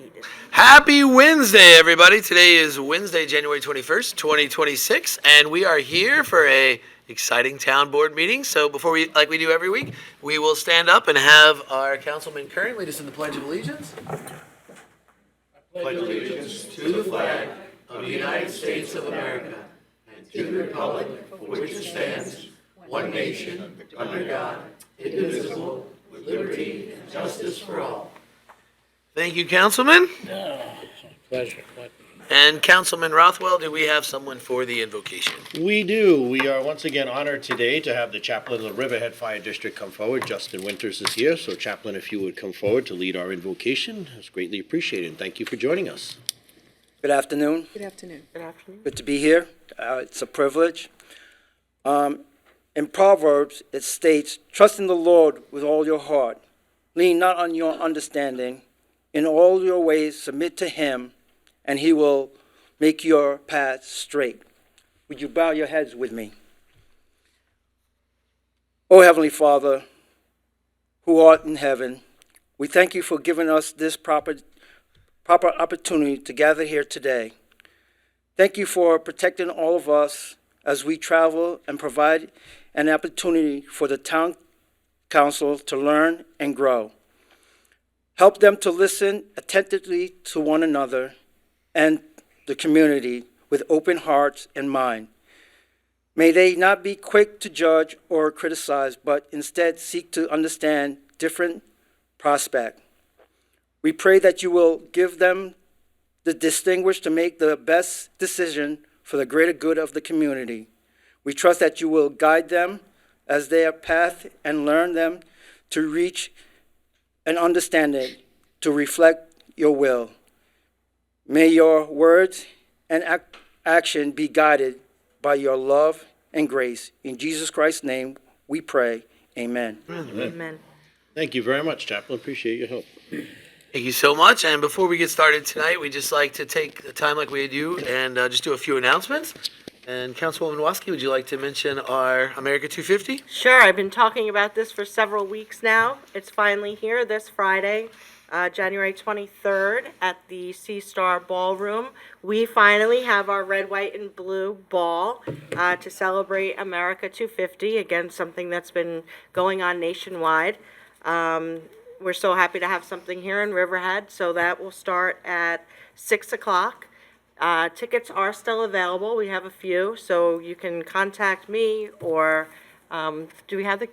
heated. Happy Wednesday, everybody. Today is Wednesday, January 21st, 2026, and we are here for a exciting town board meeting. So before we, like we do every week, we will stand up and have our Councilman Curran lead us in the Pledge of Allegiance. Pledge allegiance to the flag of the United States of America and to the republic for which it stands, one nation, under God, indivisible, with liberty and justice for all. Thank you, Councilman. Pleasure. And Councilman Rothwell, do we have someone for the invocation? We do. We are once again honored today to have the chaplain of the Riverhead Fire District come forward. Justin Winters is here. So, Chaplain, if you would come forward to lead our invocation, it's greatly appreciated. Thank you for joining us. Good afternoon. Good afternoon. Good afternoon. Good to be here. It's a privilege. In Proverbs, it states, "Trust in the Lord with all your heart. Lean not on your understanding. In all your ways submit to him, and he will make your paths straight." Would you bow your heads with me? O Heavenly Father, who art in heaven, we thank you for giving us this proper opportunity to gather here today. Thank you for protecting all of us as we travel and provide an opportunity for the town council to learn and grow. Help them to listen attentively to one another and the community with open hearts and mind. May they not be quick to judge or criticize, but instead seek to understand different prospects. We pray that you will give them the distinguish to make the best decision for the greater good of the community. We trust that you will guide them as their path and learn them to reach an understanding to reflect your will. May your words and action be guided by your love and grace. In Jesus Christ's name we pray. Amen. Amen. Thank you very much, Chaplain. Appreciate your help. Thank you so much. And before we get started tonight, we'd just like to take the time like we do and just do a few announcements. And Councilwoman Waski, would you like to mention our America 250? Sure, I've been talking about this for several weeks now. It's finally here this Friday, January 23rd at the C-Star Ballroom. We finally have our red, white, and blue ball to celebrate America 250, again, something that's been going on nationwide. We're so happy to have something here in Riverhead, so that will start at 6 o'clock. Tickets are still available. We have a few, so you can contact me or, do we have the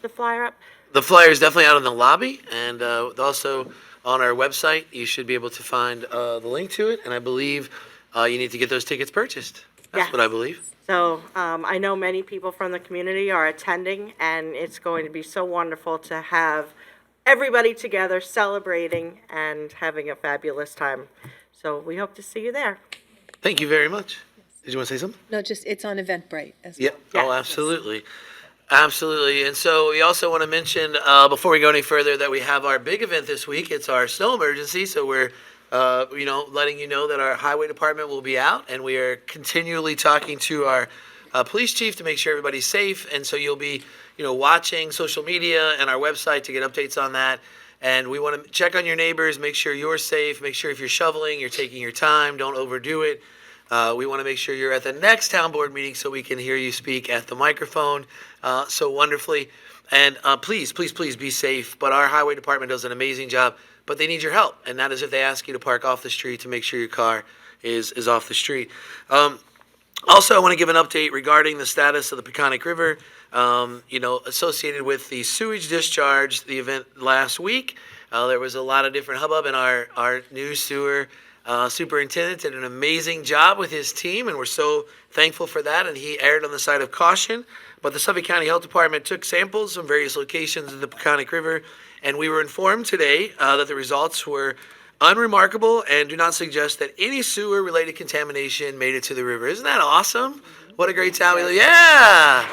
flyer up? The flyer is definitely out in the lobby, and also on our website, you should be able to find the link to it, and I believe you need to get those tickets purchased. That's Yes. what I believe. So I know many people from the community are attending, and it's going to be so wonderful to have everybody together celebrating and having a fabulous time. So we hope to see you there. Thank you very much. Did you want to say something? No, just, it's on Eventbrite as well. Yep. Yes. Oh, absolutely. Absolutely. And so we also want to mention, before we go any further, that we have our big event this week. It's our snow emergency. So we're, letting you know that our highway department will be out, and we are continually talking to our police chief to make sure everybody's safe. And so you'll be, watching social media and our website to get updates on that. And we want to check on your neighbors, make sure you're safe, make sure if you're shoveling, you're taking your time, don't overdo it. We want to make sure you're at the next town board meeting so we can hear you speak at the microphone so wonderfully. And please be safe. But our highway department does an amazing job, but they need your help. And that is if they ask you to park off the street to make sure your car is off the street. Also, I want to give an update regarding the status of the Peconic River, associated with the sewage discharge, the event last week. There was a lot of different hubbub, and our new sewer superintendent did an amazing job with his team, and we're so thankful for that, and he erred on the side of caution. But the Suffolk County Health Department took samples from various locations of the Peconic River, and we were informed today that the results were unremarkable and do not suggest that any sewer-related contamination made it to the river. Isn't that awesome? What a great town we live. Yeah!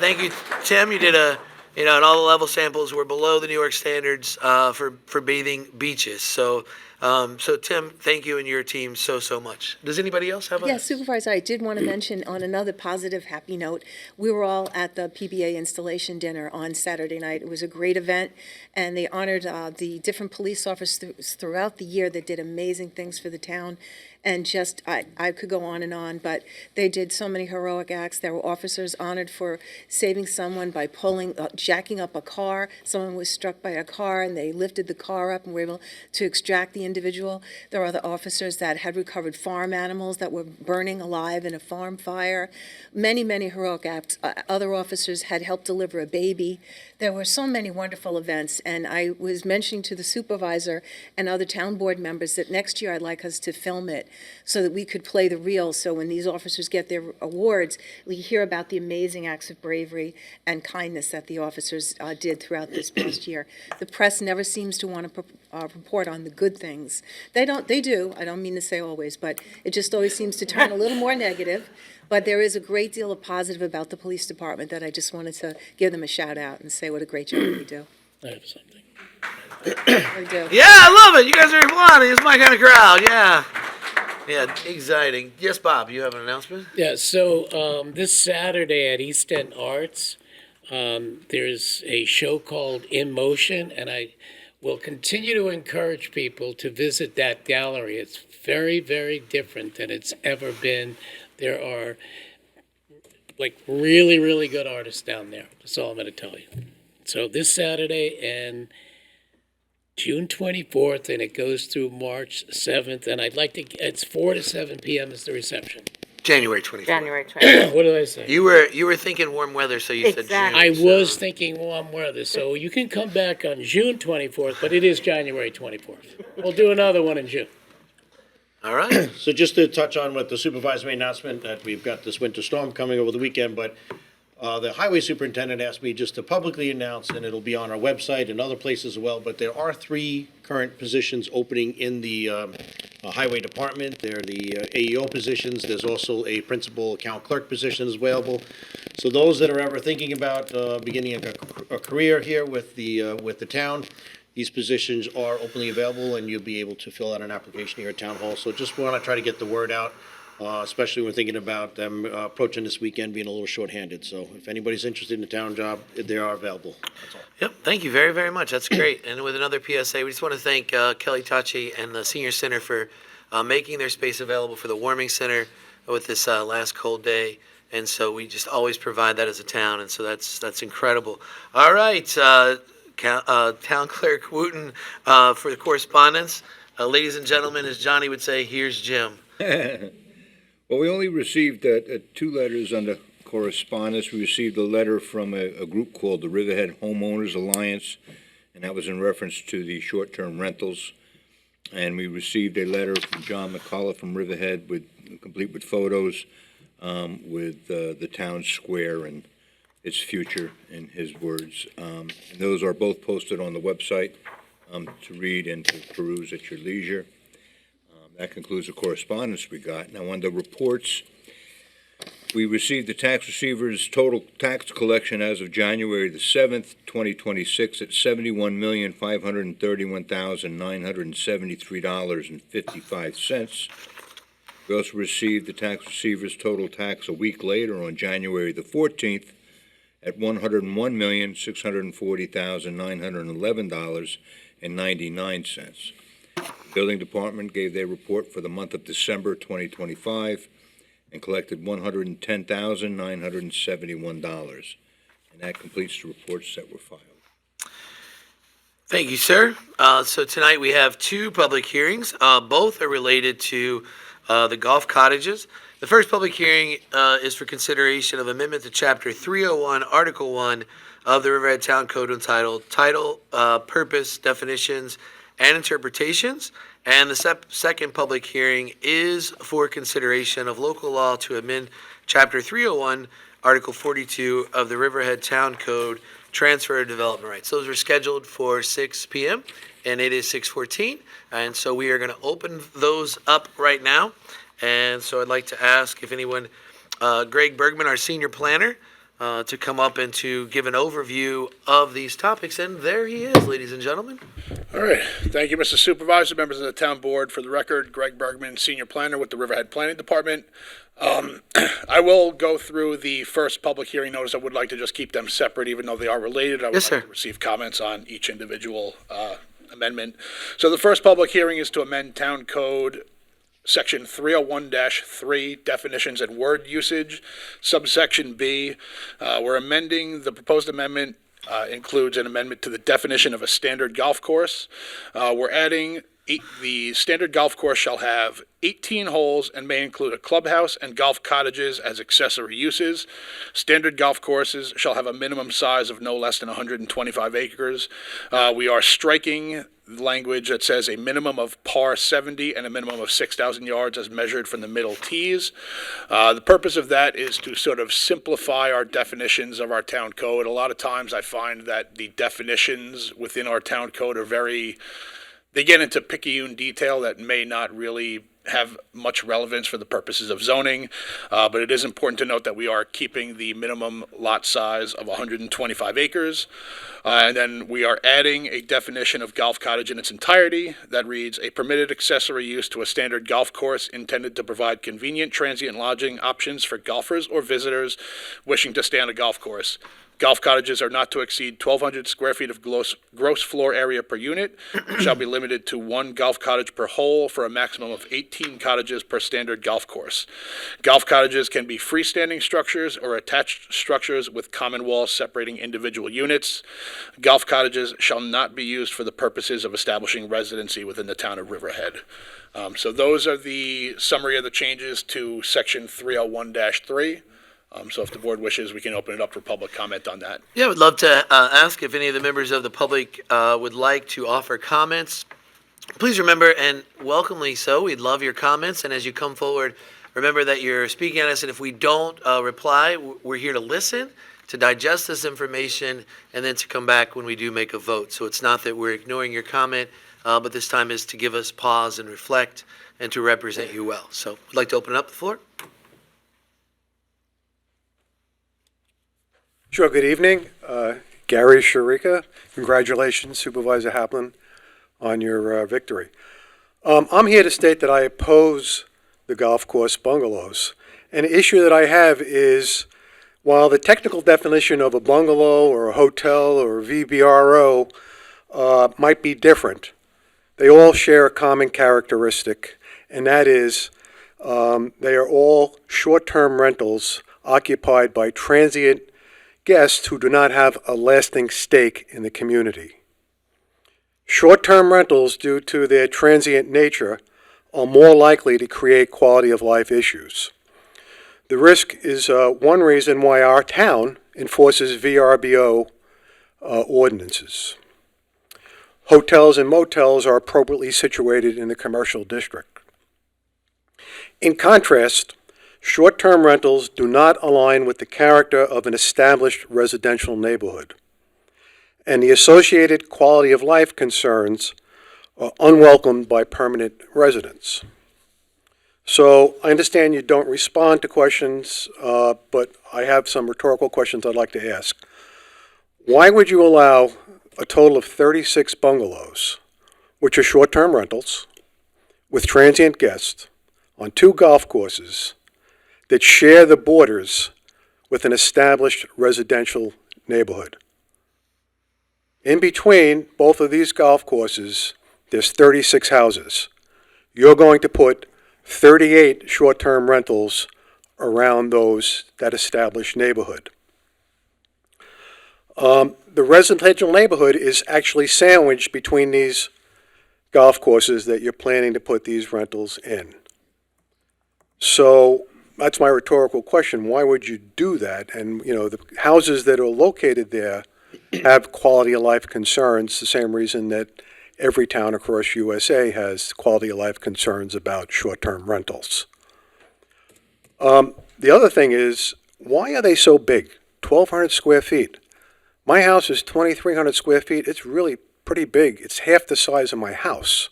Thank you, Tim. You did a and all the level samples were below the New York standards for bathing beaches. So, so Tim, thank you and your team so much. Does anybody else have a? Yes, Supervisor, I did want to mention on another positive, happy note, we were all at the PBA installation dinner on Saturday night. It was a great event, and they honored the different police officers throughout the year that did amazing things for the town. And just, I could go on, but they did so many heroic acts. There were officers honored for saving someone by jacking up a car. Someone was struck by a car, and they lifted the car up and were able to extract the individual. There were other officers that had recovered farm animals that were burning alive in a farm fire. Many heroic acts. Other officers had helped deliver a baby. There were so many wonderful events, and I was mentioning to the supervisor and other town board members that next year I'd like us to film it so that we could play the reel, so when these officers get their awards, we hear about the amazing acts of bravery and kindness that the officers did throughout this past year. The press never seems to want to report on the good things. They do, I don't mean to say always, but it just always seems to turn a little more negative. But there is a great deal of positive about the police department that I just wanted to give them a shout out and say what a great job they do. I have something. I do. Yeah, I love it. You guys are applauding. It's my kind of crowd. Yeah. Yeah, exciting. Yes, Bob, you have an announcement? Yeah, so this Saturday at East End Arts, there's a show called In Motion, and I will continue to encourage people to visit that gallery. It's very different than it's ever been. There are really good artists down there. That's all I'm going to tell you. So this Saturday and June 24th, and it goes through March 7th, and it's 4 to 7 p.m. is the reception. January 24th. January 20th. What did I say? You were thinking warm weather, so you said Exactly. June. I so- was thinking warm weather, so you can come back on June 24th, but it is January 24th. We'll do another one in June. All right. So just to touch on what the supervisor made announcement, that we've got this winter storm coming over the weekend, but the highway superintendent asked me just to publicly announce, and it'll be on our website and other places as well, but there are 3 current positions opening in the highway department. They're the AEO positions. There's also a principal account clerk position is available. So those that are ever thinking about beginning a career here with the town, these positions are openly available, and you'll be able to fill out an application here at Town Hall. So just want to try to get the word out, especially when thinking about them approaching this weekend being a little shorthanded. So if anybody's interested in the town job, they are available. That's all. Yep, thank you very much. That's great. And with another PSA, we just want to thank Kelly Tachi and the Senior Center for making their space available for the Warming Center with this last cold day. And so we just always provide that as a town, and so that's incredible. All right, Town Clerk Wooten for the correspondence. Ladies and gentlemen, as Johnny would say, here's Jim. Well, we only received 2 letters under correspondence. We received a letter from a group called the Riverhead Homeowners Alliance, and that was in reference to the short-term rentals. And we received a letter from John McAuliff from Riverhead, complete with photos, with the town square and its future, in his words. And those are both posted on the website to read and to peruse at your leisure. That concludes the correspondence we got. Now, on the reports, we received the tax receiver's total tax collection as of January the 7th, 2026 at $71,531,973.55. We also received the tax receiver's total tax a week later on January the 14th at $101,640,911.99. The Building Department gave their report for the month of December 2025 and collected $110,971. And that completes the reports that were filed. Thank you, sir. So tonight we have 2 public hearings. Both are related to the golf cottages. The first public hearing is for consideration of amendment to Chapter 301, Article 1 of the Riverhead Town Code entitled Title, Purpose, Definitions, and Interpretations. And the second public hearing is for consideration of local law to amend Chapter 301, Article 42 of the Riverhead Town Code, Transfer of Development Rights. Those are scheduled for 6 p.m., and it is 6:14. And so we are going to open those up right now. And so I'd like to ask if anyone, Greg Bergman, our senior planner, to come up and to give an overview of these topics. And there he is, ladies and gentlemen. All right. Thank you, Mr. Supervisor, members of the town board. For the record, Greg Bergman, Senior Planner with the Riverhead Planning Department. I will go through the first public hearing notice. I would like to just keep them separate, even though they are related. I would Yes, like sir. to receive comments on each individual amendment. So the first public hearing is to amend Town Code Section 301-3, definitions and word usage, subsection B. We're amending, the proposed amendment includes an amendment to the definition of a standard golf course. We're adding the standard golf course shall have 18 holes and may include a clubhouse and golf cottages as accessory uses. Standard golf courses shall have a minimum size of no less than 125 acres. We are striking language that says a minimum of par 70 and a minimum of 6,000 yards as measured from the middle tees. The purpose of that is to sort of simplify our definitions of our town code. A lot of times I find that the definitions within our town code are they get into picayune detail that may not really have much relevance for the purposes of zoning, but it is important to note that we are keeping the minimum lot size of 125 acres. And then we are adding a definition of golf cottage in its entirety that reads, a permitted accessory use to a standard golf course intended to provide convenient transient lodging options for golfers or visitors wishing to stay on a golf course. Golf cottages are not to exceed 1,200 square feet of gross floor area per unit, shall be limited to one golf cottage per hole for a maximum of 18 cottages per standard golf course. Golf cottages can be freestanding structures or attached structures with common walls separating individual units. Golf cottages shall not be used for the purposes of establishing residency within the town of Riverhead. So those are the summary of the changes to section 301-3. So if the board wishes, we can open it up for public comment on that. Yeah, I would love to ask if any of the members of the public would like to offer comments. Please remember, and welcomely so, we'd love your comments. And as you come forward, remember that you're speaking at us, and if we don't reply, we're here to listen, to digest this information, and then to come back when we do make a vote. So it's not that we're ignoring your comment, but this time is to give us pause and reflect and to represent you well. So I'd like to open up the floor. Sure, good evening. Gary Sharika. Congratulations, Supervisor Chaplain, on your victory. I'm here to state that I oppose the golf course bungalows. And the issue that I have is, while the technical definition of a bungalow or a hotel or a VBRO might be different, they all share a common characteristic, and that is they are all short-term rentals occupied by transient guests who do not have a lasting stake in the community. Short-term rentals, due to their transient nature, are more likely to create quality of life issues. The risk is one reason why our town enforces VRBO ordinances. Hotels and motels are appropriately situated in the commercial district. In contrast, short-term rentals do not align with the character of an established residential neighborhood, and the associated quality of life concerns are unwelcomed by permanent residents. So I understand you don't respond to questions, but I have some rhetorical questions I'd like to ask. Why would you allow a total of 36 bungalows, which are short-term rentals, with transient guests, on 2 golf courses that share the borders with an established residential neighborhood? In between both of these golf courses, there's 36 houses. You're going to put 38 short-term rentals around that established neighborhood. The residential neighborhood is actually sandwiched between these golf courses that you're planning to put these rentals in. So that's my rhetorical question. Why would you do that? And, the houses that are located there have quality of life concerns, the same reason that every town across USA has quality of life concerns about short-term rentals. The other thing is, why are they so big? 1,200 square feet. My house is 2,300 square feet. It's really pretty big. It's half the size of my house.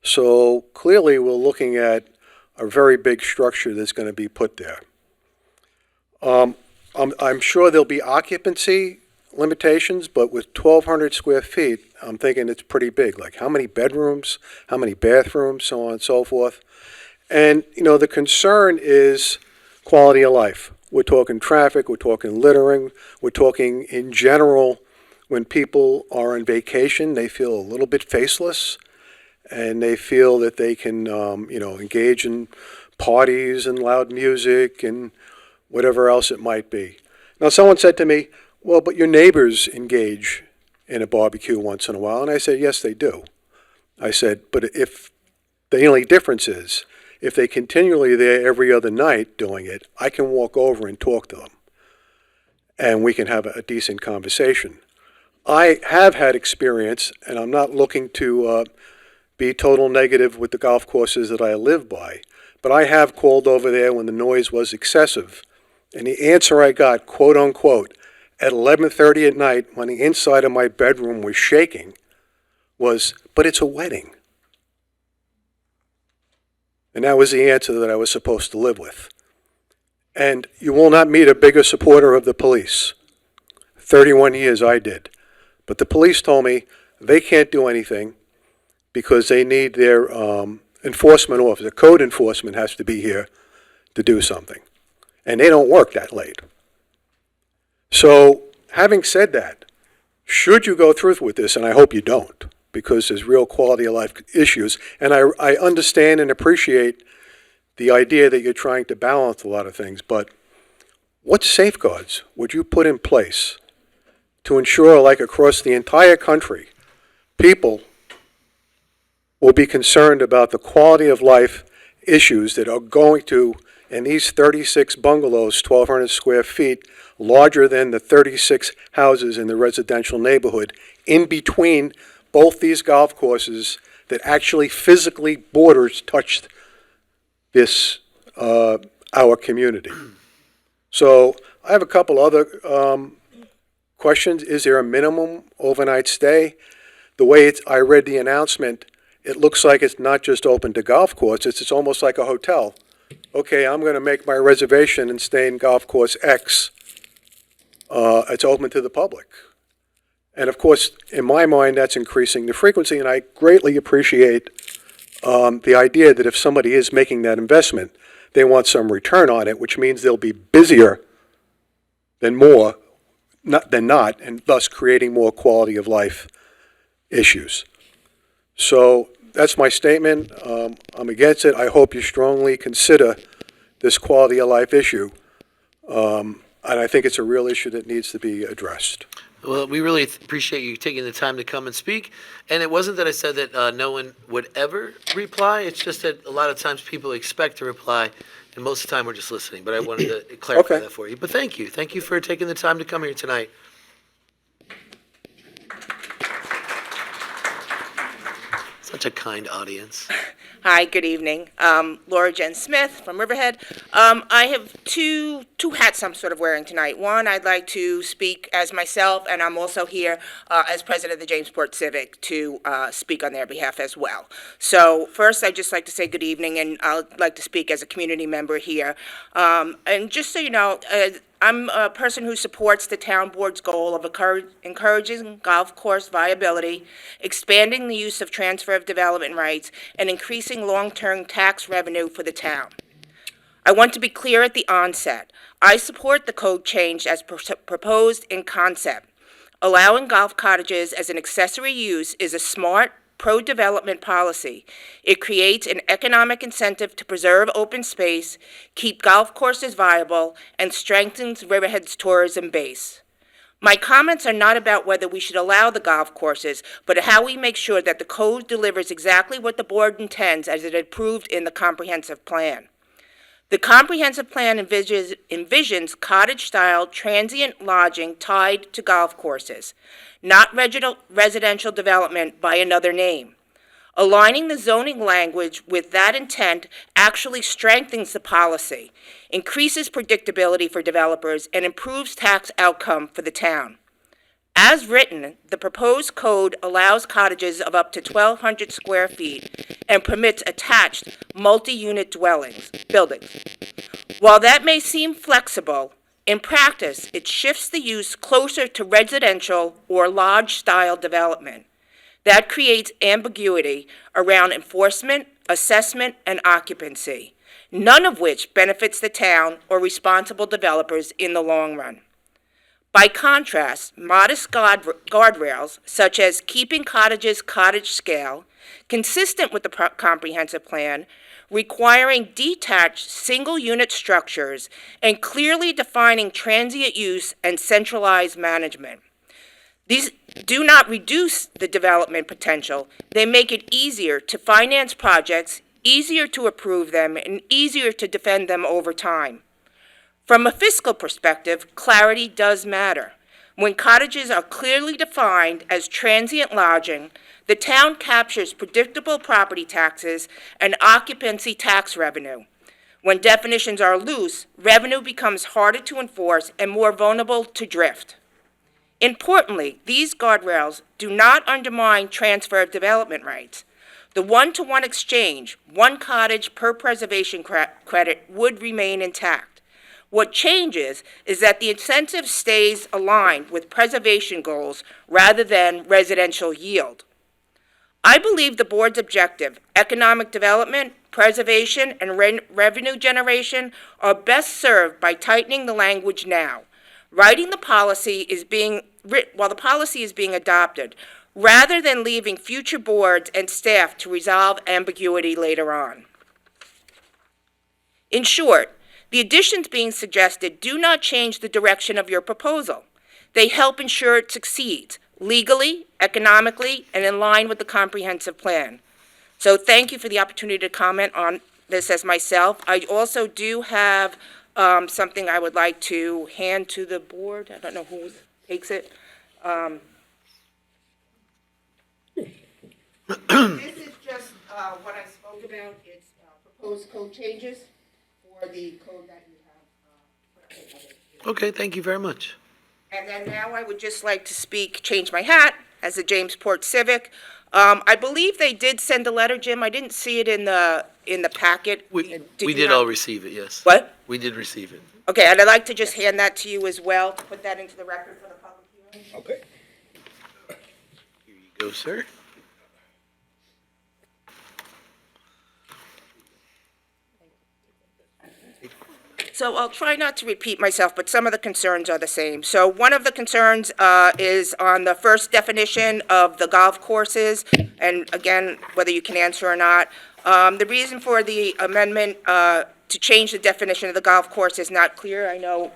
So clearly we're looking at a very big structure that's going to be put there. I'm sure there'll be occupancy limitations, but with 1,200 square feet, I'm thinking it's pretty big. Like how many bedrooms, how many bathrooms, so on and so forth. And, the concern is quality of life. We're talking traffic, we're talking littering, we're talking in general, when people are on vacation, they feel a little bit faceless, and they feel that they can, engage in parties and loud music and whatever else it might be. Now, someone said to me, well, but your neighbors engage in a barbecue once in a while. And I said, yes, they do. I said, but if the only difference is, if they continually there every other night doing it, I can walk over and talk to them. And we can have a decent conversation. I have had experience, and I'm not looking to be total negative with the golf courses that I live by, but I have called over there when the noise was excessive. And the answer I got, quote unquote, at 11:30 at night when the inside of my bedroom was shaking was, but it's a wedding. And that was the answer that I was supposed to live with. And you will not meet a bigger supporter of the police. 31 years I did. But the police told me they can't do anything because they need their enforcement officer. Code enforcement has to be here to do something. And they don't work that late. So, having said that, should you go through with this, and I hope you don't, because there's real quality of life issues, and I understand and appreciate the idea that you're trying to balance a lot of things, but what safeguards would you put in place to ensure, like across the entire country, people will be concerned about the quality of life issues that are going to, in these 36 bungalows, 1,200 square feet, larger than the 36 houses in the residential neighborhood, in between both these golf courses that actually physically borders touched this, our community. So I have a couple other questions. Is there a minimum overnight stay? The way I read the announcement, it looks like it's not just open to golf courses, it's almost like a hotel. Okay, I'm going to make my reservation and stay in golf course X. It's open to the public. And of course, in my mind, that's increasing the frequency, and I greatly appreciate the idea that if somebody is making that investment, they want some return on it, which means they'll be busier than not, and thus creating more quality of life issues. So that's my statement. I'm against it. I hope you strongly consider this quality of life issue. And I think it's a real issue that needs to be addressed. Well, we really appreciate you taking the time to come and speak. And it wasn't that I said that no one would ever reply. It's just that a lot of times people expect to reply, and most of the time we're just listening. But I wanted to clarify Okay. that for you. But thank you. Thank you for taking the time to come here tonight. Such a kind audience. Hi, good evening. Laura Jen Smith from Riverhead. I have two hats I'm sort of wearing tonight. One, I'd like to speak as myself, and I'm also here as president of the Jamesport Civic to speak on their behalf as well. So first, I'd just like to say good evening, and I'd like to speak as a community member here. And just so you know, I'm a person who supports the town board's goal of encouraging golf course viability, expanding the use of transfer of development rights, and increasing long-term tax revenue for the town. I want to be clear at the onset. I support the code change as proposed in concept. Allowing golf cottages as an accessory use is a smart, pro-development policy. It creates an economic incentive to preserve open space, keep golf courses viable, and strengthens Riverhead's tourism base. My comments are not about whether we should allow the golf courses, but how we make sure that the code delivers exactly what the board intends as it approved in the comprehensive plan. The comprehensive plan envisions cottage-style transient lodging tied to golf courses, not residential development by another name. Aligning the zoning language with that intent actually strengthens the policy, increases predictability for developers, and improves tax outcome for the town. As written, the proposed code allows cottages of up to 1,200 square feet and permits attached multi-unit buildings. While that may seem flexible, In practice, it shifts the use closer to residential or lodge-style development. That creates ambiguity around enforcement, assessment, and occupancy, none of which benefits the town or responsible developers in the long run. By contrast, modest guardrails, such as keeping cottages cottage scale, consistent with the comprehensive plan, requiring detached single-unit structures, and clearly defining transient use and centralized management. These do not reduce the development potential. They make it easier to finance projects, easier to approve them, and easier to defend them over time. From a fiscal perspective, clarity does matter. When cottages are clearly defined as transient lodging, the town captures predictable property taxes and occupancy tax revenue. When definitions are loose, revenue becomes harder to enforce and more vulnerable to drift. Importantly, these guardrails do not undermine transfer of development rights. The one-to-one exchange, one cottage per preservation credit, would remain intact. What changes is that the incentive stays aligned with preservation goals rather than residential yield. I believe the board's objective, economic development, preservation, and revenue generation, are best served by tightening the language now. While the policy is being adopted, rather than leaving future boards and staff to resolve ambiguity later on. In short, the additions being suggested do not change the direction of your proposal. They help ensure it succeeds legally, economically, and in line with the comprehensive plan. So thank you for the opportunity to comment on this as myself. I also do have something I would like to hand to the board. I don't know who takes it. This is just what I spoke about. It's proposed code changes for the code that you have. Okay, thank you very much. And then now I would just like to change my hat as a Jamesport Civic. I believe they did send a letter, Jim. I didn't see it in the packet. We you did not- all receive it, yes. What? We did receive it. Okay, and I'd like to just hand that to you as well, to put that into the record for the public hearing. Okay. Here you go, sir. So I'll try not to repeat myself, but some of the concerns are the same. So one of the concerns is on the first definition of the golf courses, and again, whether you can answer or not. The reason for the amendment to change the definition of the golf course is not clear. I know,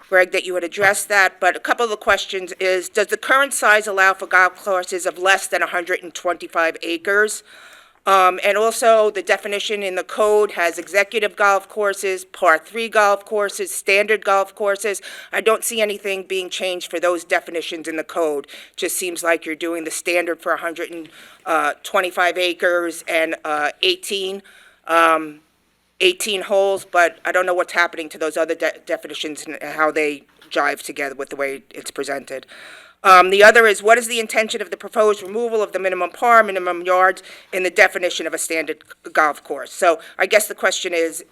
Greg, that you had addressed that, but a couple of the questions is, does the current size allow for golf courses of less than 125 acres? And also, the definition in the code has executive golf courses, par 3 golf courses, standard golf courses. I don't see anything being changed for those definitions in the code. Just seems like you're doing the standard for 125 acres and 18 holes, but I don't know what's happening to those other definitions and how they jive together with the way it's presented. The other is, what is the intention of the proposed removal of the minimum par, minimum yards in the definition of a standard golf course? So I guess the question is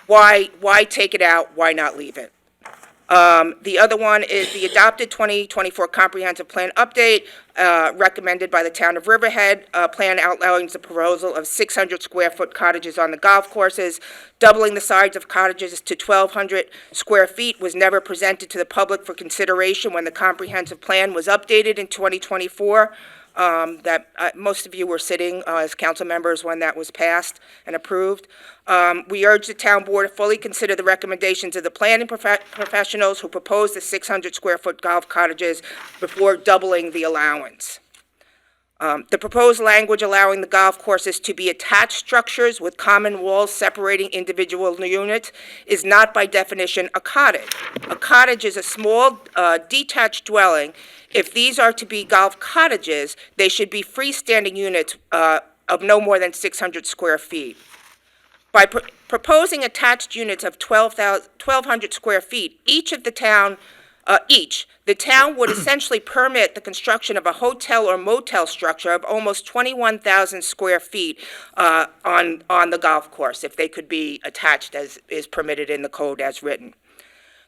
why take it out? Why not leave it? The other one is the adopted 2024 comprehensive plan update recommended by the town of Riverhead. Plan outlines the proposal of 600 square foot cottages on the golf courses. Doubling the size of cottages to 1,200 square feet was never presented to the public for consideration when the comprehensive plan was updated in 2024. Most of you were sitting as council members when that was passed and approved. We urge the town board to fully consider the recommendations of the planning professionals who proposed the 600 square foot golf cottages before doubling the allowance. The proposed language allowing the golf courses to be attached structures with common walls separating individual units is not by definition a cottage. A cottage is a small detached dwelling. If these are to be golf cottages, they should be freestanding units of no more than 600 square feet. By proposing attached units of 1,200 square feet, each of the town each. The town would essentially permit the construction of a hotel or motel structure of almost 21,000 square feet on the golf course, if they could be attached as is permitted in the code as written.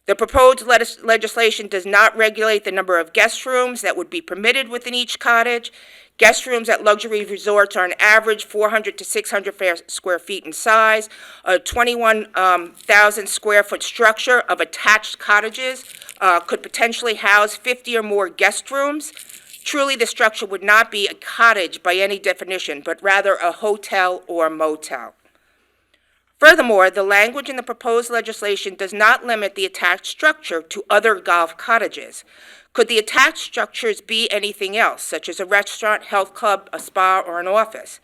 The proposed legislation does not regulate the number of guest rooms that would be permitted within each cottage. Guest rooms at luxury resorts are on average 400 to 600 square feet in size. A 21,000 square foot structure of attached cottages could potentially house 50 or more guest rooms. Truly, the structure would not be a cottage by any definition, but rather a hotel or motel. Furthermore, the language in the proposed legislation does not limit the attached structure to other golf cottages. Could the attached structures be anything else, such as a restaurant, health club, a spa, or an office?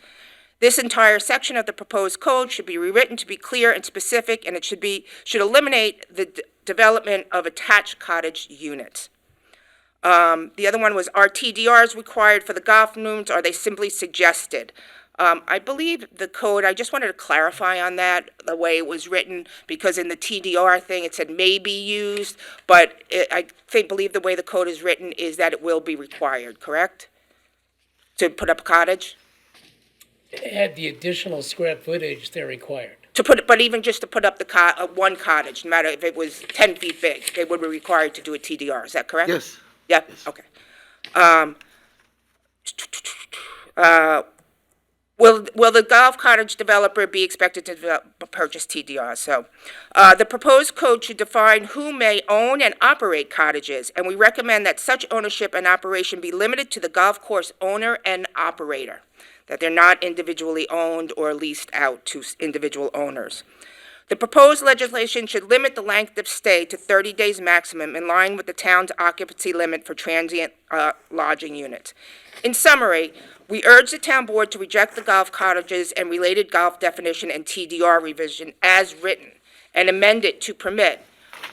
This entire section of the proposed code should be rewritten to be clear and specific, and it should eliminate the development of attached cottage units. The other one was, are TDRs required for the golf rooms, or are they simply suggested? I believe the code, I just wanted to clarify on that, the way it was written, because in the TDR thing, it said may be used, but believe the way the code is written is that it will be required, correct? To put up a cottage? Add the additional square footage they're required. But even just to put up the one cottage, no matter if it was 10 feet big, they would be required to do a TDR, is that correct? Yes. Yeah, okay. Will the golf cottage developer be expected to purchase TDR? So, the proposed code should define who may own and operate cottages, and we recommend that such ownership and operation be limited to the golf course owner and operator, that they're not individually owned or leased out to individual owners. The proposed legislation should limit the length of stay to 30 days maximum, in line with the town's occupancy limit for transient lodging units. In summary, we urge the town board to reject the golf cottages and related golf definition and TDR revision as written, and amend it to permit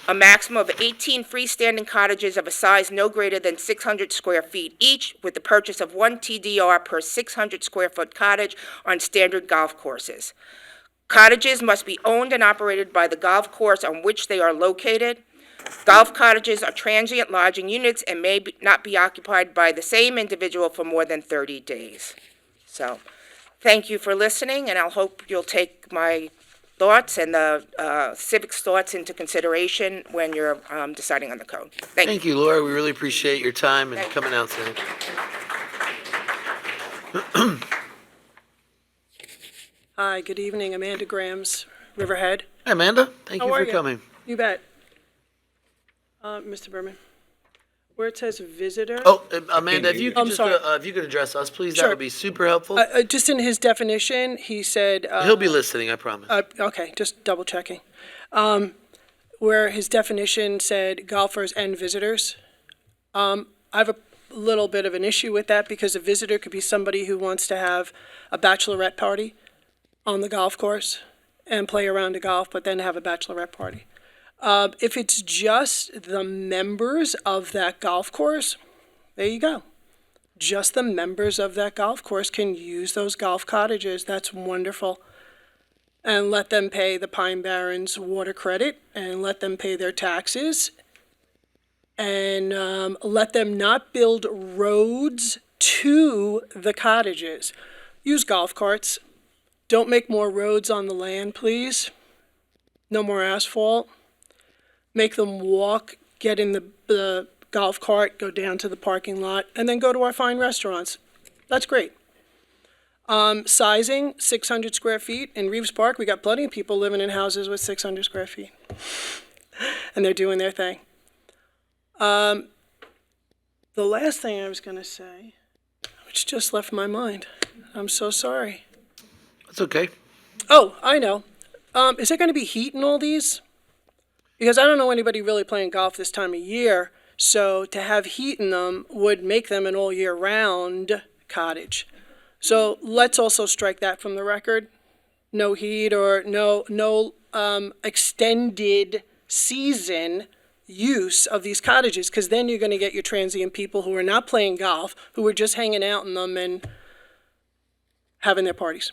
a maximum of 18 freestanding cottages of a size no greater than 600 square feet each, with the purchase of one TDR per 600 square foot cottage on standard golf courses. Cottages must be owned and operated by the golf course on which they are located. Golf cottages are transient lodging units and may not be occupied by the same individual for more than 30 days. So, thank you for listening, and I hope you'll take my thoughts and the civic's thoughts into consideration when you're deciding on the code. Thank you. Thank you, Laura. We really appreciate your time and coming out today. Hi, good evening. Amanda Grams, Riverhead. Hi, Amanda. Thank How you are for you? coming. You bet. Mr. Berman, where it says visitor. Oh, Amanda, if you I'm could just sorry. if you could address us, please, that Sure. would be super helpful. Just in his definition, he said. He'll be listening, I promise. Okay, just double checking. Where his definition said golfers and visitors. I have a little bit of an issue with that, because a visitor could be somebody who wants to have a bachelorette party on the golf course and play around a golf, but then have a bachelorette party. If it's just the members of that golf course, there you go. Just the members of that golf course can use those golf cottages. That's wonderful. And let them pay the Pine Barrens water credit, and let them pay their taxes, and let them not build roads to the cottages. Use golf carts. Don't make more roads on the land, please. No more asphalt. Make them walk, get in the golf cart, go down to the parking lot, and then go to our fine restaurants. That's great. Sizing, 600 square feet. In Reeves Park, we got plenty of people living in houses with 600 square feet. And they're doing their thing. The last thing I was going to say, which just left my mind. I'm so sorry. It's okay. Oh, I know. Is there going to be heat in all these? Because I don't know anybody really playing golf this time of year, so to have heat in them would make them an all-year-round cottage. So let's also strike that from the record. No heat or no extended season use of these cottages, because then you're going to get your transient people who are not playing golf, who are just hanging out in them and having their parties.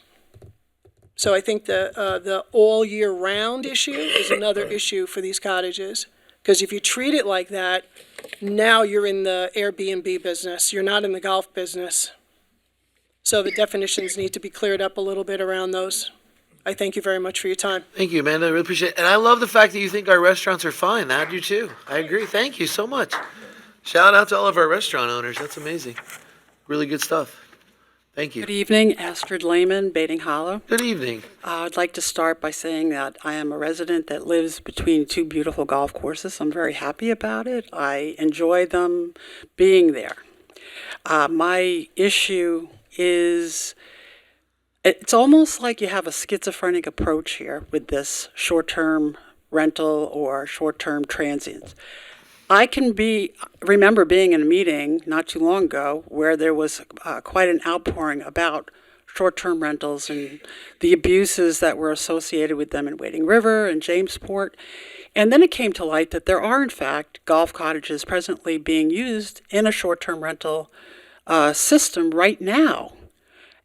So I think the all year round issue is another issue for these cottages, Because if you treat it like that, now you're in the Airbnb business. You're not in the golf business. So the definitions need to be cleared up a little bit around those. I thank you very much for your time. Thank you, Amanda. I really appreciate it. And I love the fact that you think our restaurants are fine. I do too. I agree. Thank you so much. Shout out to all of our restaurant owners. That's amazing. Really good stuff. Thank you. Good evening, Astrid Lehman, Baiting Hollow. Good evening. I'd like to start by saying that I am a resident that lives between two beautiful golf courses. I'm very happy about it. I enjoy them being there. My issue is, it's almost like you have a schizophrenic approach here with this short-term rental or short-term transients. I can remember being in a meeting not too long ago where there was quite an outpouring about short-term rentals and the abuses that were associated with them in Wading River and Jamesport. And then it came to light that there are, in fact, golf cottages presently being used in a short-term rental system right now.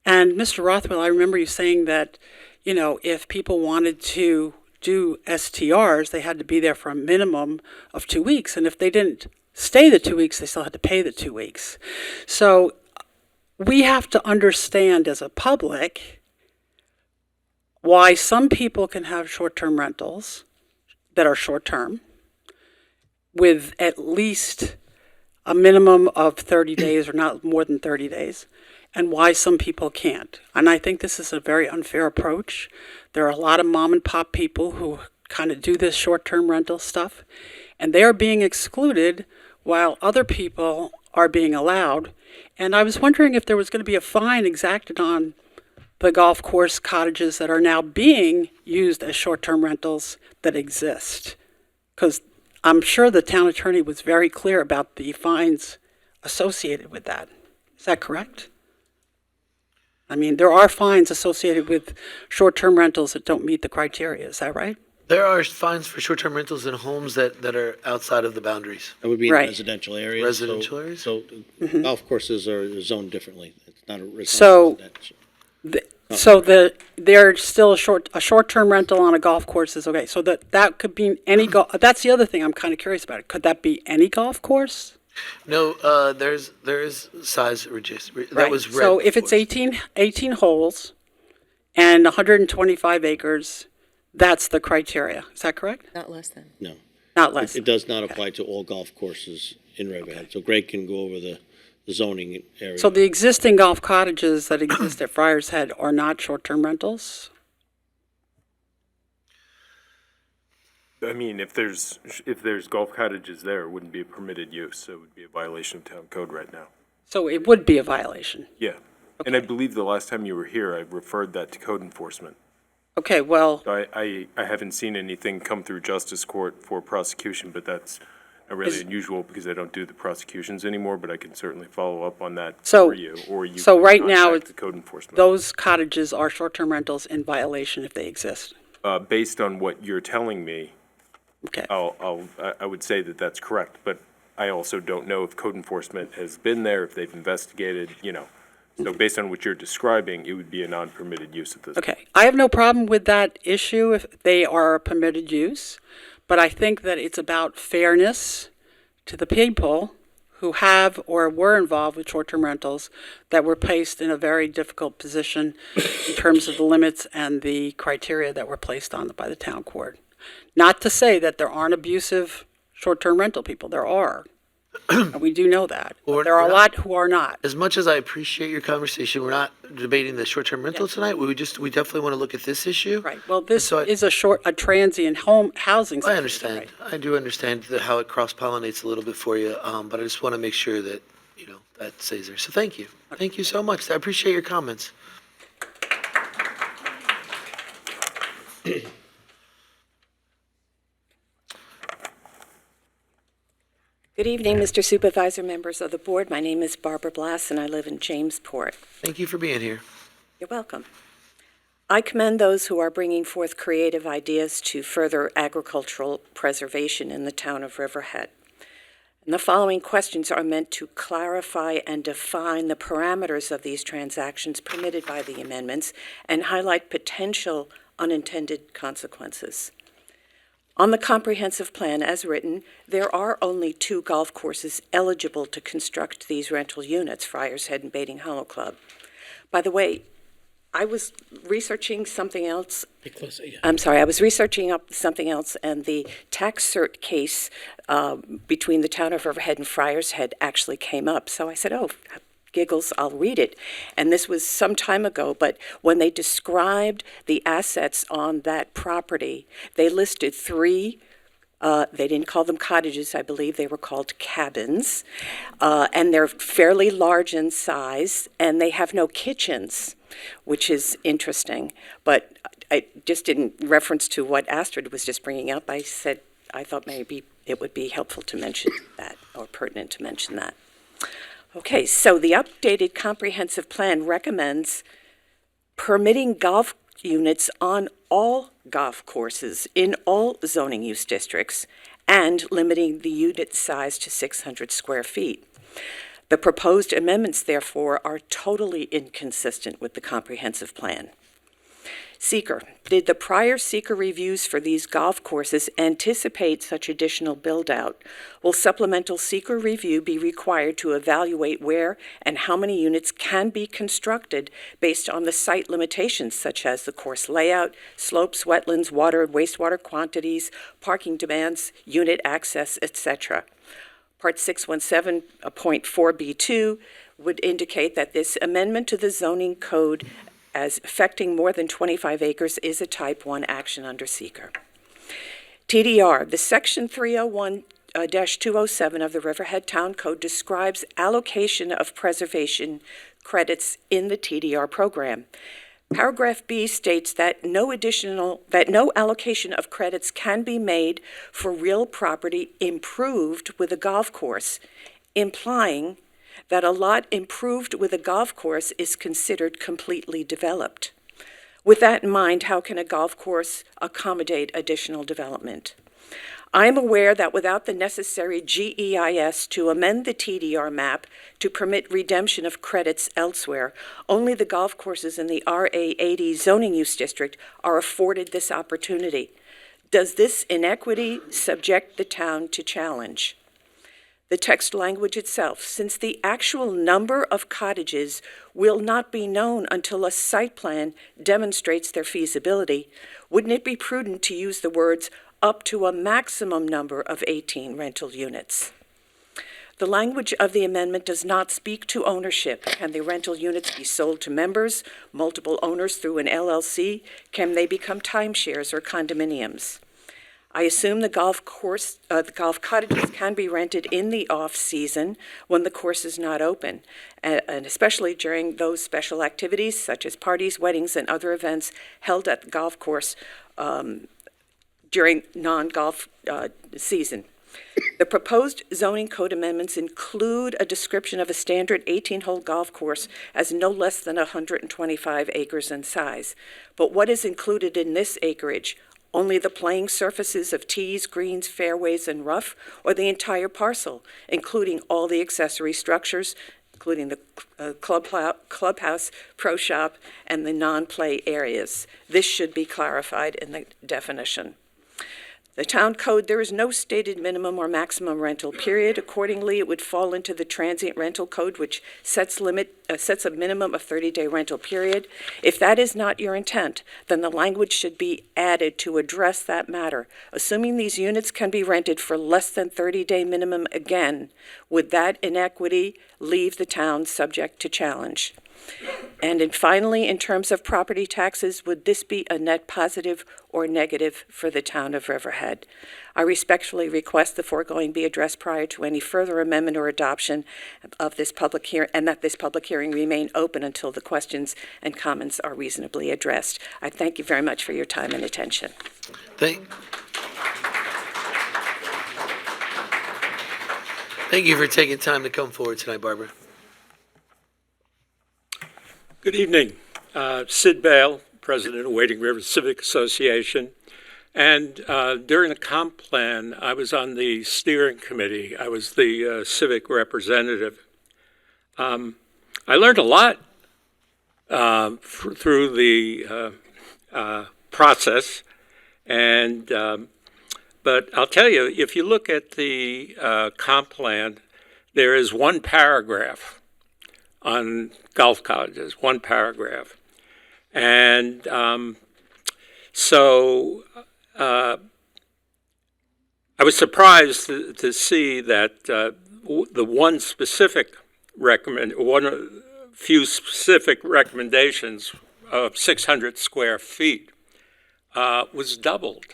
And Mr. Rothwell, I remember you saying that, you know, if people wanted to do STRs, they had to be there for a minimum of 2 weeks. And if they didn't stay the 2 weeks, they still had to pay the 2 weeks. So we have to understand as a public why some people can have short-term rentals that are short-term with at least a minimum of 30 days or not more than 30 days, and why some people can't. And I think this is a very unfair approach. There are a lot of mom and pop people who kind of do this short-term rental stuff, and they are being excluded while other people are being allowed. And I was wondering if there was going to be a fine exacted on the golf course cottages that are now being used as short-term rentals that exist. Because I'm sure the town attorney was very clear about the fines associated with that. Is that correct? I mean, there are fines associated with short-term rentals that don't meet the criteria. Is that right? There are fines for short-term rentals in homes that are outside of the boundaries. That would be in Right. residential areas. Residential areas? So golf courses are zoned differently. It's not a So- residential. There's still a short-term rental on a golf course is okay. So that could be any that's the other thing I'm kind of curious about. Could that be any golf course? No, there is size reduced. That Right. was red. So if it's before. 18 holes and 125 acres, that's the criteria. Is that correct? Not less than. No. Not less. It does not apply to all golf courses in Riverhead. So Greg can go over the zoning area. So the existing golf cottages that exist at Friars Head are not short-term rentals? I mean, if there's golf cottages there, it wouldn't be a permitted use, so it would be a violation of town code right now. So it would be a violation? Yeah. And I believe the last time you were here, I referred that to code enforcement. Okay, well, So I haven't seen anything come through justice court for prosecution, but that's not really unusual because I don't do the prosecutions anymore, but I can certainly follow up on that So- for you, or you so can right now, contact the code enforcement. those cottages are short-term rentals in violation if they exist. Based on what you're telling me, Okay. I would say that that's correct, but I also don't know if code enforcement has been there, if they've investigated, you know. So based on what you're describing, it would be a non-permitted use at this point. Okay, I have no problem with that issue if they are a permitted use, but I think that it's about fairness to the people who have or were involved with short-term rentals that were placed in a very difficult position in terms of the limits and the criteria that were placed on by the town court. Not to say that there aren't abusive short-term rental people, there are. And we do know that. But there are a lot who are not. As much as I appreciate your conversation, we're not debating the short-term rental tonight. We definitely want to look at this issue. Right, well, this So is a transient home housing. I situation, understand. right? I do understand how it cross-pollinates a little bit for you, but I just want to make sure that, you know, that stays there. So thank you. Thank you so much. I appreciate your comments. Good evening, Mr. Supervisor, members of the board. My name is Barbara Blass, and I live in Jamesport. Thank you for being here. You're welcome. I commend those who are bringing forth creative ideas to further agricultural preservation in the town of Riverhead. And the following questions are meant to clarify and define the parameters of these transactions permitted by the amendments and highlight potential unintended consequences. On the comprehensive plan as written, there are only 2 golf courses eligible to construct these rental units, Friars Head and Baiting Hollow Club. By the way, I was researching something else. I'm sorry, I was researching up something else, and the tax cert case between the town of Riverhead and Friars Head actually came up. So I said, oh, giggles, I'll read it. And this was some time ago, but when they described the assets on that property, they listed 3. They didn't call them cottages, I believe they were called cabins. And they're fairly large in size, and they have no kitchens, which is interesting. But I just in reference to what Astrid was just bringing up, I said I thought maybe it would be helpful to mention that, or pertinent to mention that. Okay, so the updated comprehensive plan recommends permitting golf units on all golf courses in all zoning use districts and limiting the unit size to 600 square feet. The proposed amendments, therefore, are totally inconsistent with the comprehensive plan. Seeker. Did the prior seeker reviews for these golf courses anticipate such additional build-out? Will supplemental seeker review be required to evaluate where and how many units can be constructed based on the site limitations such as the course layout, slopes, wetlands, water, wastewater quantities, parking demands, unit access, etc.? Part 617.4B2 would indicate that this amendment to the zoning code as affecting more than 25 acres is a type 1 action under seeker. TDR, the section 301-207 of the Riverhead Town Code describes allocation of preservation credits in the TDR program. Paragraph B states that no allocation of credits can be made for real property improved with a golf course, implying that a lot improved with a golf course is considered completely developed. With that in mind, how can a golf course accommodate additional development? I am aware that without the necessary GEIS to amend the TDR map to permit redemption of credits elsewhere, only the golf courses in the RA80 zoning use district are afforded this opportunity. Does this inequity subject the town to challenge? The text language itself, since the actual number of cottages will not be known until a site plan demonstrates their feasibility, wouldn't it be prudent to use the words up to a maximum number of 18 rental units? The language of the amendment does not speak to ownership. Can the rental units be sold to members, multiple owners through an LLC? Can they become timeshares or condominiums? I assume the golf cottages can be rented in the off-season when the course is not open, and especially during those special activities such as parties, weddings, and other events held at the golf course during non-golf season. The proposed zoning code amendments include a description of a standard 18-hole golf course as no less than 125 acres in size. But what is included in this acreage? Only the playing surfaces of tees, greens, fairways, and rough, or the entire parcel, including all the accessory structures, including the clubhouse, pro shop, and the non-play areas. This should be clarified in the definition. The town code, there is no stated minimum or maximum rental period. Accordingly, it would fall into the transient rental code, which sets a minimum of 30-day rental period. If that is not your intent, then the language should be added to address that matter. Assuming these units can be rented for less than 30-day minimum again, would that inequity leave the town subject to challenge? And finally, in terms of property taxes, would this be a net positive or negative for the town of Riverhead? I respectfully request the foregoing be addressed prior to any further amendment or adoption of this public hearing, and that this public hearing remain open until the questions and comments are reasonably addressed. I thank you very much for your time and attention. Thank you for taking time to come forward tonight, Barbara. Good evening. Sid Bale, President of Wading River Civic Association. And during the comp plan, I was on the steering committee. I was the civic representative. I learned a lot through the process. And But I'll tell you, if you look at the comp plan, there is one paragraph on golf cottages, one paragraph. And so I was surprised to see that the one specific few specific recommendations of 600 square feet was doubled.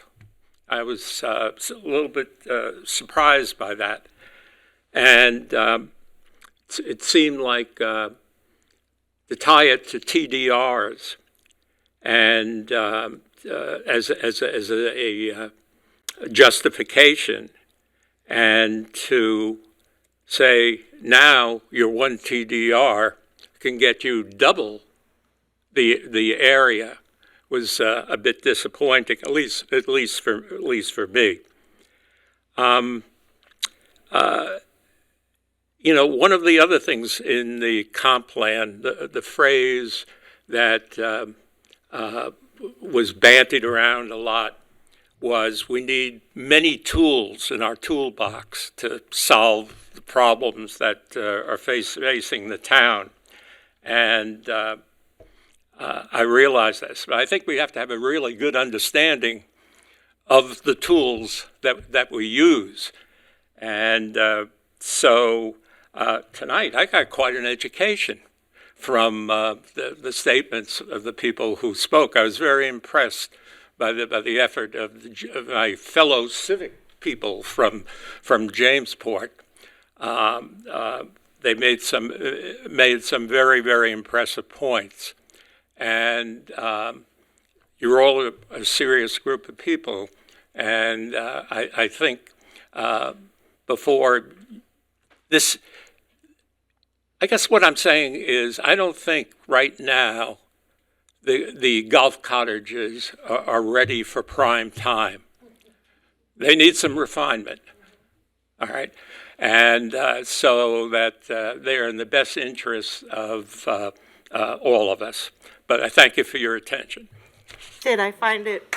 I was a little bit surprised by that. And it seemed like to tie it to TDRs and as a justification, and to say now your one TDR can get you double the area was a bit disappointing, at least for me. One of the other things in the comp plan, the phrase that was bandied around a lot was we need many tools in our toolbox to solve the problems that are facing the town. And I realize this, but I think we have to have a really good understanding of the tools that we use. And so tonight I got quite an education from the statements of the people who spoke. I was very impressed by the effort of my fellow civic people from Jamesport. They made some very, very impressive points. And you're all a serious group of people. And I think before this, I guess what I'm saying is I don't think right now the golf cottages are ready for prime time. They need some refinement, all right? And so that they're in the best interest of all of us. But I thank you for your attention. Sid, I find it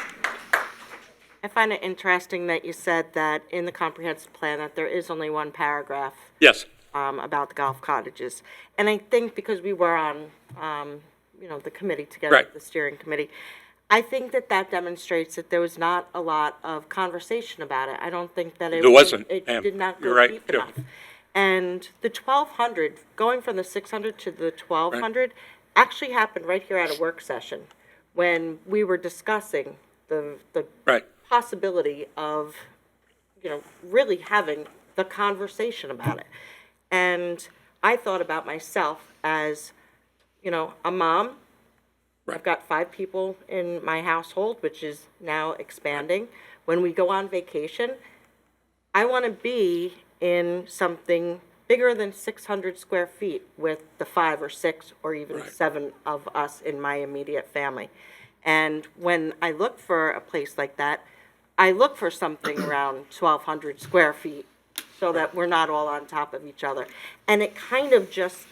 interesting that you said that in the comprehensive plan that there is only one paragraph. Yes. About the golf cottages. And I think because we were on, the committee together, Right. the steering committee, I think that demonstrates that there was not a lot of conversation about it. I don't think that There wasn't, it ma'am. did not You're go right, deep Joe. enough. And the 1,200, going from the 600 to the 1,200, actually happened right here at a work session when we were discussing the Right. possibility of, really having the conversation about it. And I thought about myself as, a mom. I've got 5 people in my household, which is now expanding. When we go on vacation, I want to be in something bigger than 600 square feet with the 5 or 6 or even 7 of us in my immediate family. And when I look for a place like that, I look for something around 1,200 square feet so that we're not all on top of each other. And it kind of just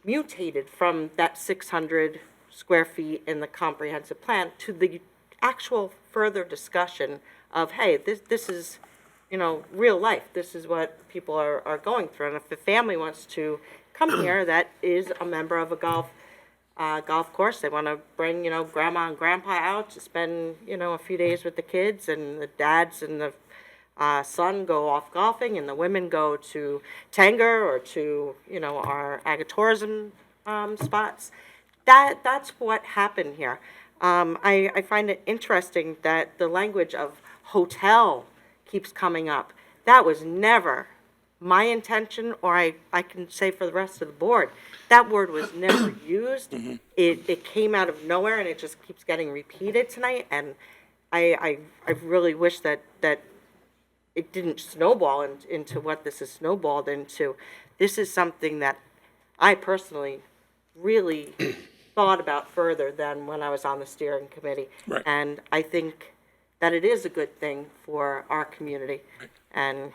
mutated from that 600 square feet in the comprehensive plan to the actual further discussion of, hey, this is, real life. This is what people are going through. And if a family wants to come here that is a member of a golf course, they want to bring, grandma and grandpa out to spend, a few days with the kids, and the dads and the son go off golfing, and the women go to Tanger or to, our agritourism spots. That's what happened here. I find it interesting that the language of hotel keeps coming up. That was never my intention, or I can say for the rest of the board, that word was never used. It came out of nowhere, and it just keeps getting repeated tonight. And I really wish that it didn't snowball into what this has snowballed into. This is something that I personally really thought about further than when I was on the steering committee. Right. And I think that it is a good thing for our community. Right. And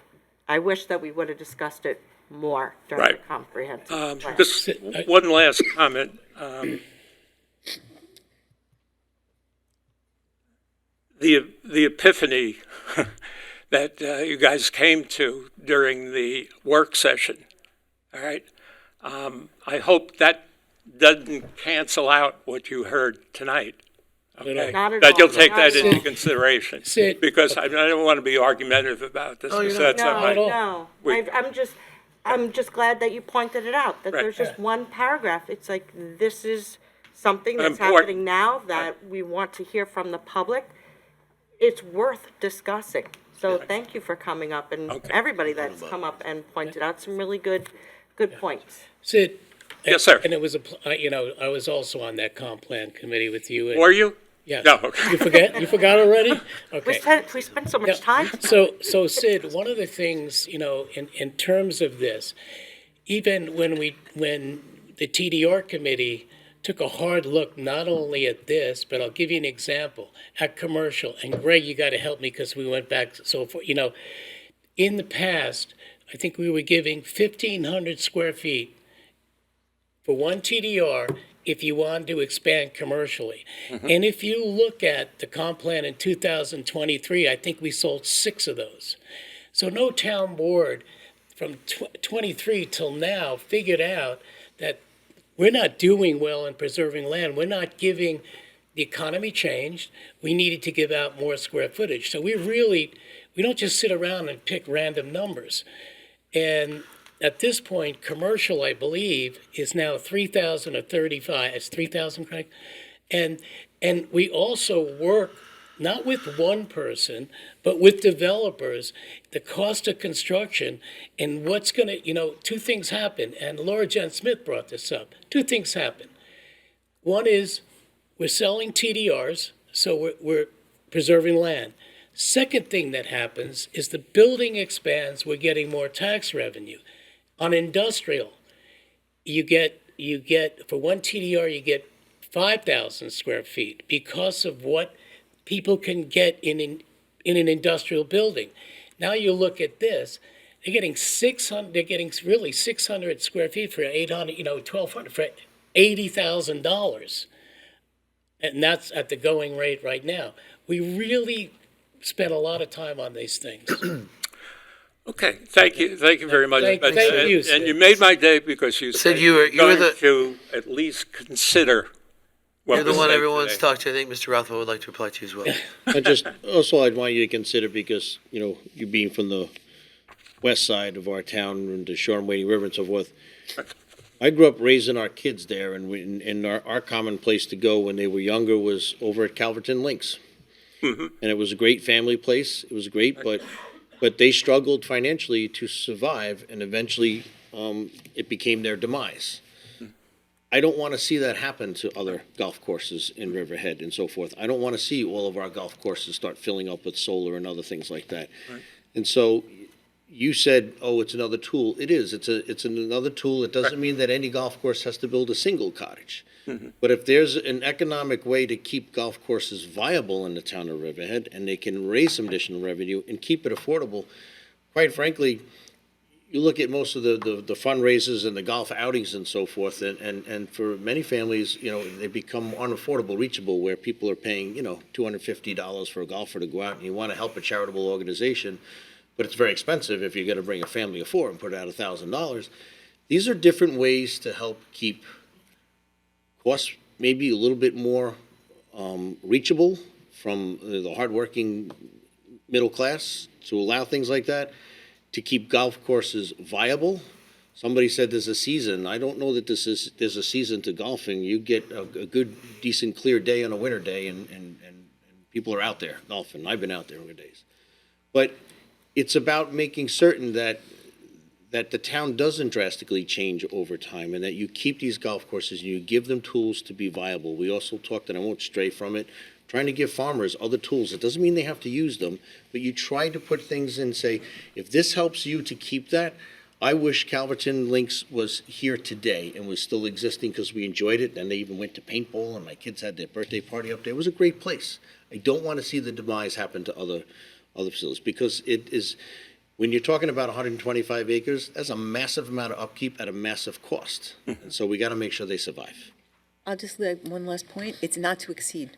I wish that we would have discussed it more during Right. the comprehensive plan. Just one last comment. The epiphany that you guys came to during the work session. All right. I hope that doesn't cancel out what you heard tonight. Okay. Not at That all. you'll take Not that at into all. consideration. Sid. Because I don't want to be argumentative about this. Oh, you're because not. that's No, we- I'm just glad that you pointed it out, that Right. there's just one paragraph. It's like, this is something that's Important. happening now that we want to hear from the public. It's worth discussing. So thank you for coming up and Okay. everybody that's come up and pointed out some really good points. Sid. Yes, sir. And it was I was also on that comp plan committee with you. Were you? Yes. No. Okay. You forget? You forgot already? Okay. We spent so much Yeah. time. So Sid, one of the things, in terms of this, even when the TDR committee took a hard look not only at this, but I'll give you an example, at commercial, and Greg, you got to help me because we went back so far, in the past, I think we were giving 1,500 square feet for one TDR if you wanted to expand commercially. And if you look at the comp plan in 2023, I think we sold 6 of those. So no town board from 23 till now figured out that we're not doing well in preserving land. We're not giving, the economy changed. We needed to give out more square footage. So we don't just sit around and pick random numbers. And at this point, commercial, I believe, is now 3,000 or 35. It's 3,000, correct? And we also work not with one person, but with developers, the cost of construction, and what's going to, 2 things happen. And Laura Jen Smith brought this up. 2 things happen. One is we're selling TDRs, so we're preserving land. Second thing that happens is the building expands, we're getting more tax revenue. On industrial, you get for one TDR, you get 5,000 square feet because of what people can get in an industrial building. Now you look at this, they're getting 600. They're getting really 600 square feet for 800. 1,200 for $80,000, and that's at the going rate right now. We really spent a lot of time on these things. Okay, thank you very much. Thank you, Sid. And you made my day because you Sid, said you were going the- to at least consider what You're the was one said everyone's today. talked to. I think Mr. Rothwell would like to reply to as well. I'd want you to consider, because, you being from the west side of our town and the Shore and Wading River and so forth, I grew up raising our kids there, and our common place to go when they were younger was over at Calverton Links. And it was a great family place. It was great, but they struggled financially to survive, and eventually it became their demise. I don't want to see that happen to other golf courses in Riverhead and so forth. I don't want to see all of our golf courses start filling up with solar and other things like that. Right. And so you said, oh, it's another tool. It is. It's another tool. It doesn't mean that any golf course has to build a single cottage. But if there's an economic way to keep golf courses viable in the town of Riverhead, and they can raise some additional revenue and keep it affordable, quite frankly, you look at most of the fundraisers and the golf outings and so forth, and for many families, they become unaffordable, reachable, where people are paying, $250 for a golfer to go out, and you want to help a charitable organization, but it's very expensive if you're going to bring a family of 4 and put out $1,000. These are different ways to help keep costs maybe a little bit more reachable from the hardworking middle class, to allow things like that, to keep golf courses viable. Somebody said there's a season. I don't know that there's a season to golfing. You get a good, decent, clear day on a winter day, and people are out there golfing. I've been out there winter days. But it's about making certain that the town doesn't drastically change over time, and that you keep these golf courses and you give them tools to be viable. We also talked, and I won't stray from it, trying to give farmers other tools. It doesn't mean they have to use them, but you try to put things in, say, if this helps you to keep that, I wish Calverton Links was here today and was still existing, because we enjoyed it, and they even went to paintball, and my kids had their birthday party up there. It was a great place. I don't want to see the demise happen to other facilities, because it is, when you're talking about 125 acres, that's a massive amount of upkeep at a massive cost. And so we got to make sure they survive. I'll just add one last point. It's not to exceed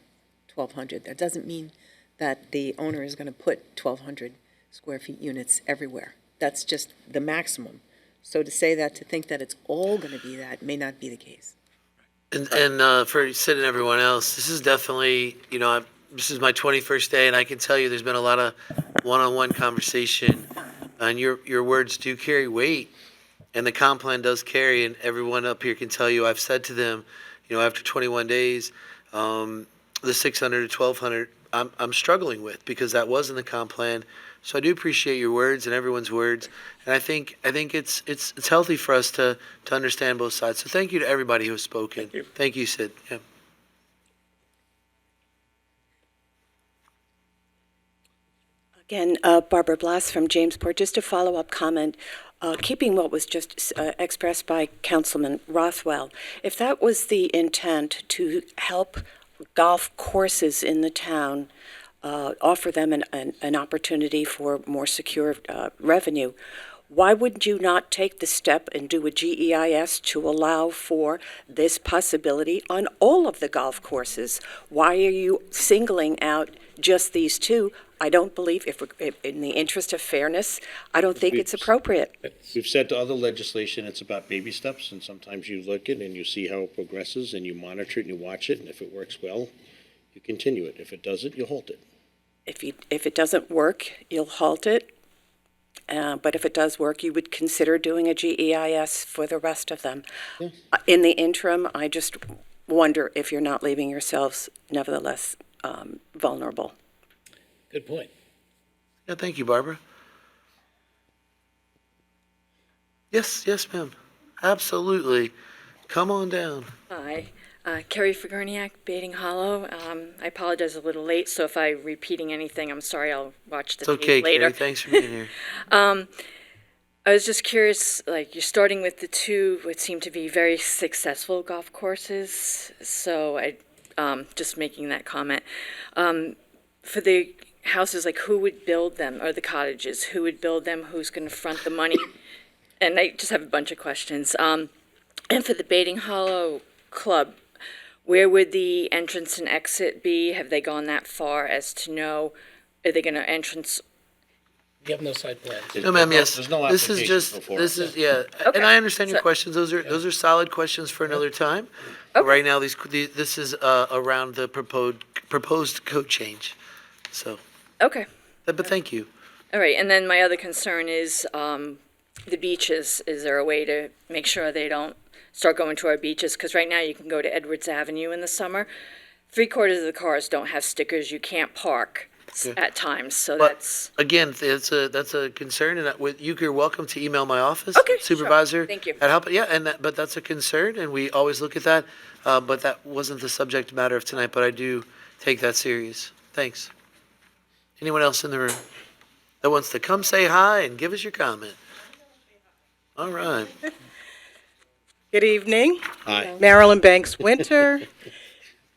1,200. That doesn't mean that the owner is going to put 1,200 square feet units everywhere. That's just the maximum. So to say that, to think that it's all going to be that may not be the case. And for Sid and everyone else, this is definitely, this is my 21st day, and I can tell you there's been a lot of one-on-one conversation, and your words do carry weight, and the comp plan does carry, and everyone up here can tell you, I've said to them, after 21 days, the 600 to 1,200, I'm struggling with, because that wasn't the comp plan. So I do appreciate your words and everyone's words, and I think it's healthy for us to understand both sides. So thank you to everybody who has spoken. Thank you, Sid. Yeah. Again, Barbara Blass from Jamesport. Just a follow-up comment, keeping what was just expressed by Councilman Rothwell. If that was the intent to help golf courses in the town, offer them an opportunity for more secure revenue, why would you not take the step and do a GEIS to allow for this possibility on all of the golf courses? Why are you singling out just these two? I don't believe, if in the interest of fairness, I don't think it's appropriate. We've said to other legislation, it's about baby steps, and sometimes you look at it and you see how it progresses, and you monitor it and you watch it, and if it works well, you continue it. If it doesn't, you halt it. If it doesn't work, you'll halt it. But if it does work, you would consider doing a GEIS for the rest of them. Yeah. In the interim, I just wonder if you're not leaving yourselves nevertheless vulnerable. Good point. Yeah, thank you, Barbara. Yes, ma'am. Absolutely. Come on down. Hi, Carrie Fagurniak, Baiting Hollow. I apologize a little late, so if I'm repeating anything, I'm sorry. I'll watch the It's tape okay, later. Carrie. Thanks for being here. I was just curious, like, you're starting with the two what seem to be very successful golf courses, so I just making that comment. For the houses, like, who would build them, or the cottages, who would build them, who's going to front the money? And I just have a bunch of questions. And for the Baiting Hollow Club, where would the entrance and exit be? Have they gone that far as to know, are they going to entrance? You have no site plans. No, ma'am, yes. There's no This is application just, before. this is, yeah. Okay. And I understand your So- questions. Those are solid questions for another time. But right now, this is around the proposed code change. So, Okay. but thank you. All right, and then my other concern is the beaches. Is there a way to make sure they don't start going to our beaches? Because right now you can go to Edwards Avenue in the summer. 3/4 of the cars don't have stickers. You can't park at times, so But that's... again, that's a concern, and you're welcome to email my office, Okay, sure. supervisor. Thank you. But that's a concern, and we always look at that. But that wasn't the subject matter of tonight. But I do take that serious. Thanks. Anyone else in the room that wants to come say hi and give us your comment? All right. Good evening. Hi. Marilyn Banks Winter,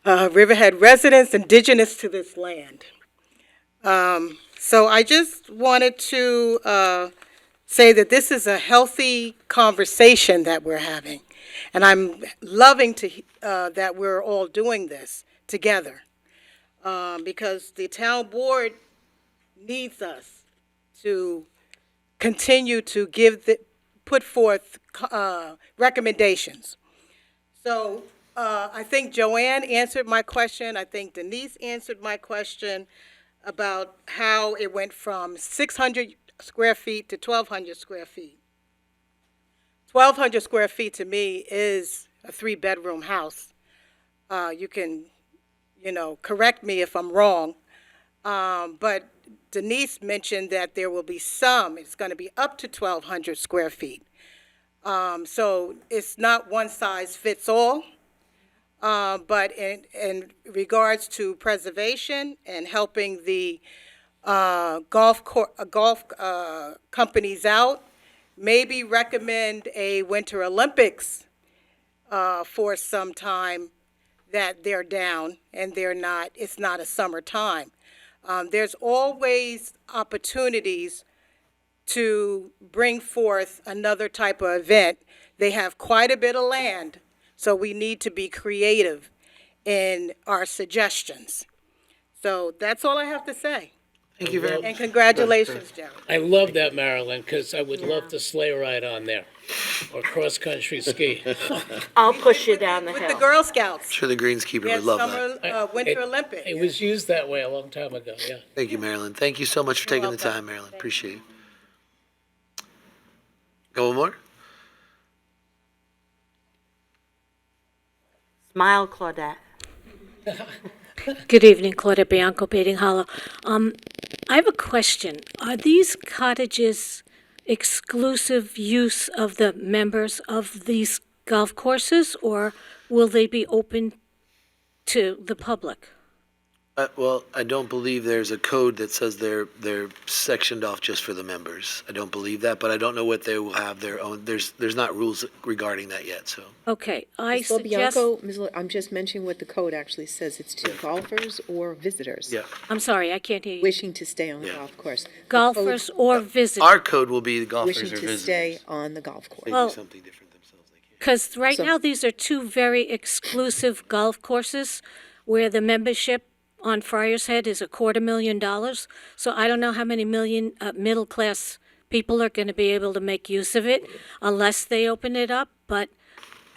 Riverhead residents, indigenous to this land. So I just wanted to say that this is a healthy conversation that we're having. And I'm loving that we're all doing this together. Because the town board needs us to continue to put forth recommendations. So I think Joanne answered my question. I think Denise answered my question about how it went from 600 square feet to 1,200 square feet. 1,200 square feet to me is a 3-bedroom house. You can, correct me if I'm wrong. But Denise mentioned that there will be it's going to be up to 1,200 square feet. So it's not one size fits all. But in regards to preservation and helping the golf companies out, maybe recommend a Winter Olympics for some time that they're down and it's not a summer time. There's always opportunities to bring forth another type of event. They have quite a bit of land, so we need to be creative in our suggestions. So that's all I have to say. Thank you very much. And congratulations, Joe. I love that, Marilyn, because I would love to sleigh ride on there or cross-country ski. I'll push you down the With the hill. Girl Scouts. I'm sure the greenskeeper We had would love that. summer, winter Olympics. It was used that way a long time ago, yeah. Thank you, Marilyn. Thank you so much for taking the welcome. time, Marilyn. Appreciate it. Go one more? Smile, Claudette. Good evening, Claudia Bianco, Bating Hollow. I have a question. Are these cottages exclusive use of the members of these golf courses, or will they be open to the public? Well, I don't believe there's a code that says they're sectioned off just for the members. I don't believe that, but I don't know what they will have their own. There's not rules regarding that yet, so. Okay, I Ms. suggest, LoBianco, Ms. I'm just mentioning what the code actually says. It's to golfers or visitors. Yeah. I'm sorry, I can't hear you. Wishing to stay on the Yeah. golf course. The Golfers code- or visitors? Our code will be the golfers Wishing or to visitors. stay on the golf course. They Well, do something different themselves. They can't. Because right So- now, these are two very exclusive golf courses where the membership on Friar's Head is $250,000. So I don't know how many million middle-class people are going to be able to make use of it unless they open it up. But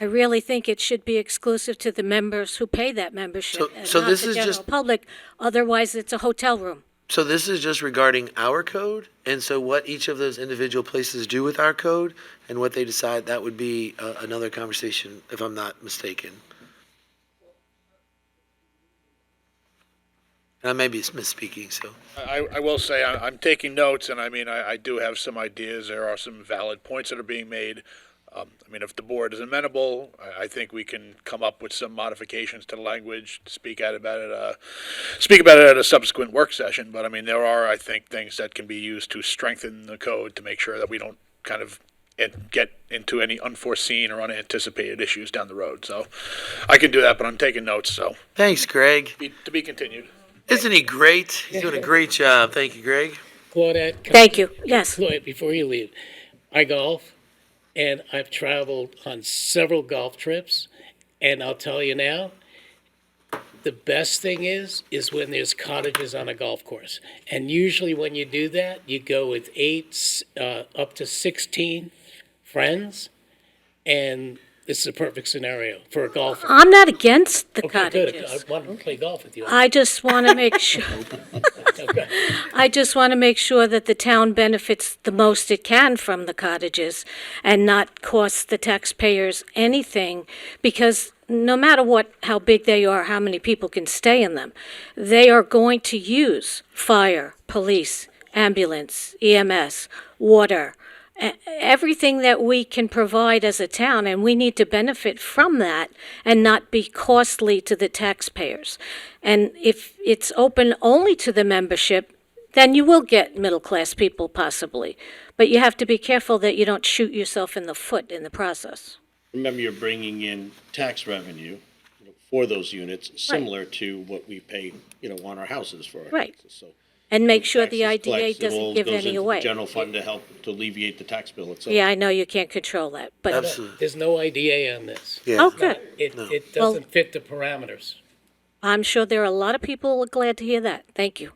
I really think it should be exclusive to the members who pay that membership and so not this the is general just- public. Otherwise, it's a hotel room. So this is just regarding our code, and so what each of those individual places do with our code and what they decide, that would be another conversation, if I'm not mistaken. And I may be misspeaking, so. I will say, I'm taking notes, and I mean, I do have some ideas. There are some valid points that are being made. I mean, if the board is amenable, I think we can come up with some modifications to the language, speak about it at a subsequent work session. But I mean, there are, I think, things that can be used to strengthen the code to make sure that we don't kind of get into any unforeseen or unanticipated issues down the road. So I can do that, but I'm taking notes, so. Thanks, Greg. To be continued. Isn't he great? He's doing a great job. Thank you, Greg. Claudette? can Thank I- you. Yes. Claudette, before you leave, I golf, and I've traveled on several golf trips, and I'll tell you now, the best thing is when there's cottages on a golf course. And usually when you do that, you go with 8 up to 16 friends, and this is a perfect scenario for a golfer. I'm not against the Okay, good. cottages. I want to play golf with you. I just want to make sure. I just want to make sure that the town benefits the most it can from the cottages and not cost the taxpayers anything, because no matter how big they are, how many people can stay in them, they are going to use fire, police, ambulance, EMS, water, everything that we can provide as a town, and we need to benefit from that and not be costly to the taxpayers. And if it's open only to the membership, then you will get middle-class people possibly. But you have to be careful that you don't shoot yourself in the foot in the process. Remember, you're bringing in tax revenue for those units, similar to what we pay, on our houses for our Right. taxes. So And make sure the taxes IDA collected, it all doesn't give goes any into the away. general fund to help to alleviate the tax bill itself. Yeah, I know you can't control that, but Absolutely. There's no IDA on this. Yeah. Oh, good. It No. doesn't fit the parameters. I'm sure there are a lot of people who are glad to hear that. Thank you.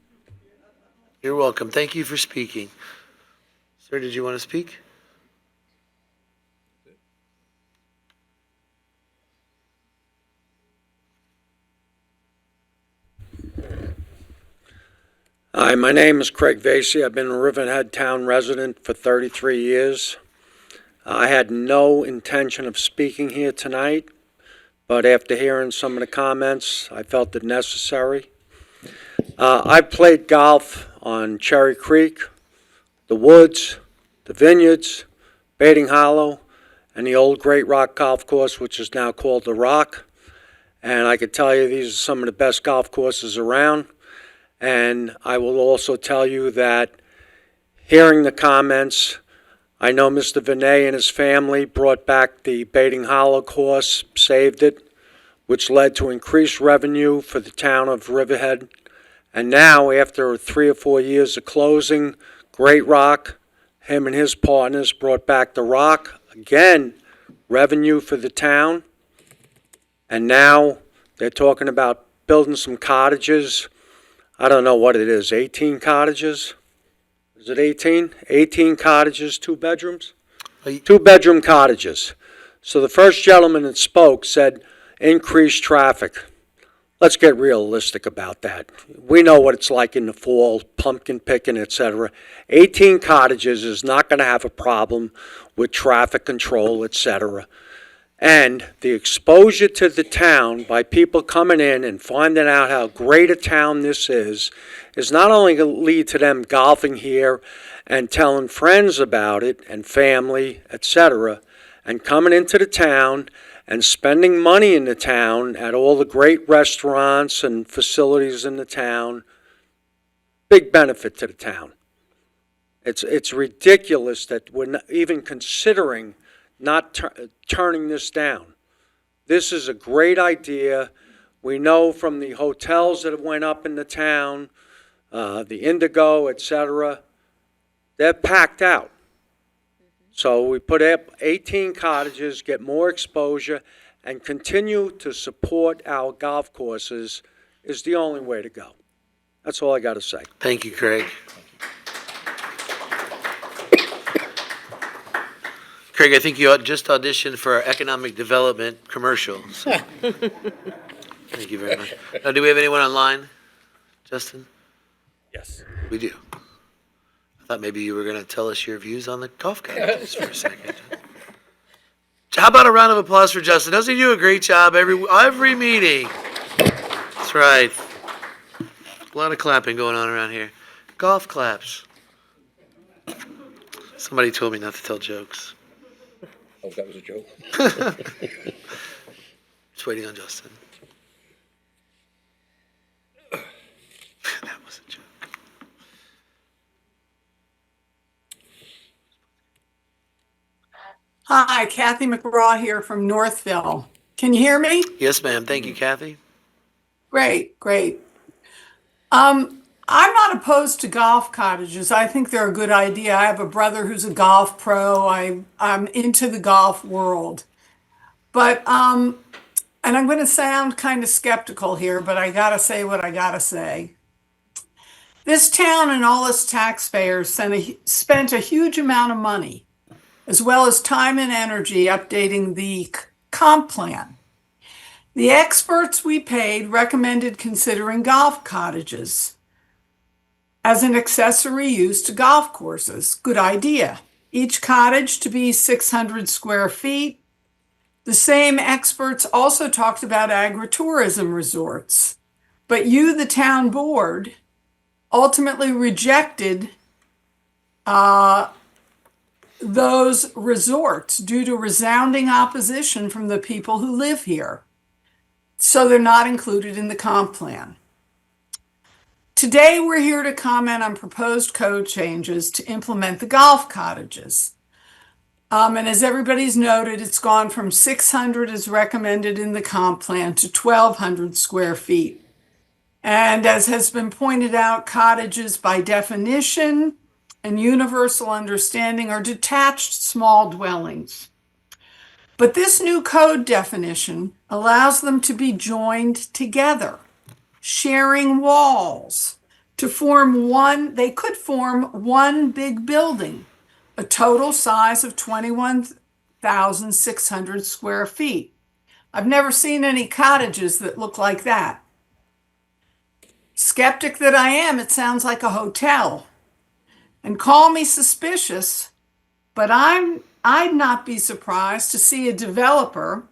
You're welcome. Thank you for speaking. Sir, did you want to speak? Hi, my name is Craig Vasey. I've been a Riverhead town resident for 33 years. I had no intention of speaking here tonight, but after hearing some of the comments, I felt it necessary. I've played golf on Cherry Creek, the Woods, the Vineyards, Bating Hollow, and the old Great Rock Golf Course, which is now called The Rock. And I could tell you these are some of the best golf courses around. And I will also tell you that hearing the comments, I know Mr. Vinay and his family brought back the Bating Hollow course, saved it, which led to increased revenue for the town of Riverhead. And now, after 3 or 4 years of closing, Great Rock, him and his partners brought back the Rock, again, revenue for the town. And now they're talking about building some cottages. I don't know what it is, 18 cottages? Is it 18? 18 cottages, 2 bedrooms? 2-bedroom cottages. So the first gentleman that spoke said increased traffic. Let's get realistic about that. We know what it's like in the fall, pumpkin picking, etc. 18 cottages is not going to have a problem with traffic control, etc. And the exposure to the town by people coming in and finding out how great a town this is not only going to lead to them golfing here and telling friends about it and family, etc., and coming into the town and spending money in the town at all the great restaurants and facilities in the town. Big benefit to the town. It's ridiculous that we're not even considering not turning this down. This is a great idea. We know from the hotels that went up in the town, the Indigo, etc., they're packed out. So we put up 18 cottages, get more exposure, and continue to support our golf courses is the only way to go. That's all I got to say. Thank you, Craig. Craig, I think you just auditioned for our economic development commercial. So. Thank you very much. Now, do we have anyone online, Justin? Yes. We do. I thought maybe you were going to tell us your views on the golf cottages for a second. How about a round of applause for Justin? Doesn't he do a great job every meeting? That's right. A lot of clapping going on around here. Golf claps. Somebody told me not to tell jokes. Oh, that was a joke? Just waiting on Justin. That was a joke. Hi, Kathy McGraw here from Northville. Can you hear me? Yes, ma'am. Thank you, Kathy. Great, great. I'm not opposed to golf cottages. I think they're a good idea. I have a brother who's a golf pro. I'm into the golf world. But, and I'm going to sound kind of skeptical here, but I got to say what I got to say. This town and all its taxpayers spent a huge amount of money, as well as time and energy, updating the comp plan. The experts we paid recommended considering golf cottages as an accessory use to golf courses. Good idea. Each cottage to be 600 square feet. The same experts also talked about agritourism resorts, but you, the town board, ultimately rejected those resorts due to resounding opposition from the people who live here. So they're not included in the comp plan. Today, we're here to comment on proposed code changes to implement the golf cottages. And as everybody's noted, it's gone from 600 as recommended in the comp plan to 1,200 square feet. And as has been pointed out, cottages by definition and universal understanding are detached small dwellings. But this new code definition allows them to be joined together, sharing walls to form they could form one big building, a total size of 21,600 square feet. I've never seen any cottages that look like that. Skeptic that I am, it sounds like a hotel. And call me suspicious, but I'd not be surprised to see a developer,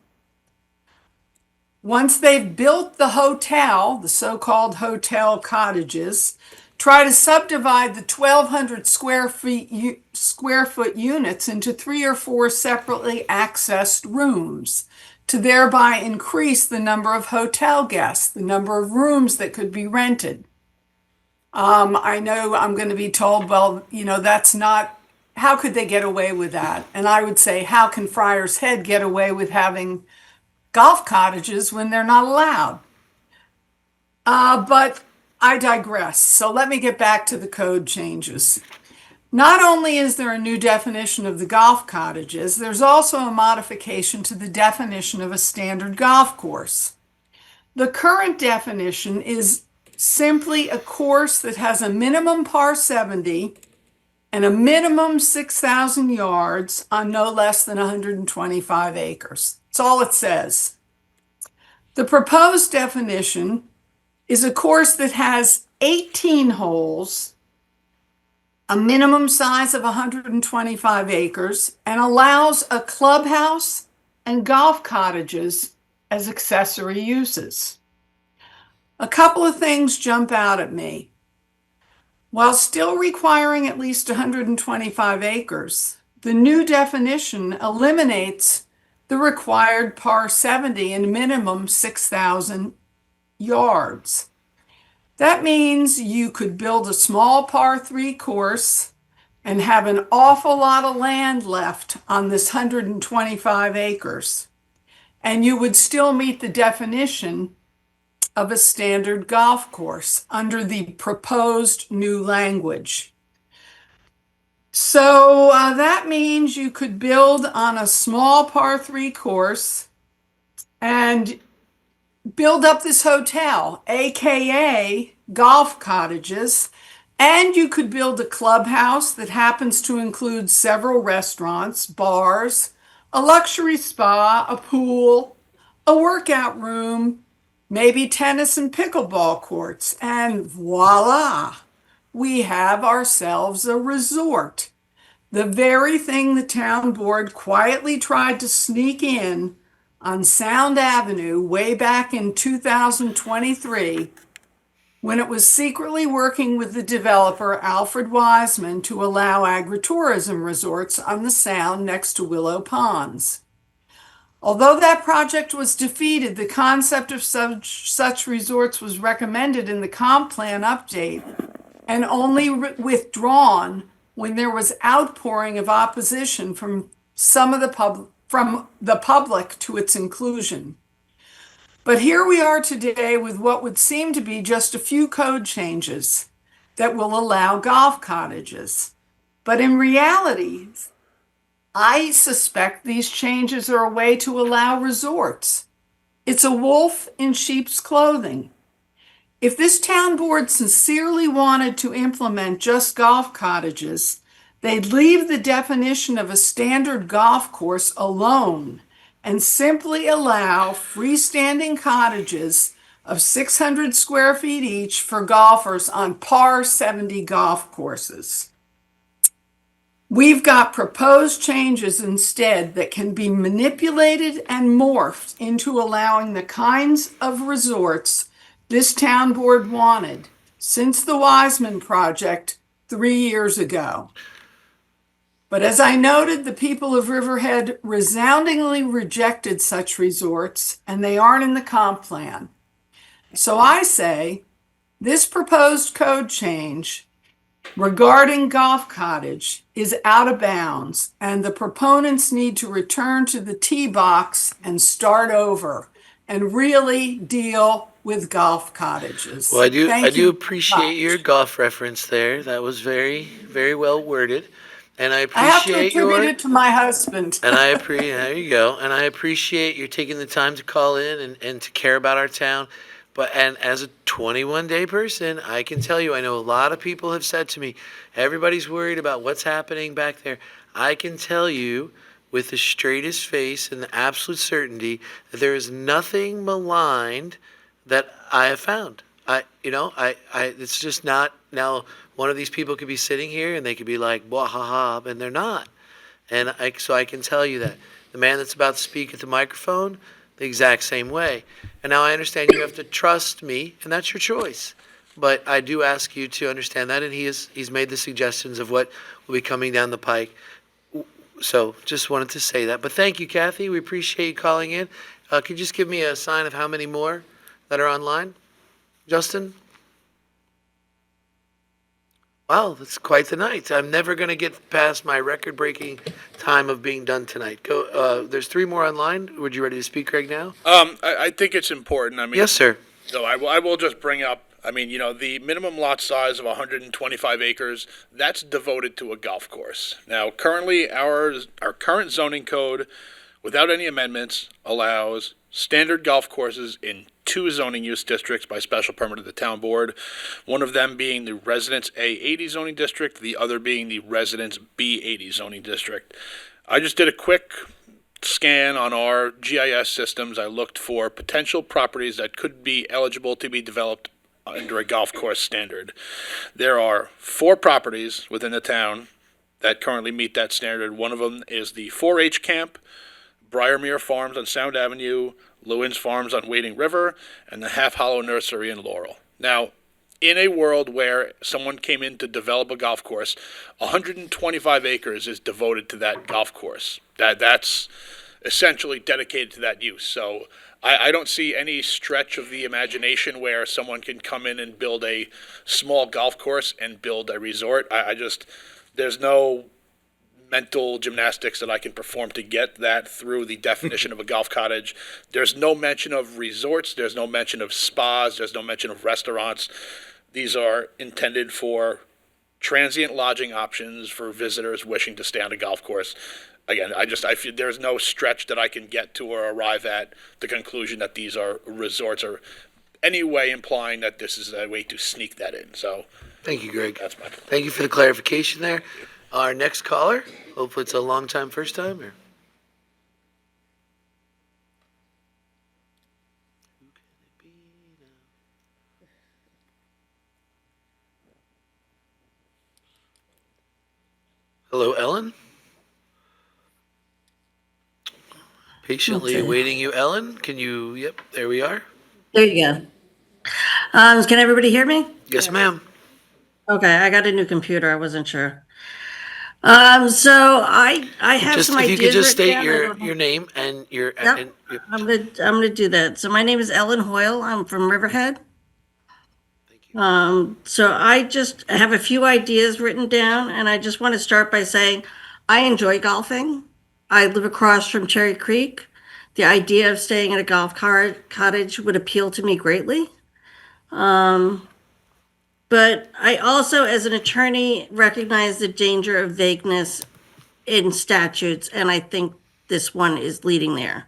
once they've built the hotel, the so-called hotel cottages, try to subdivide the 1,200 square foot units into 3 or 4 separately accessed rooms to thereby increase the number of hotel guests, the number of rooms that could be rented. I know I'm going to be told, well, that's not, how could they get away with that? And I would say, how can Friar's Head get away with having golf cottages when they're not allowed? But I digress. So let me get back to the code changes. Not only is there a new definition of the golf cottages, there's also a modification to the definition of a standard golf course. The current definition is simply a course that has a minimum par 70 and a minimum 6,000 yards on no less than 125 acres. That's all it says. The proposed definition is a course that has 18 holes, a minimum size of 125 acres, and allows a clubhouse and golf cottages as accessory uses. A couple of things jump out at me. While still requiring at least 125 acres, the new definition eliminates the required par 70 and minimum 6,000 yards. That means you could build a small par 3 course and have an awful lot of land left on this 125 acres. And you would still meet the definition of a standard golf course under the proposed new language. So that means you could build on a small par 3 course and build up this hotel, AKA golf cottages, and you could build a clubhouse that happens to include several restaurants, bars, a luxury spa, a pool, a workout room, maybe tennis and pickleball courts, and voila, we have ourselves a resort. The very thing the town board quietly tried to sneak in on Sound Avenue way back in 2023 when it was secretly working with the developer Alfred Wiseman to allow agritourism resorts on the Sound next to Willow Ponds. Although that project was defeated, the concept of such resorts was recommended in the comp plan update and only withdrawn when there was outpouring of opposition from the public to its inclusion. But here we are today with what would seem to be just a few code changes that will allow golf cottages. But in reality, I suspect these changes are a way to allow resorts. It's a wolf in sheep's clothing. If this town board sincerely wanted to implement just golf cottages, they'd leave the definition of a standard golf course alone and simply allow freestanding cottages of 600 square feet each for golfers on par 70 golf courses. We've got proposed changes instead that can be manipulated and morphed into allowing the kinds of resorts this town board wanted since the Wiseman project 3 years ago. But as I noted, the people of Riverhead resoundingly rejected such resorts, and they aren't in the comp plan. So I say this proposed code change regarding golf cottage is out of bounds, and the proponents need to return to the tee box and start over and really deal with golf cottages. Well, I do Thank you appreciate your golf reference there. That was very, very well worded. And I I have to appreciate attribute it to my husband. and I appreciate, there you go. And I appreciate you taking the time to call in and to care about our town. And as a 21-day person, I can tell you, I know a lot of people have said to me, everybody's worried about what's happening back there. I can tell you with the straightest face and the absolute certainty that there is nothing maligned that I have found. It's just not. Now, one of these people could be sitting here and they could be like, wah ha ha, and they're not. So I can tell you that. The man that's about to speak at the microphone, the exact same way. And now I understand you have to trust me, and that's your choice. But I do ask you to understand that, and he's made the suggestions of what will be coming down the pike. So just wanted to say that. But thank you, Kathy. We appreciate you calling in. Could you just give me a sign of how many more that are online? Justin? Wow, that's quite the night. I'm never going to get past my record-breaking time of being done tonight. There's 3 more online. Would you ready to speak, Craig, now? I think it's important. I mean, Yes, sir. So I will just bring up, the minimum lot size of 125 acres, that's devoted to a golf course. Now, currently, our current zoning code, without any amendments, allows standard golf courses in two zoning use districts by special permit of the town board, one of them being the Residence A80 zoning district, the other being the Residence B80 zoning district. I just did a quick scan on our GIS systems. I looked for potential properties that could be eligible to be developed under a golf course standard. There are 4 properties within the town that currently meet that standard. One of them is the 4-H camp, Briarmere Farms on Sound Avenue, Lewins Farms on Wading River, and the Half Hollow Nursery in Laurel. Now, in a world where someone came in to develop a golf course, 125 acres is devoted to that golf course. That's essentially dedicated to that use. So I don't see any stretch of the imagination where someone can come in and build a small golf course and build a resort. There's no mental gymnastics that I can perform to get that through the definition of a golf cottage. There's no mention of resorts. There's no mention of spas. There's no mention of restaurants. These are intended for transient lodging options for visitors wishing to stay on a golf course. Again, I feel there's no stretch that I can get to or arrive at the conclusion that these are resorts or any way implying that this is a way to sneak that in. So, Thank you, Greg. that's my point. Thank you for the clarification there. Our next caller, hopefully it's a long time, first time, or? Hello, Ellen? Patiently Okay. awaiting you, Ellen. Yep, there we are. There you go. Can everybody hear me? Yes, ma'am. Okay, I got a new computer. I wasn't sure. So I have Just, some if ideas. you could just written state down. your name and your, Yep. and your I'm gonna do that. So my name is Ellen Hoyle. I'm from Riverhead. So I just have a few ideas written down, and I just want to start by saying I enjoy golfing. I live across from Cherry Creek. The idea of staying at a cottage would appeal to me greatly. But I also, as an attorney, recognize the danger of vagueness in statutes, and I think this one is leading there.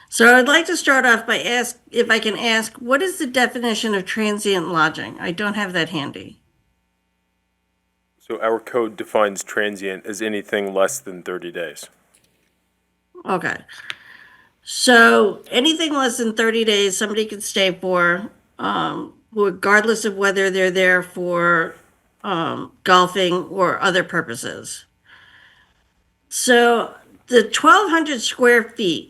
So I'd like to start off by if I can ask, what is the definition of transient lodging? I don't have that handy. So our code defines transient as anything less than 30 days. Okay. So anything less than 30 days, somebody can stay for, regardless of whether they're there for golfing or other purposes. So the 1,200 square feet,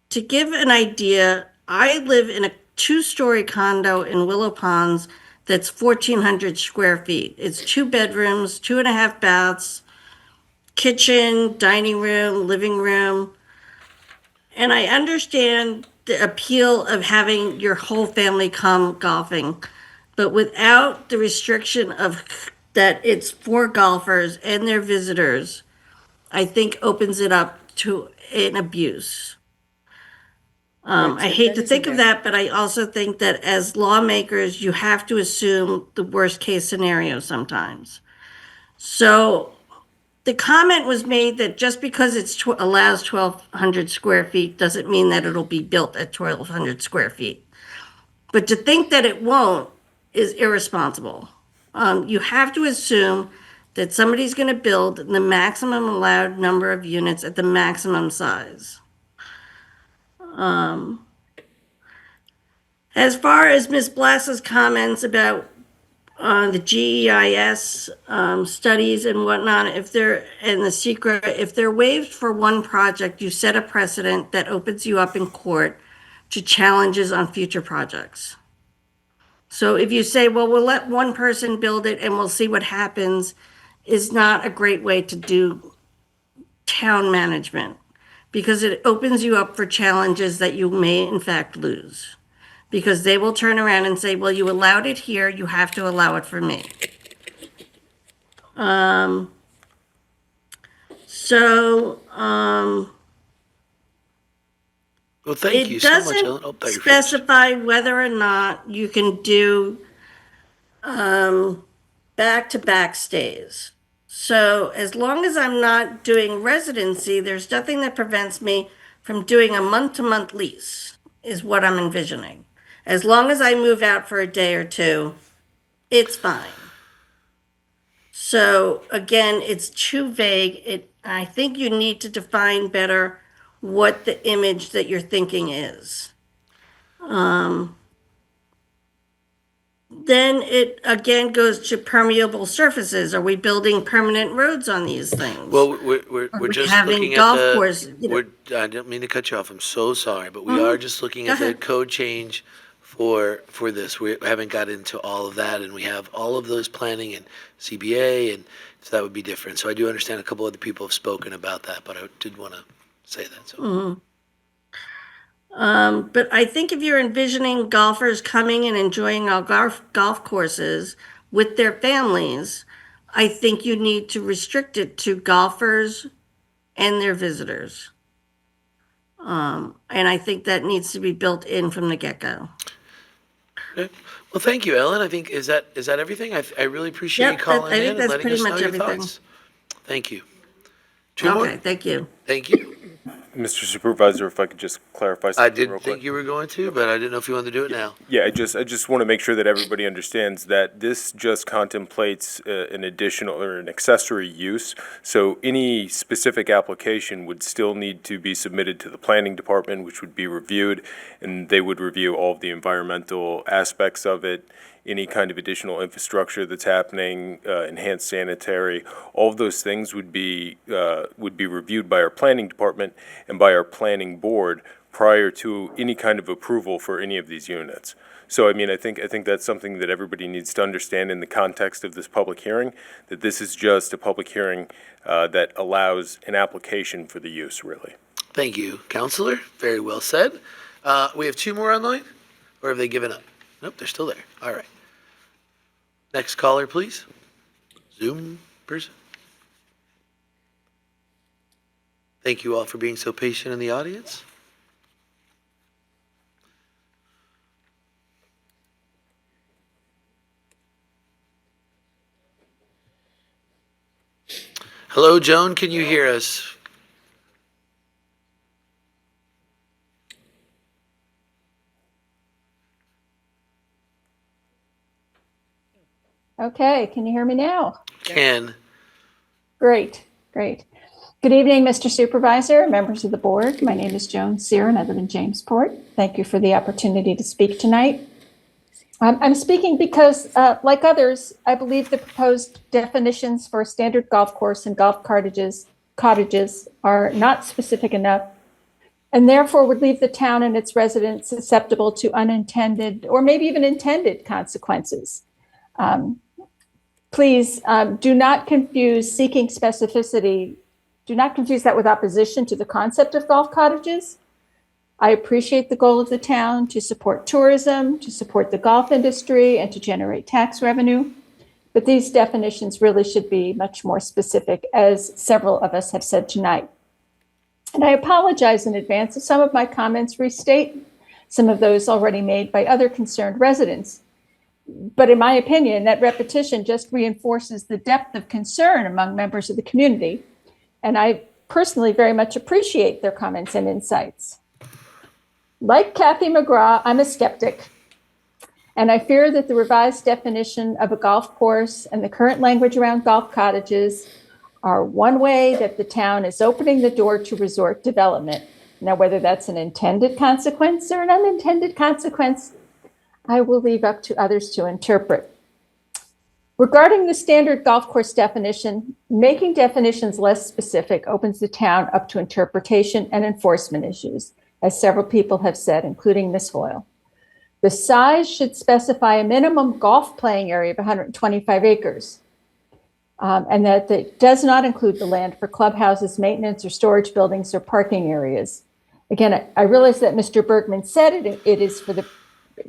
to give an idea, I live in a 2-story condo in Willow Ponds that's 1,400 square feet. It's 2 bedrooms, 2.5 baths, kitchen, dining room, living room. And I understand the appeal of having your whole family come golfing, but without the restriction of that it's for golfers and their visitors, I think opens it up to an abuse. I hate to think of that, but I also think that as lawmakers, you have to assume the worst case scenario sometimes. So the comment was made that just because it allows 1,200 square feet doesn't mean that it'll be built at 1,200 square feet. But to think that it won't is irresponsible. You have to assume that somebody's going to build the maximum allowed number of units at the maximum size. As far as Ms. Blass's comments about the GEIS studies and whatnot, if they're waived for one project, you set a precedent that opens you up in court to challenges on future projects. So if you say, well, we'll let one person build it and we'll see what happens, is not a great way to do town management, because it opens you up for challenges that you may in fact lose. Because they will turn around and say, well, you allowed it here, you have to allow it for me. Well, thank you so much, Ellen. It Oh, doesn't thank you. specify whether or not you can do back-to-back stays. So as long as I'm not doing residency, there's nothing that prevents me from doing a month-to-month lease, is what I'm envisioning. As long as I move out for a day or two, it's fine. So again, it's too vague. I think you need to define better what the image that you're thinking is. Then it again goes to permeable surfaces. Are we building permanent roads on these things? Well, we're we just having looking at golf the. course, you know- I didn't mean to cut you off. I'm so sorry, but we are just looking Go at the ahead. code change for this. We haven't got into all of that, and we have all of those planning and CBA, and so that would be different. So I do understand a couple other people have spoken about that, but I did want to say that. So. But I think if you're envisioning golfers coming and enjoying our golf courses with their families, I think you need to restrict it to golfers and their visitors. And I think that needs to be built in from the get-go. Okay. Well, thank you, Ellen. I think is that everything? I really appreciate you Yep, calling I think in and that's letting pretty us know much your everything. thoughts. Thank you. Two more? Okay, thank you. Thank you. Mr. Supervisor, if I could just clarify something I real didn't quick. think you were going to, but I didn't know if you wanted to do it now. Yeah, I just want to make sure that everybody understands that this just contemplates an additional or an accessory use. So any specific application would still need to be submitted to the planning department, which would be reviewed, and they would review all of the environmental aspects of it, any kind of additional infrastructure that's happening, enhanced sanitary, all of those things would be reviewed by our planning department and by our planning board prior to any kind of approval for any of these units. So, I mean, I think that's something that everybody needs to understand in the context of this public hearing, that this is just a public hearing that allows an application for the use, really. Thank you, Counselor. Very well said. We have two more online, or have they given up? Nope, they're still there. All right. Next caller, please. Zoom person. Thank you all for being so patient in the audience. Hello, Joan, can you hear us? Okay, can you hear me now? Can. Great, great. Good evening, Mr. Supervisor, members of the board. My name is Joan Sear and I live in Jamesport. Thank you for the opportunity to speak tonight. I'm speaking because, like others, I believe the proposed definitions for a standard golf course and golf cottages are not specific enough and therefore would leave the town and its residents susceptible to unintended or maybe even intended consequences. Please do not confuse seeking specificity. Do not confuse that with opposition to the concept of golf cottages. I appreciate the goal of the town to support tourism, to support the golf industry, and to generate tax revenue. But these definitions really should be much more specific, as several of us have said tonight. And I apologize in advance if some of my comments restate some of those already made by other concerned residents. But in my opinion, that repetition just reinforces the depth of concern among members of the community. And I personally very much appreciate their comments and insights. Like Kathy McGraw, I'm a skeptic. And I fear that the revised definition of a golf course and the current language around golf cottages are one way that the town is opening the door to resort development. Now, whether that's an intended consequence or an unintended consequence, I will leave up to others to interpret. Regarding the standard golf course definition, making definitions less specific opens the town up to interpretation and enforcement issues, as several people have said, including Ms. Hoyle. The size should specify a minimum golf playing area of 125 acres, and that it does not include the land for clubhouses, maintenance, or storage buildings or parking areas. Again, I realize that Mr. Bergman said it is for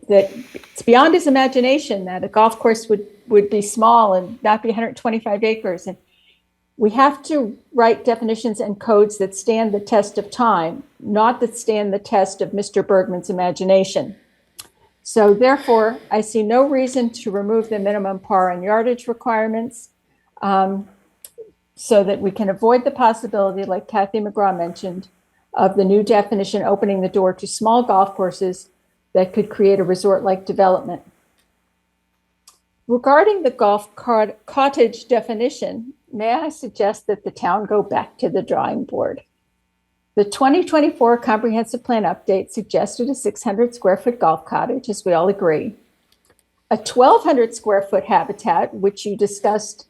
that it's beyond his imagination that a golf course would be small and not be 125 acres. And we have to write definitions and codes that stand the test of time, not that stand the test of Mr. Bergman's imagination. So therefore, I see no reason to remove the minimum par and yardage requirements so that we can avoid the possibility, like Kathy McGraw mentioned, of the new definition opening the door to small golf courses that could create a resort-like development. Regarding the cottage definition, may I suggest that the town go back to the drawing board? The 2024 Comprehensive Plan update suggested a 600 square foot golf cottage, as we all agree. A 1,200 square foot habitat, which you discussed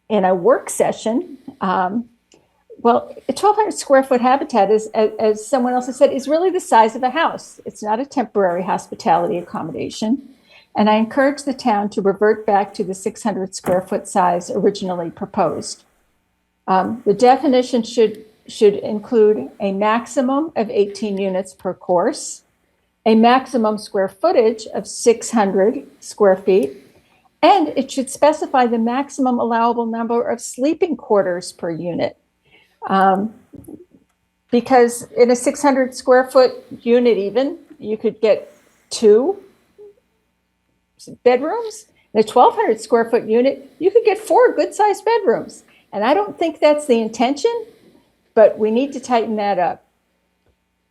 in a work session. Well, a 1,200 square foot habitat is, as someone else has said, is really the size of a house. It's not a temporary hospitality accommodation. And I encourage the town to revert back to the 600 square foot size originally proposed. The definition should include a maximum of 18 units per course, a maximum square footage of 600 square feet, and it should specify the maximum allowable number of sleeping quarters per unit. Because in a 600 square foot unit even, you could get 2 bedrooms. In a 1,200 square foot unit, you could get 4 good-sized bedrooms. And I don't think that's the intention, but we need to tighten that up.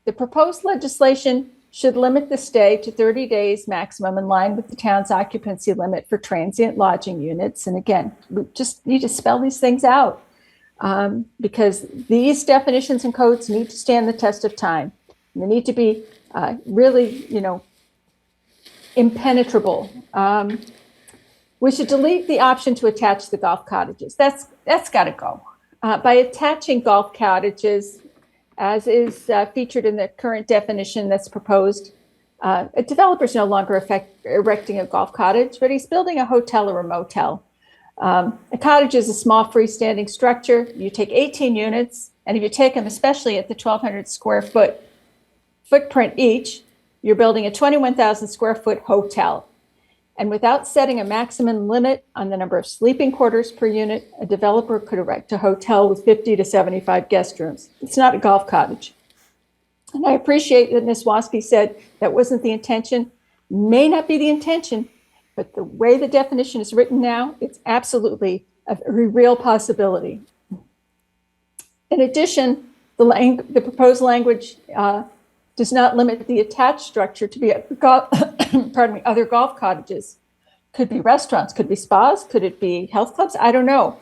The proposed legislation should limit the stay to 30 days maximum in line with the town's occupancy limit for transient lodging units. And again, we just need to spell these things out because these definitions and codes need to stand the test of time. They need to be really, impenetrable. We should delete the option to attach the golf cottages. That's got to go. By attaching golf cottages, as is featured in the current definition that's proposed, a developer is no longer erecting a golf cottage, but he's building a hotel or a motel. A cottage is a small freestanding structure. You take 18 units, and if you take them, especially at the 1,200 square foot footprint each, you're building a 21,000 square foot hotel. And without setting a maximum limit on the number of sleeping quarters per unit, a developer could erect a hotel with 50 to 75 guest rooms. It's not a golf cottage. And I appreciate that Ms. Waspy said that wasn't the intention. May not be the intention, but the way the definition is written now, it's absolutely a very real possibility. In addition, the proposed language does not limit the attached structure to be other golf cottages. Could be restaurants, could be spas, could it be health clubs? I don't know.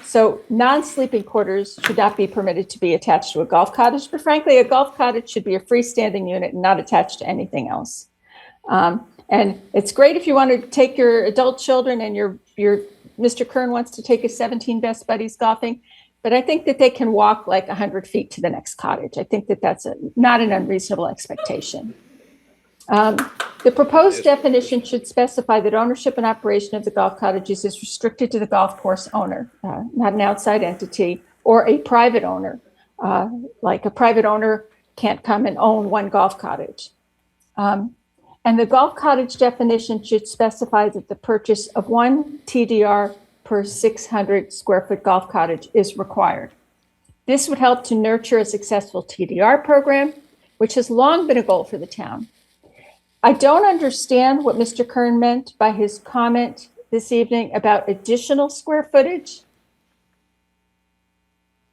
So non-sleeping quarters should not be permitted to be attached to a golf cottage, but frankly, a golf cottage should be a freestanding unit and not attached to anything else. And it's great if you want to take your adult children and your Mr. Kern wants to take his 17 best buddies golfing, but I think that they can walk like 100 feet to the next cottage. I think that that's not an unreasonable expectation. The proposed definition should specify that ownership and operation of the golf cottages is restricted to the golf course owner, not an outside entity or a private owner. Like a private owner can't come and own one golf cottage. And the golf cottage definition should specify that the purchase of 1 TDR per 600 square foot golf cottage is required. This would help to nurture a successful TDR program, which has long been a goal for the town. I don't understand what Mr. Kern meant by his comment this evening about additional square footage,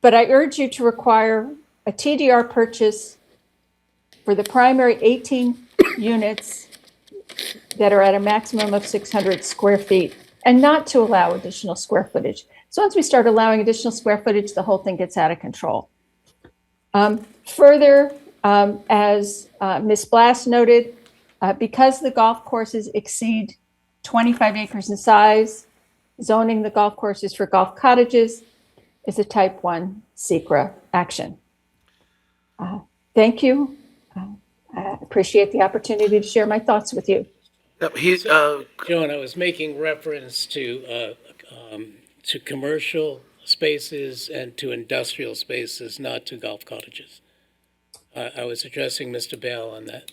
but I urge you to require a TDR purchase for the primary 18 units that are at a maximum of 600 square feet and not to allow additional square footage. So once we start allowing additional square footage, the whole thing gets out of control. Further, as Ms. Blass noted, because the golf courses exceed 25 acres in size, zoning the golf courses for golf cottages is a type 1 SECRA action. Thank you. I appreciate the opportunity to share my thoughts with you. Joan, I was making reference to commercial spaces and to industrial spaces, not to golf cottages. I was addressing Mr. Bale on that.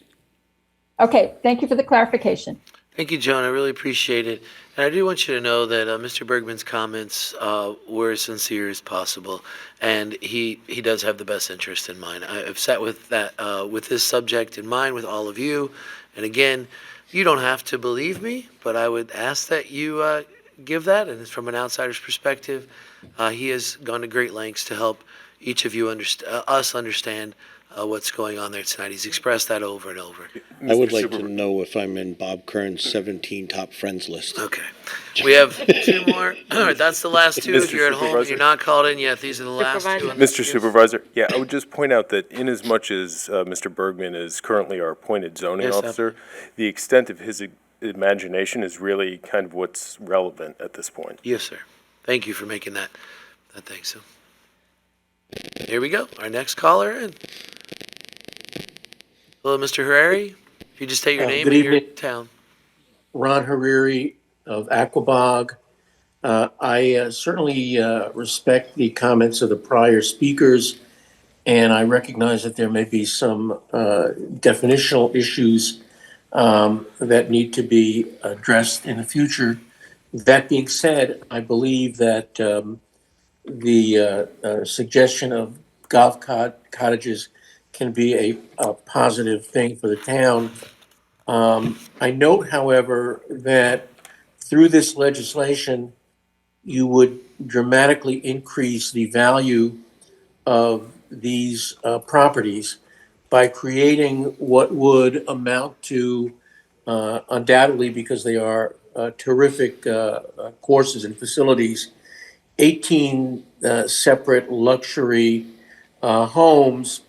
Okay, thank you for the clarification. Thank you, Joan. I really appreciate it. And I do want you to know that Mr. Bergman's comments were as sincere as possible, and he does have the best interest in mind. I've sat with that with this subject in mind with all of you, and again, you don't have to believe me, but I would ask that you give that. And from an outsider's perspective, he has gone to great lengths to help each of you us understand what's going on there tonight. He's expressed that over and over. I would like to know if I'm in Bob Kern's 17 top friends list. Okay. We have two more. All right, that's the last two. If Mr. you're at home, Supervisor? you're not called in yet. These are the last two. Supervisor? on the Mr. queue. Supervisor, yeah, I would just point out that inasmuch as Mr. Bergman is currently our appointed zoning Yes, officer, the extent of his imagination is really kind of what's relevant at this point. Yes, sir. Thank you for making that thing. So, here we go. Our next caller in. Hello, Mr. Harari. If you just state your name Good and your evening. town. Ron Hariri of Aquabog. I certainly respect the comments of the prior speakers, and I recognize that there may be some definitional issues that need to be addressed in the future. That being said, I believe that the suggestion of golf cottages can be a positive thing for the town. I note, however, that through this legislation, you would dramatically increase the value of these properties by creating what would amount to, undoubtedly, because they are terrific courses and facilities, 18 separate luxury homes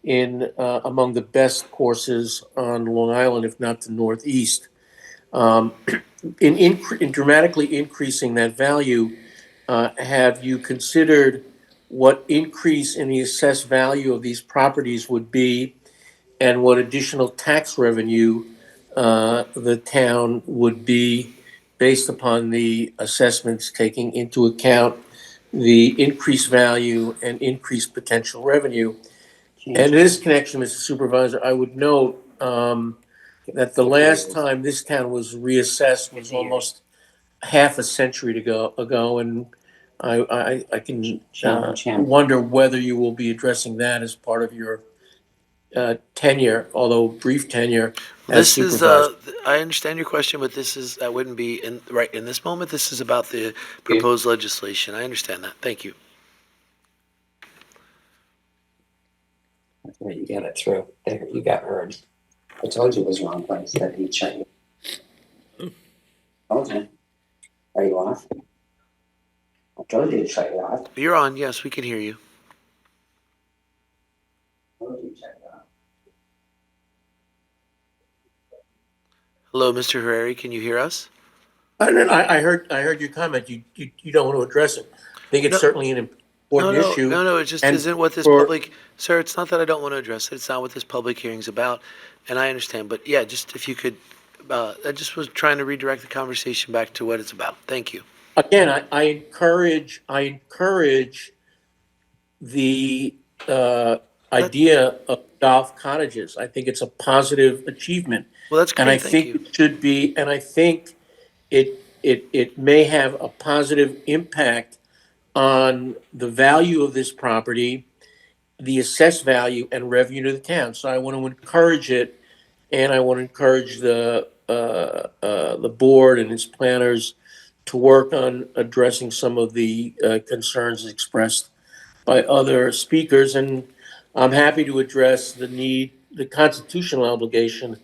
in among the best courses on Long Island, if not the Northeast. In dramatically increasing that value, have you considered what increase in the assessed value of these properties would be and what additional tax revenue the town would be based upon the assessments taking into account the increased value and increased potential revenue? And in this connection, Mr. Supervisor, I would note that the last time this town was reassessed was almost half a century ago, and I can wonder whether you will be addressing that as part of your tenure, although brief tenure as This is, supervisor. I understand your question, but that wouldn't be right in this moment. This is about the proposed legislation. I understand that. Thank you. You got it through. There, you got heard. I told you it was the wrong place that he shut you. Okay. Are you off? I told you to shut you off. You're on. Yes, we can hear you. I told you to shut you off. Hello, Mr. Harari. Can you hear us? I heard your comment. You don't want to address it. I think it's certainly an important issue. No, it just and isn't what this for- public, sir, it's not that I don't want to address it. It's not what this public hearing's about. And I understand, but yeah, just if you could, I just was trying to redirect the conversation back to what it's about. Thank you. Again, I encourage the idea of golf cottages. I think it's a positive achievement. Well, that's great. And I Thank think you. it should be, and I think it may have a positive impact on the value of this property, the assessed value and revenue to the town. So I want to encourage it, and I want to encourage the board and its planners to work on addressing some of the concerns expressed by other speakers. And I'm happy to address the constitutional obligation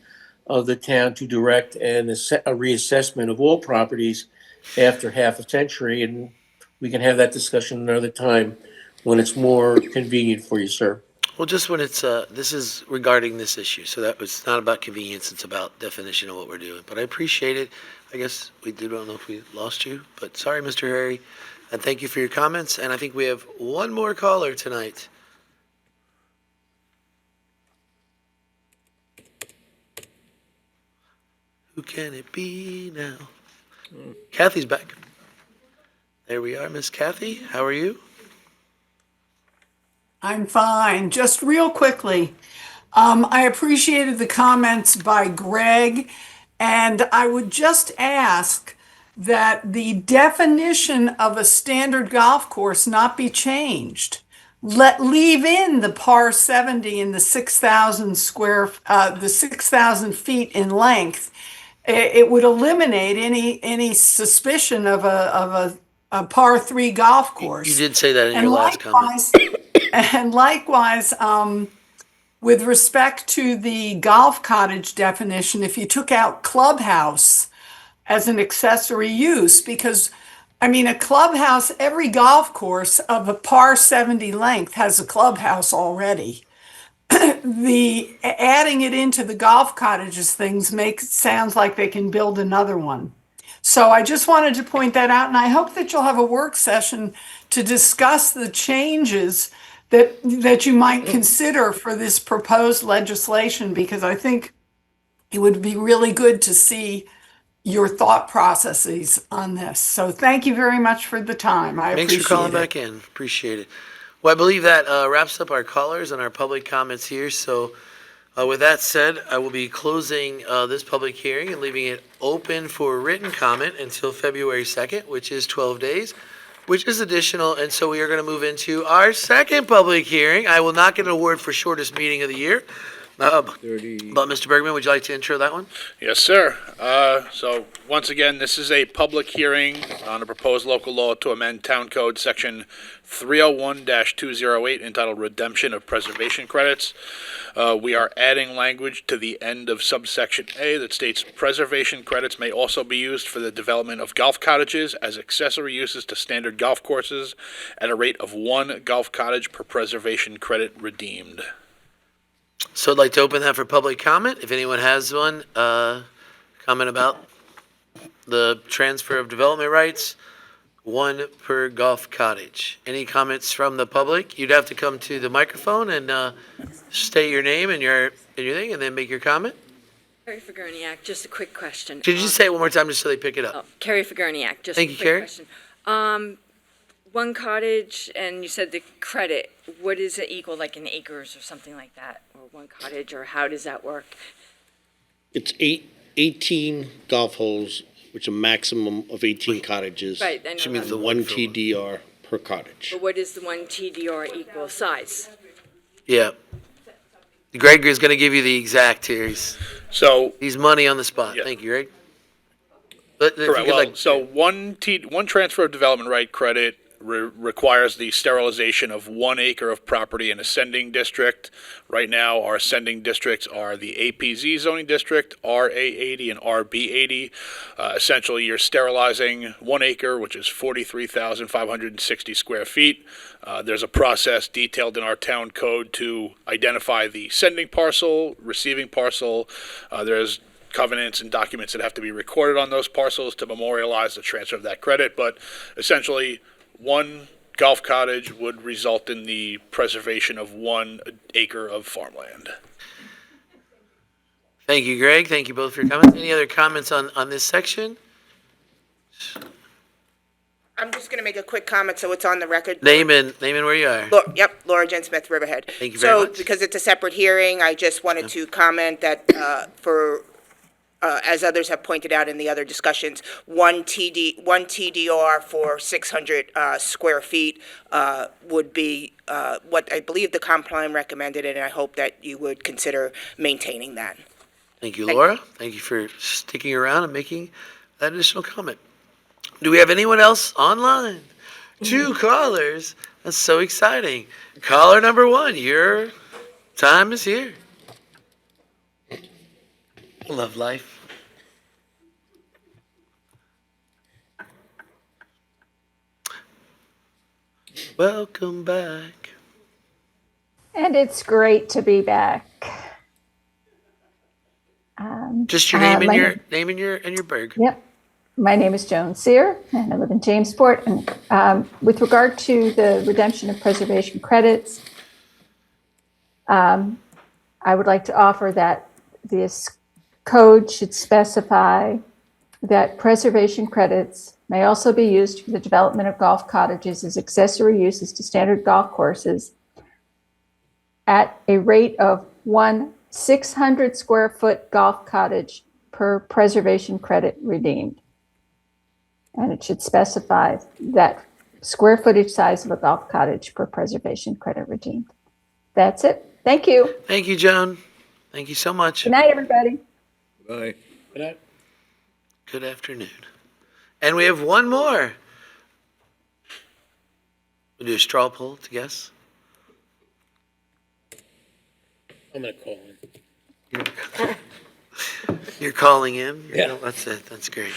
of the town to direct a reassessment of all properties after half a century. And we can have that discussion another time when it's more convenient for you, sir. Well, just when it's, this is regarding this issue. So that was not about convenience. It's about definition of what we're doing. But I appreciate it. I guess we don't know if we lost you, but sorry, Mr. Harry. And thank you for your comments. And I think we have one more caller tonight. Who can it be now? Kathy's back. There we are, Miss Kathy. How are you? I'm fine. Just real quickly, I appreciated the comments by Greg, and I would just ask that the definition of a standard golf course not be changed. Leave in the par 70 and the 6,000 feet in length. It would eliminate any suspicion of a par 3 golf course. You did say that in your last comment. And likewise, with respect to the golf cottage definition, if you took out clubhouse as an accessory use, because I mean, a clubhouse, every golf course of a par 70 length has a clubhouse already. The adding it into the golf cottages things sounds like they can build another one. So I just wanted to point that out, and I hope that you'll have a work session to discuss the changes that you might consider for this proposed legislation, because I think it would be really good to see your thought processes on this. So thank you very much for the time. I Thanks appreciate for calling it. back in. Appreciate it. Well, I believe that wraps up our callers and our public comments here. So with that said, I will be closing this public hearing and leaving it open for written comment until February 2nd, which is 12 days, which is additional. And so we are going to move into our second public hearing. I will not get an award for shortest meeting of the year. But Mr. Bergman, would you like to intro that one? Yes, sir. So once again, this is a public hearing on a proposed local law to amend Town Code Section 301-208 entitled Redemption of Preservation Credits. We are adding language to the end of subsection A that states preservation credits may also be used for the development of golf cottages as accessory uses to standard golf courses at a rate of 1 golf cottage per preservation credit redeemed. So I'd like to open that for public comment. If anyone has one, comment about the transfer of development rights, 1 per golf cottage. Any comments from the public? You'd have to come to the microphone and state your name and your thing, and then make your comment. Carrie Fagurniak, just a quick question. Could you say it one more time just so they pick it up? Oh, Carrie Fagurniak, just Thank a you, quick Carrie. question. 1 cottage, and you said the credit, what does it equal, like in acres or something like that? Or 1 cottage, or how does that work? It's 18 golf holes, which a maximum of 18 cottages. Right, I know Which means that. the 1 TDR per cottage. But what is the 1 TDR equal size? Yeah. Greg is going to give you the exact here. He's money on the spot. Yeah. Thank you, Greg. But if you Correct. could, Well, so one transfer of development right credit requires the sterilization of 1 acre of property in a sending district. Right now, our sending districts are the APZ zoning district, RA80 and RB80. Essentially, you're sterilizing 1 acre, which is 43,560 square feet. There's a process detailed in our town code to identify the sending parcel, receiving parcel. There's covenants and documents that have to be recorded on those parcels to memorialize the transfer of that credit. But essentially, 1 golf cottage would result in the preservation of 1 acre of farmland. Thank you, Greg. Thank you both for your comments. Any other comments on this section? I'm just going to make a quick comment so it's on the record. Name and where you are. Yep, Laura Jen Smith, Riverhead. Thank you very much. So, because it's a separate hearing, I just wanted to comment that as others have pointed out in the other discussions, 1 TDR for 600 square feet would be what I believe the comp plan recommended, and I hope that you would consider maintaining that. Thank you, Laura. Thank you for sticking around and making that additional comment. Do we have anyone else online? 2 callers. That's so exciting. Caller number 1, your time is here. Love life. Welcome back. And it's great to be back. Just your name and my your name- name and your burg. Yep. My name is Joan Sear, and I live in Jamesport. And with regard to the redemption of preservation credits, I would like to offer that this code should specify that preservation credits may also be used for the development of golf cottages as accessory uses to standard golf courses at a rate of 1 600 square foot golf cottage per preservation credit redeemed. And it should specify that square footage size of a golf cottage per preservation credit redeemed. That's it. Thank you. Thank you, Joan. Thank you so much. Good night, everybody. Bye. Good night. Good afternoon. And we have one more. We'll do a straw poll to guess. I'm gonna call in. You're calling him? Yeah. No, that's it. That's great.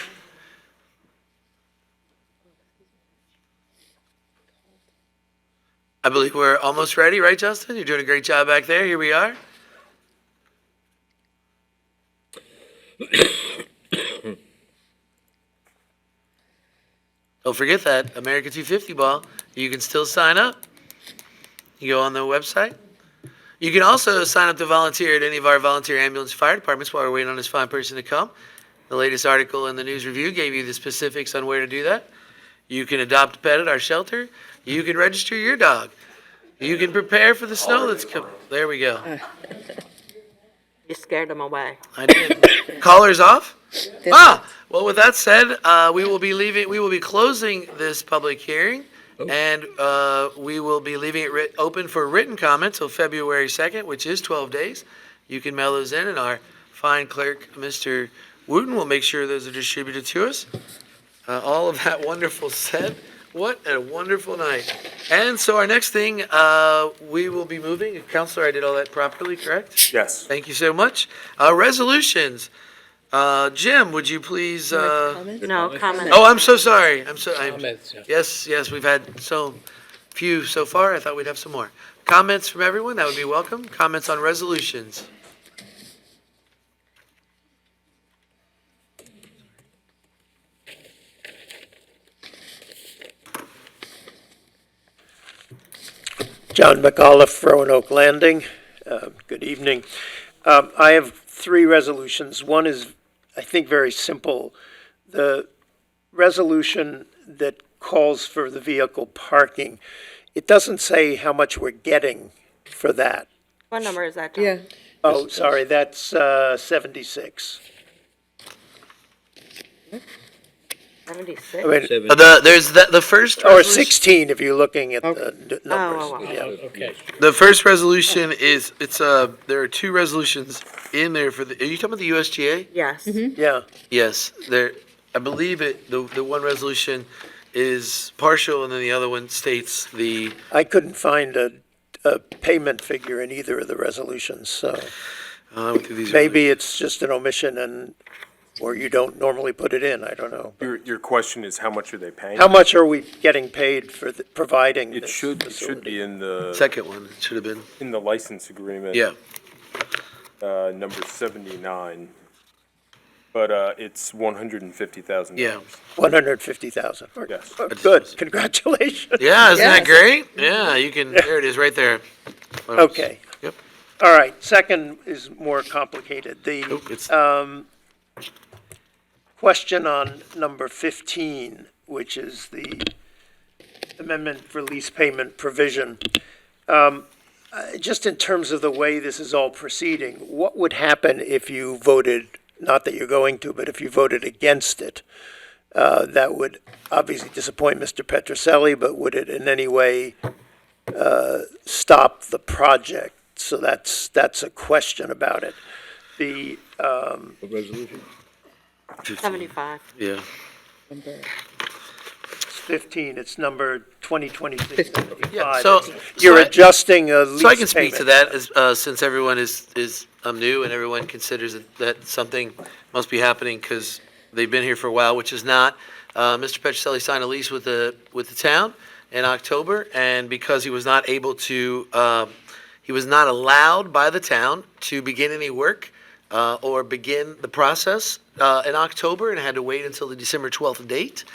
I believe we're almost ready, right, Justin? You're doing a great job back there. Here we are. Don't forget that America 250 ball. You can still sign up. You go on the website. You can also sign up to volunteer at any of our volunteer ambulance fire departments while we're waiting on this fine person to come. The latest article in the News Review gave you the specifics on where to do that. You can adopt a pet at our shelter. You can register your dog. You can prepare for the snow that's coming. There we go. You scared them away. I did. Callers off? Well, with that said, we will be closing this public hearing, and we will be leaving it open for written comments till February 2nd, which is 12 days. You can mail those in, and our fine clerk, Mr. Wooten, will make sure those are distributed to us. All of that wonderful said. What a wonderful night. And so our next thing, we will be moving. Counselor, I did all that properly, correct? Yes. Thank you so much. Resolutions. Jim, would you please? No, comment. Oh, I'm so sorry. Comments, yeah. Yes, we've had so few so far. I thought we'd have some more. Comments from everyone, that would be welcome. Comments on resolutions. John McAuliff, Roanoke Landing. Good evening. I have three resolutions. One is, I think, very simple. The resolution that calls for the vehicle parking, it doesn't say how much we're getting for that. What number is that, John? Oh, sorry, that's 76. 76? I mean, There's the first or resolution. 16 if you're looking at the numbers. Yeah. Okay. The first resolution is, there are two resolutions in there for the, are you talking about the USGA? Yes. Yeah. Yes, I believe the one resolution is partial and then the other one states the. I couldn't find a payment figure in either of the resolutions, so I went through these maybe it's just an omission or you don't normally put it in, I don't know. Your question is how much are they paying? How much are we getting paid for providing It this should facility? be in the. Second one, it should have been. In the license agreement. Yeah. Number 79. But it's $150,000. Yeah. 150,000. Yes. Good, congratulations. Yeah, isn't that great? Yeah, you can, there it is right there. Okay. Yep. All right, second is more complicated. The question on number 15, which is the amendment for lease payment provision. Just in terms of the way this is all proceeding, what would happen if you voted, not that you're going to, but if you voted against it? That would obviously disappoint Mr. Petroselli, but would it in any way stop the project? So that's a question about it. The What resolution? 75. Yeah. It's 15, it's number 2026-55. Yeah, so You're I- adjusting a lease So I can speak to payment. that, since everyone is new and everyone considers that something must be happening because they've been here for a while, which is not. Mr. Petroselli signed a lease with the town in October, and because he was not able to, he was not allowed by the town to begin any work or begin the process in October, and had to wait until the December 12th date.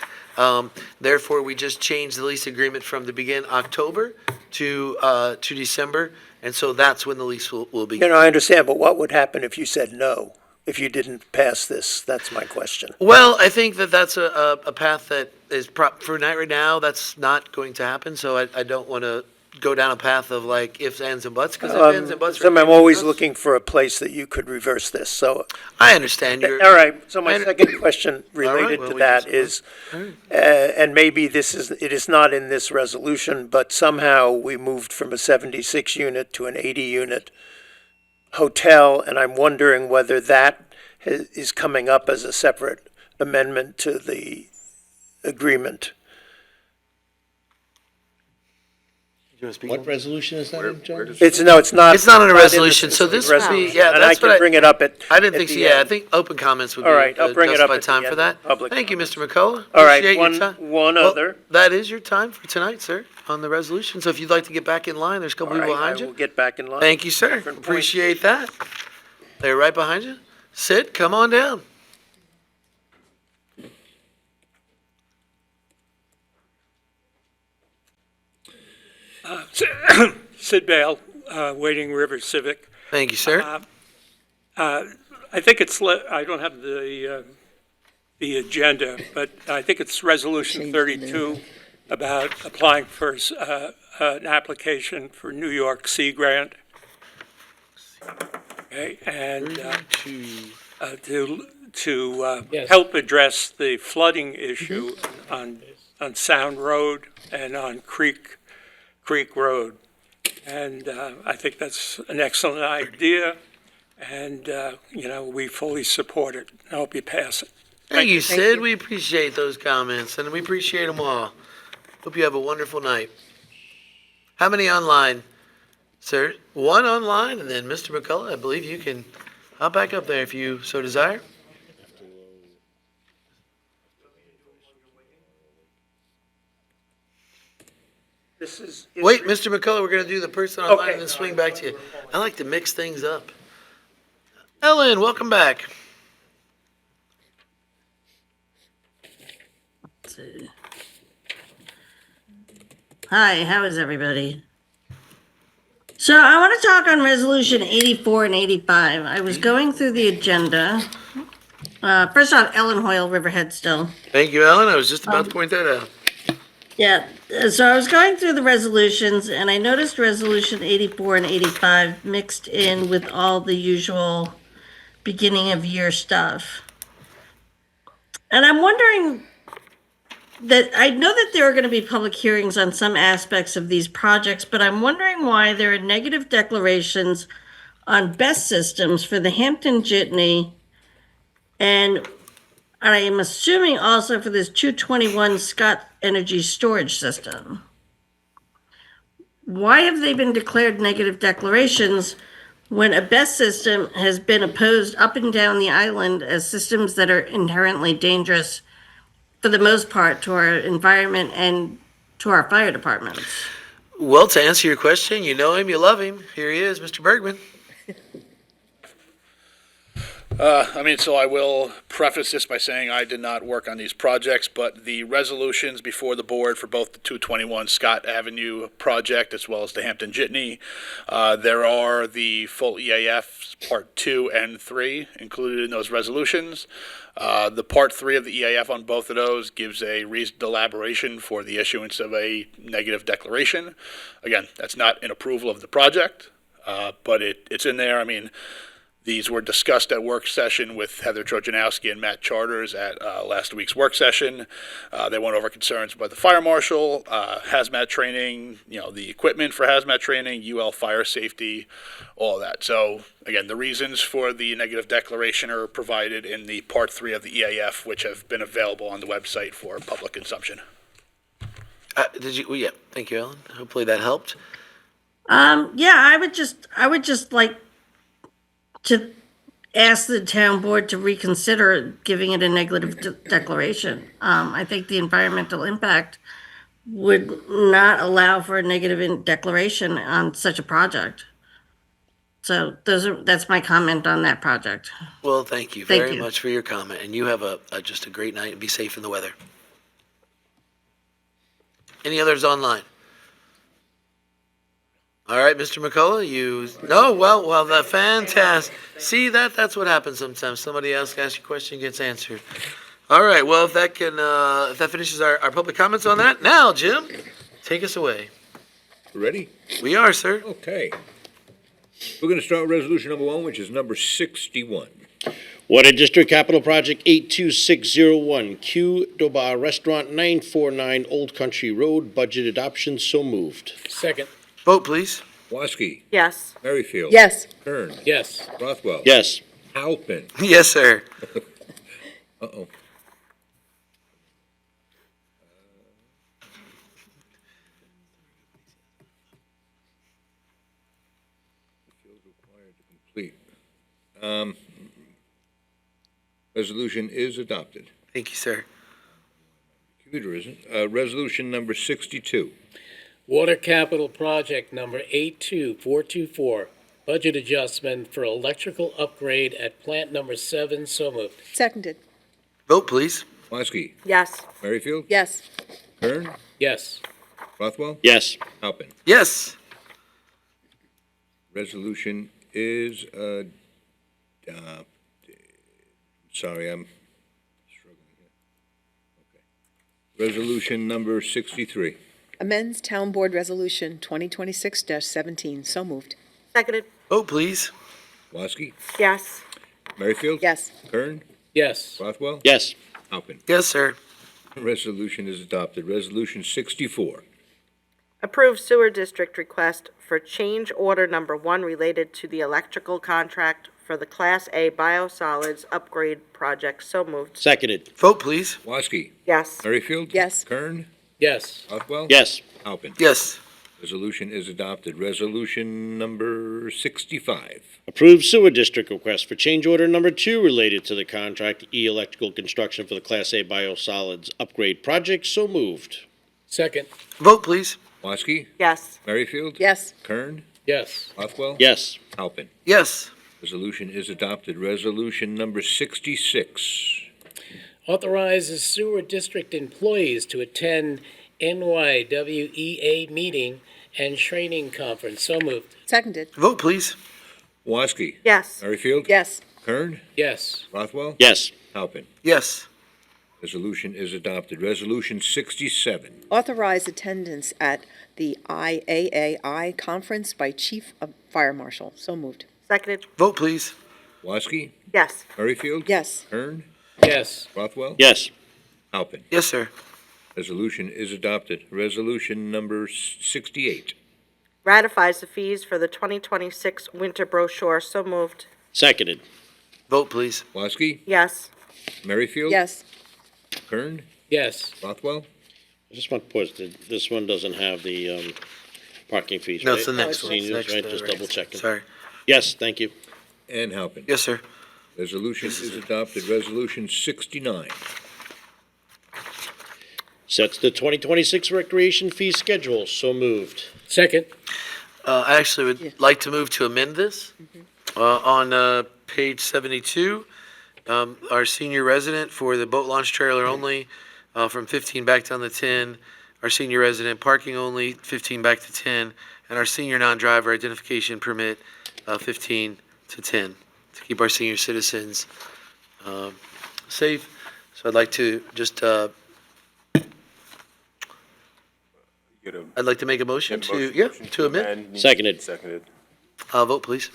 Therefore, we just changed the lease agreement from to begin October to December, and so that's when the lease will begin. I understand, but what would happen if you said no? If you didn't pass this? That's my question. Well, I think that's a path that is for right now. That's not going to happen. So I don't want to go down a path of like ifs, ands, and buts, because ifs, ands, and buts. I'm always looking for a place that you could reverse this. So I understand. All right. So my second question related well, to we that just- is, and maybe it is not in this resolution, but somehow we moved from a 76 unit to an 80 unit hotel, and I'm wondering whether that is coming up as a separate amendment to the agreement. What resolution is that in, John? It's not. It's not on a in the resolution, so this would be, resolution. yeah, And I that's what can bring it up at. I didn't at think so, the yeah, I end. think open comments would be All right, I'll bring it up justified at the time end for of that. public Thank you, Mr. McCullough. All right, Appreciate your time. one Well, other. That is your time for tonight, sir, on the resolution, so if you'd like to get back in line, there's a couple All people right, behind I you. will get back in line. Thank you, sir. Different point. Appreciate that. They're right behind you. Sid, come on down. Sid Bale, Wading River Civic. Thank you, sir. I think it's, I don't have the agenda, but I think it's Resolution 32 about applying for an application for New York Sea Grant. Okay, and to Yes. help address the flooding issue on Sound Road and on Creek Road. And I think that's an excellent idea, and, we fully support it. I hope you pass it. Thank you, Sid. We appreciate those comments, and we appreciate them all. Hope you have a wonderful night. How many online, sir? One online, and then Mr. McCullough, I believe you can hop back up there if you so desire. Wait, Mr. McCullough, we're going to do the person online and then swing back to you. I like to mix things up. Ellen, welcome back. Hi, how is everybody? So I want to talk on resolution 84 and 85. I was going through the agenda. First off, Ellen Hoyle, Riverhead still. Thank you, Ellen. I was just about to point that out. Yeah, so I was going through the resolutions and I noticed resolution 84 and 85 mixed in with all the usual beginning of year stuff. And I'm wondering that I know that there are going to be public hearings on some aspects of these projects, but I'm wondering why there are negative declarations on best systems for the Hampton Jitney and I am assuming also for this 221 Scott Energy Storage System. Why have they been declared negative declarations when a best system has been opposed up and down the island as systems that are inherently dangerous for the most part to our environment and to our fire departments? Well, to answer your question, you know him, you love him. Here he is, Mr. Bergman. So I will preface this by saying I did not work on these projects, but the resolutions before the board for both the 221 Scott Avenue project as well as the Hampton Jitney, there are the full EAFs Part 2 and 3 included in those resolutions. The Part 3 of the EAF on both of those gives a reasoned elaboration for the issuance of a negative declaration. Again, that's not an approval of the project, but it's in there. I mean, these were discussed at work session with Heather Trojanowski and Matt Charters at last week's work session. They went over concerns by the fire marshal, hazmat training, the equipment for hazmat training, UL fire safety, all of that. So again, the reasons for the negative declaration are provided in the Part 3 of the EAF, which have been available on the website for public consumption. Yeah, thank you, Ellen. Hopefully that helped. I would just like to ask the town board to reconsider giving it a negative declaration. I think the environmental impact would not allow for a negative declaration on such a project. So that's my comment on that project. Well, thank you Thank very you. much for your comment, and you have just a great night and be safe in the weather. Any others online? All right, Mr. McCullough, that's fantastic. See, that's what happens sometimes. Somebody else asks you a question, gets answered. All right, well, if that finishes our public comments on that, now, Jim, take us away. Ready? We are, sir. Okay. We're going to start with resolution number 1, which is number 61. Water District Capital Project 82601, Q Dobar Restaurant, 949 Old Country Road, budget adoption, so moved. Second. Vote, please. Woski. Yes. Merrifield. Yes. Kern. Yes. Rothwell. Yes. Halpin. Yes, sir. Uh-oh. Complete. Resolution is adopted. Thank you, sir. Computer isn't. Resolution number 62. Water capital project number 82424, budget adjustment for electrical upgrade at plant number 7, so moved. Seconded. Vote, please. Woski. Yes. Merrifield. Yes. Kern. Yes. Rothwell. Yes. Halpin. Yes. Resolution is sorry, I'm struggling here. Okay. Resolution number 63. Amends Town Board Resolution 2026-17, so moved. Seconded. Vote, please. Woski. Yes. Merrifield. Yes. Kern. Yes. Rothwell. Yes. Halpin. Yes, sir. Resolution is adopted. Resolution 64. Approve sewer district request for change order number 1 related to the electrical contract for the Class A biosolids upgrade project, so moved. Seconded. Vote, please. Woski. Yes. Merrifield. Yes. Kern. Yes. Rothwell. Yes. Halpin. Yes. Resolution is adopted. Resolution number 65. Approve sewer district request for change order number 2 related to the contract electrical construction for the Class A biosolids upgrade project, so moved. Second. Vote, please. Woski. Yes. Merrifield. Yes. Kern. Yes. Rothwell. Yes. Halpin. Yes. Resolution is adopted. Resolution number 66. Authorizes sewer district employees to attend NYWEA meeting and training conference, so moved. Seconded. Vote, please. Woski. Yes. Merrifield. Yes. Kern. Yes. Rothwell. Yes. Halpin. Yes. Resolution is adopted. Resolution 67. Authorize attendance at the IAAI conference by Chief of Fire Marshal, so moved. Seconded. Vote, please. Woski. Yes. Merrifield. Yes. Kern. Yes. Rothwell. Yes. Halpin. Yes, sir. Resolution is adopted. Resolution number 68. Ratifies the fees for the 2026 winter brochure, so moved. Seconded. Vote, please. Woski. Yes. Merrifield. Yes. Kern. Yes. Rothwell. I just want to pause, this one doesn't have the parking fees, right? No, it's the next one. Seniors, Next, right? Just right. double checking. Sorry. Yes, thank you. And Halpin. Yes, sir. Resolution is adopted. Resolution 69. Sets the 2026 recreation fee schedule, so moved. Second. I actually would like to move to amend this. On page 72, our senior resident for the boat launch trailer only, from 15 back down to 10. Our senior resident parking only, 15 back to 10. And our senior non-driver identification permit, 15 to 10, to keep our senior citizens safe. So I'd like to just, I'd like to make a motion to amend. Seconded. Vote, please.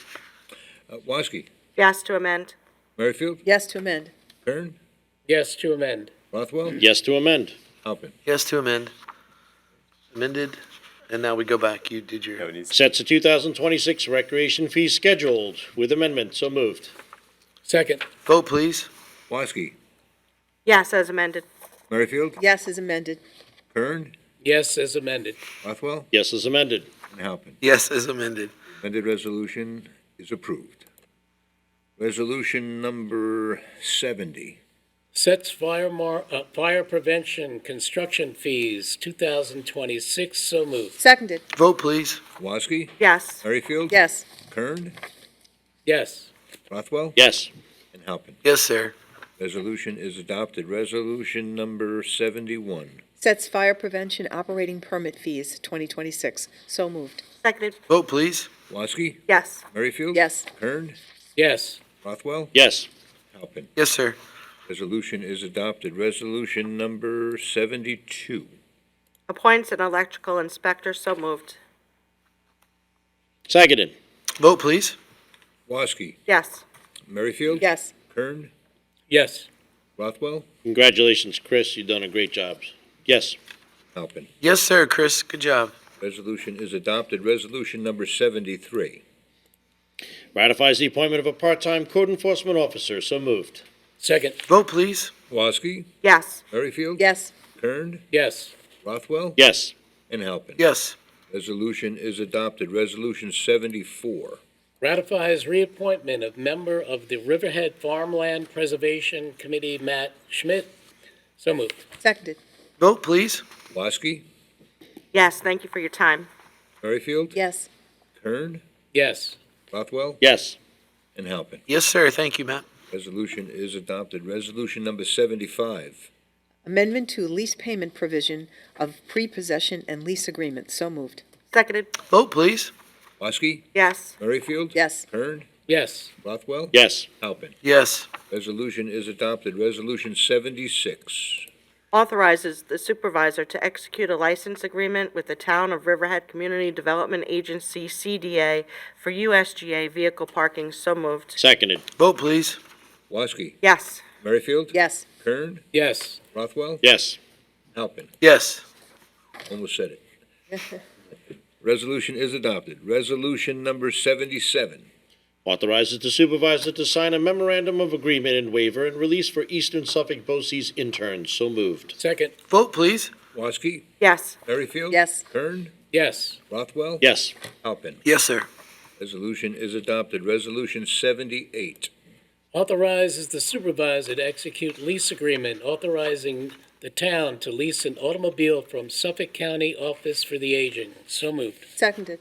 Woski. Yes to amend. Merrifield. Yes to amend. Kern. Yes to amend. Rothwell. Yes to amend. Halpin. Yes to amend. Amended, and now we go back. You did your. Sets the 2026 recreation fee scheduled with amendment, so moved. Second. Vote, please. Woski. Yes, as amended. Merrifield. Yes is amended. Kern. Yes as amended. Rothwell. Yes is amended. And Halpin. Yes, as amended. Amended resolution is approved. Resolution number 70. Sets fire prevention construction fees 2026, so moved. Seconded. Vote, please. Woski. Yes. Merrifield. Yes. Kern. Yes. Rothwell. Yes. And Halpin. Yes, sir. Resolution is adopted. Resolution number 71. Sets fire prevention operating permit fees 2026, so moved. Seconded. Vote, please. Woski. Yes. Merrifield. Yes. Kern. Yes. Rothwell. Yes. Halpin. Yes, sir. Resolution is adopted. Resolution number 72. Appoints an electrical inspector, so moved. Seconded. Vote, please. Woski. Yes. Merrifield. Yes. Kern. Yes. Rothwell. Congratulations, Chris, you've done a great job. Yes. Halpin. Yes, sir, Chris. Good job. Resolution is adopted. Resolution number 73. Ratifies the appointment of a part-time code enforcement officer, so moved. Second. Vote, please. Woski. Yes. Merrifield. Yes. Kern. Yes. Rothwell. Yes. And Halpin. Yes. Resolution is adopted. Resolution 74. Ratifies reappointment of member of the Riverhead Farmland Preservation Committee, Matt Schmidt. So moved. Seconded. Vote, please. Woski, Yes, thank you for your time. Merrifield, Yes. Kern, Yes. Rothwell, Yes. and Halpin. Yes, sir. Thank you, Matt. Resolution is adopted. Resolution number 75. Amendment to lease payment provision of pre-possession and lease agreement. So moved. Seconded. Vote, please. Woski, Yes. Merrifield, Yes. Kern, Yes. Rothwell, Yes. Halpin. Yes. Resolution is adopted. Resolution 76. Authorizes the supervisor to execute a license agreement with the Town of Riverhead Community Development Agency, CDA, for USGA vehicle parking. So moved. Seconded. Vote, please. Woski, Yes. Merrifield, Yes. Kern, Yes. Rothwell, Yes. Halpin. Yes. Almost said it. Resolution is adopted. Resolution number 77. Authorizes the supervisor to sign a memorandum of agreement and waiver and release for Eastern Suffolk BOCES interns. So moved. Second. Vote, please. Woski, Yes. Merrifield, Yes. Kern, Yes. Rothwell, Yes. Halpin. Yes, sir. Resolution is adopted. Resolution 78. Authorizes the supervisor to execute lease agreement authorizing the town to lease an automobile from Suffolk County Office for the Aging. So moved. Seconded.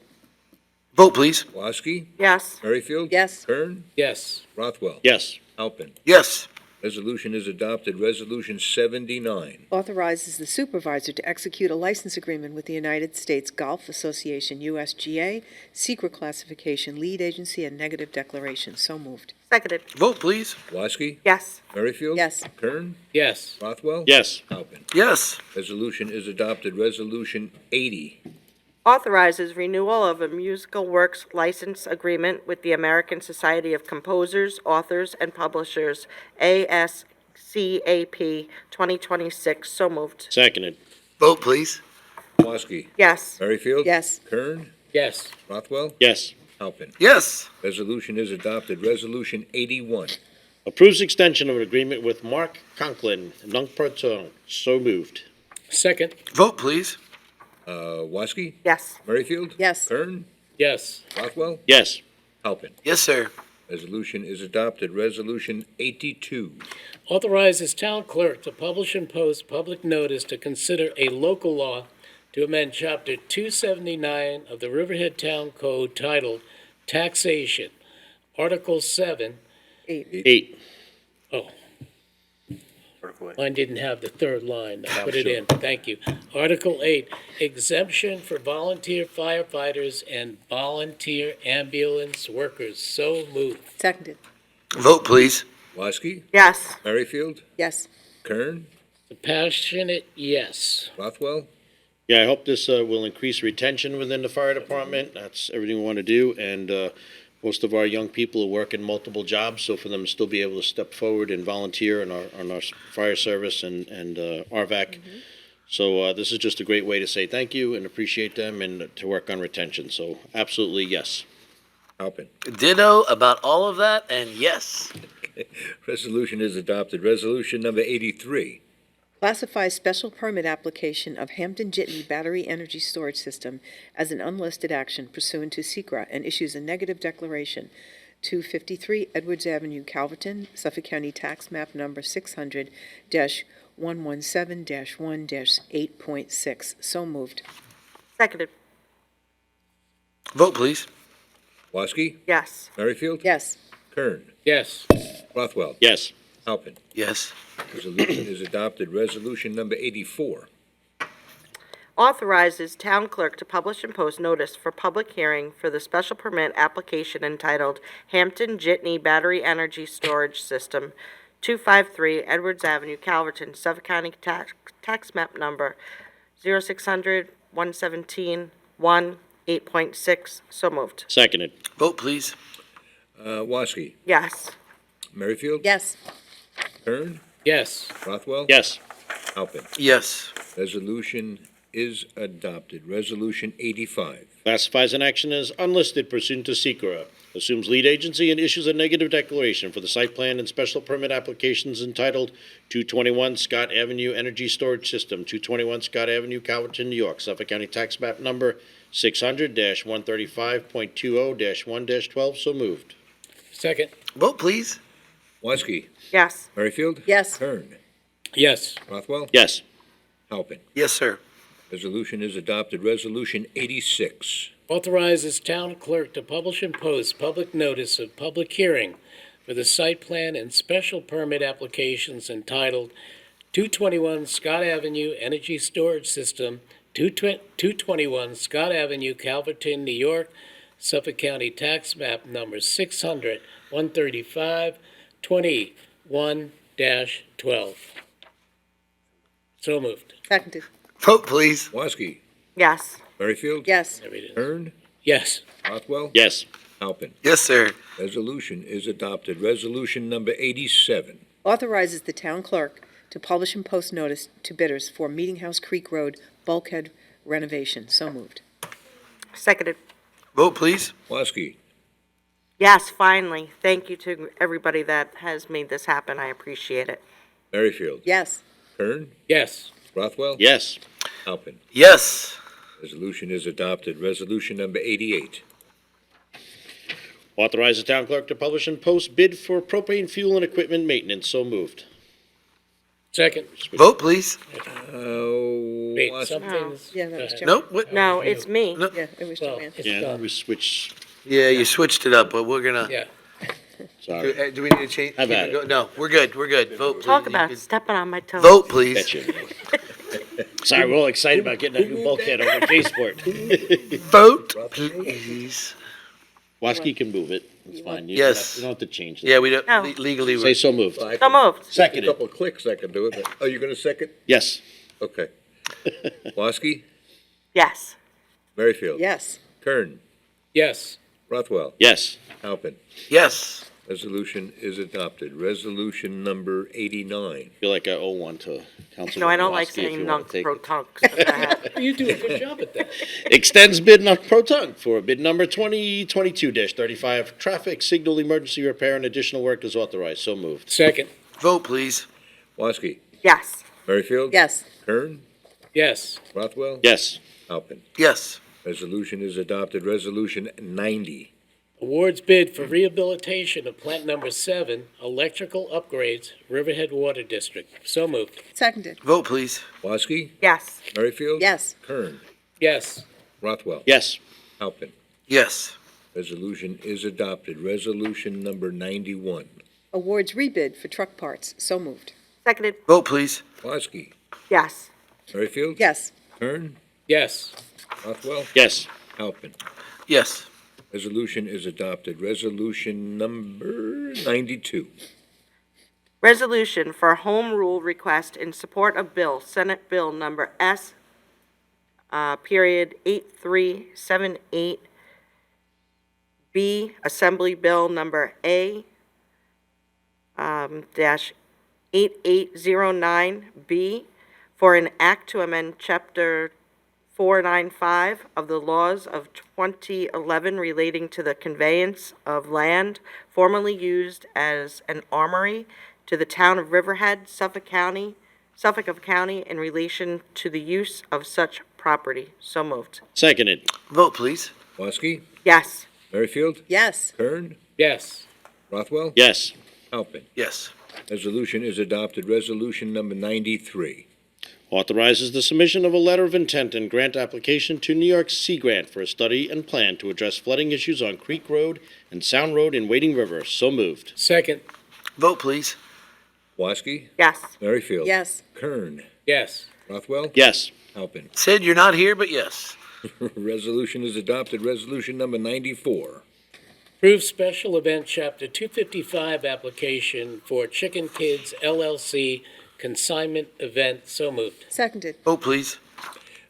Vote, please. Woski, Yes. Merrifield, Yes. Kern, Yes. Rothwell, Yes. Halpin. Yes. Resolution is adopted. Resolution 79. Authorizes the supervisor to execute a license agreement with the United States Golf Association, USGA, secret classification, lead agency, and negative declaration. So moved. Seconded. Vote, please. Woski, Yes. Merrifield, Yes. Kern, Yes. Rothwell, Yes. Halpin. Yes. Resolution is adopted. Resolution 80. Authorizes renewal of a musical works license agreement with the American Society of Composers, Authors, and Publishers, ASCAP 2026. So moved. Seconded. Vote, please. Woski, Yes. Merrifield, Yes. Kern, Yes. Rothwell, Yes. Halpin. Yes. Resolution is adopted. Resolution 81. Approves extension of an agreement with Mark Conklin, Nunc-Pro-Tunc. So moved. Second. Vote, please. Woski, Yes. Merrifield, Yes. Kern, Yes. Rothwell, Yes. Halpin. Yes, sir. Resolution is adopted. Resolution 82. Authorizes town clerk to publish and post public notice to consider a local law to amend Chapter 279 of the Riverhead Town Code titled Taxation, Article 7. 8. Oh. Mine didn't have the third line. I put it in. Thank you. Article 8, exemption for volunteer firefighters and volunteer ambulance workers. So moved. Seconded. Vote, please. Woski, Yes. Merrifield, Yes. Kern, A passionate yes. Rothwell, Yeah, I hope this will increase retention within the fire department. That's everything we want to do. And most of our young people are working multiple jobs, so for them to still be able to step forward and volunteer on our fire service and RVAC. So this is just a great way to say thank you and appreciate them and to work on retention. So absolutely yes. Halpin. Ditto about all of that, and yes. Resolution is adopted. Resolution number 83. Classifies special permit application of Hampton Jitney Battery Energy Storage System as an unlisted action pursuant to SECRA and issues a negative declaration. 253 Edwards Avenue, Calverton, Suffolk County Tax Map Number 600-117-1-8.6. So moved. Seconded. Vote, please. Woski, Yes. Merrifield, Yes. Kern, Yes. Rothwell, Yes. Halpin. Yes. Resolution is adopted. Resolution number 84. Authorizes town clerk to publish and post notice for public hearing for the special permit application entitled Hampton Jitney Battery Energy Storage System, 253 Edwards Avenue, Calverton, Suffolk County Tax Map Number 0600-117-1-8.6. So moved. Seconded. Vote, please. Woski, Yes. Merrifield, Yes. Kern, Yes. Rothwell, Yes. Halpin. Yes. Resolution is adopted. Resolution 85. Classifies an action as unlisted pursuant to SECRA, assumes lead agency and issues a negative declaration for the site plan and special permit applications entitled 221 Scott Avenue Energy Storage System, 221 Scott Avenue, Calverton, New York, Suffolk County Tax Map Number 600-135.20-1-12. So moved. Second. Vote, please. Woski. Yes. Merrifield. Yes. Kern. Yes. Rothwell. Yes. Halpin. Yes, sir. Resolution is adopted. Resolution 86. Authorizes town clerk to publish and post public notice of public hearing for the site plan and special permit applications entitled 221 Scott Avenue Energy Storage System, 221 Scott Avenue, Calverton, New York, Suffolk County Tax Map Number 600-135-21-12. So moved. Seconded. Vote, please. Woski. Yes. Merrifield. Yes. Kern. Yes. Rothwell. Yes. Halpin. Yes, sir. Resolution is adopted. Resolution number 87. Authorizes the town clerk to publish and post notice to bidders for Meeting House Creek Road bulkhead renovation. So moved. Seconded. Vote, please. Woski. Yes, finally. Thank you to everybody that has made this happen. I appreciate it. Merrifield. Yes. Kern. Yes. Rothwell. Yes. Halpin. Yes. Resolution is adopted. Resolution number 88. Authorize the town clerk to publish and post bid for propane fuel and equipment maintenance. So moved. Second. Vote, please. Wait, Woski. something's. Yeah, that was Joanne. Nope. What? No, it's me. No. Yeah, it was Well, Joanne. it's Yeah, done. we switched. Yeah, you switched it up, but we're gonna. Yeah. Sorry. Do we need to change? How about keep it go- No, we're good. We're good. Vote, please. Talk You about could- stepping on my toes. Vote, please. Betcha. Sorry, we're all excited about getting that new bulkhead over at J-Sport. Vote, please. Woski can move it. It's fine. You Yes. don't have to change it. Yeah, we don't, No. legally, Say we're. so moved. So moved. A Seconded. couple of clicks I can do it. But, you going to second? Yes. Okay. Woski. Yes. Merrifield. Yes. Kern. Yes. Rothwell. Yes. Halpin. Yes. Resolution is adopted. Resolution number 89. I feel like I owe one to Councilman No, I don't like Woski if you saying wanna nunc take pro it. tunc. So go ahead. You do a good job at that. Extends bid not pro tunc for bid number 2022-35. Traffic signal emergency repair and additional work is authorized. So moved. Second. Vote, please. Woski. Yes. Merrifield. Yes. Kern. Yes. Rothwell. Yes. Halpin. Yes. Resolution is adopted. Resolution 90. Awards bid for rehabilitation of plant number 7, electrical upgrades, Riverhead Water District. So moved. Seconded. Vote, please. Woski. Yes. Merrifield. Yes. Kern. Yes. Rothwell. Yes. Halpin. Yes. Resolution is adopted. Resolution number 91. Awards rebid for truck parts. So moved. Seconded. Vote, please. Woski. Yes. Merrifield. Yes. Kern. Yes. Rothwell. Yes. Halpin. Yes. Resolution is adopted. Resolution number 92. Resolution for home rule request in support of bill, Senate Bill number S, period 8378, B, Assembly Bill number A, dash 8809B, for an act to amend Chapter 495 of the laws of 2011 relating to the conveyance of land formerly used as an armory to the town of Riverhead, Suffolk County, in relation to the use of such property. So moved. Seconded. Vote, please. Woski. Yes. Merrifield. Yes. Kern. Yes. Rothwell. Yes. Halpin. Yes. Resolution is adopted. Resolution number 93. Authorizes the submission of a letter of intent and grant application to New York Sea Grant for a study and plan to address flooding issues on Creek Road and Sound Road in Wading River. So moved. Second. Vote, please. Woski. Yes. Merrifield. Yes. Kern. Yes. Rothwell. Yes. Halpin. Sid, you're not here, but yes. Resolution is adopted. Resolution number 94. Approve special event Chapter 255 application for Chicken Kids LLC consignment event. So moved. Seconded. Vote, please.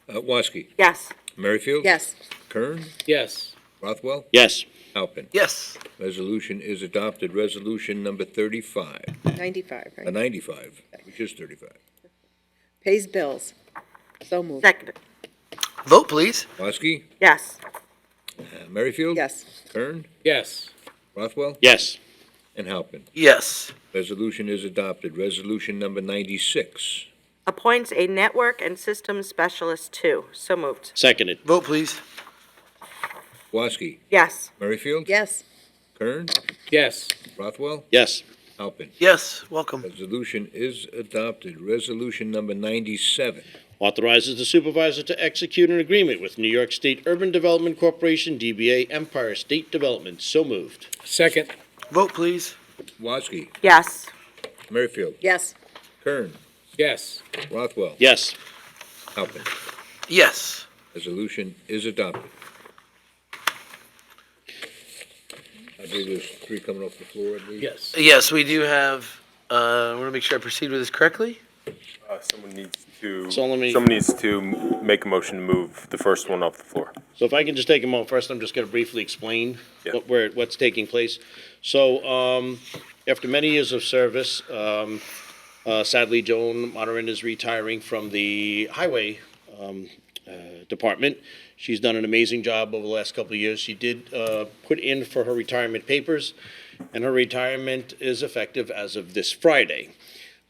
Woski. Yes. Merrifield. Yes. Kern. Yes. Rothwell. Yes. Halpin. Yes. Resolution is adopted. Resolution number 35. 95, right? 95, which is 35. Pays bills. So moved. Seconded. Vote, please. Woski, Yes. Merrifield. Yes. Kern, Yes. Rothwell, Yes. and Halpin. Yes. Resolution is adopted. Resolution number 96. Appoints a network and systems specialist 2. So moved. Seconded. Vote, please. Woski, Yes. Merrifield. Yes. Kern, Yes. Rothwell, Yes. Halpin. Yes. Welcome. Resolution is adopted. Resolution number 97. Authorizes the supervisor to execute an agreement with New York State Urban Development Corporation, DBA Empire State Development. So moved. Second. Vote, please. Woski, Yes. Merrifield, Yes. Kern, Yes. Rothwell, Yes. Halpin. Yes. Resolution is adopted. I believe there's 3 coming off the floor, I believe. Yes. Yes, we do have, I want to make sure I proceed with this correctly. Someone needs to, So let me- someone needs to make a motion to move the first one off the floor. So if I can just take a moment, first I'm just going to briefly explain Yeah. what's taking place. So after many years of service, sadly Joan Monnerin is retiring from the highway department. She's done an amazing job over the last couple of years. She did put in for her retirement papers, and her retirement is effective as of this Friday.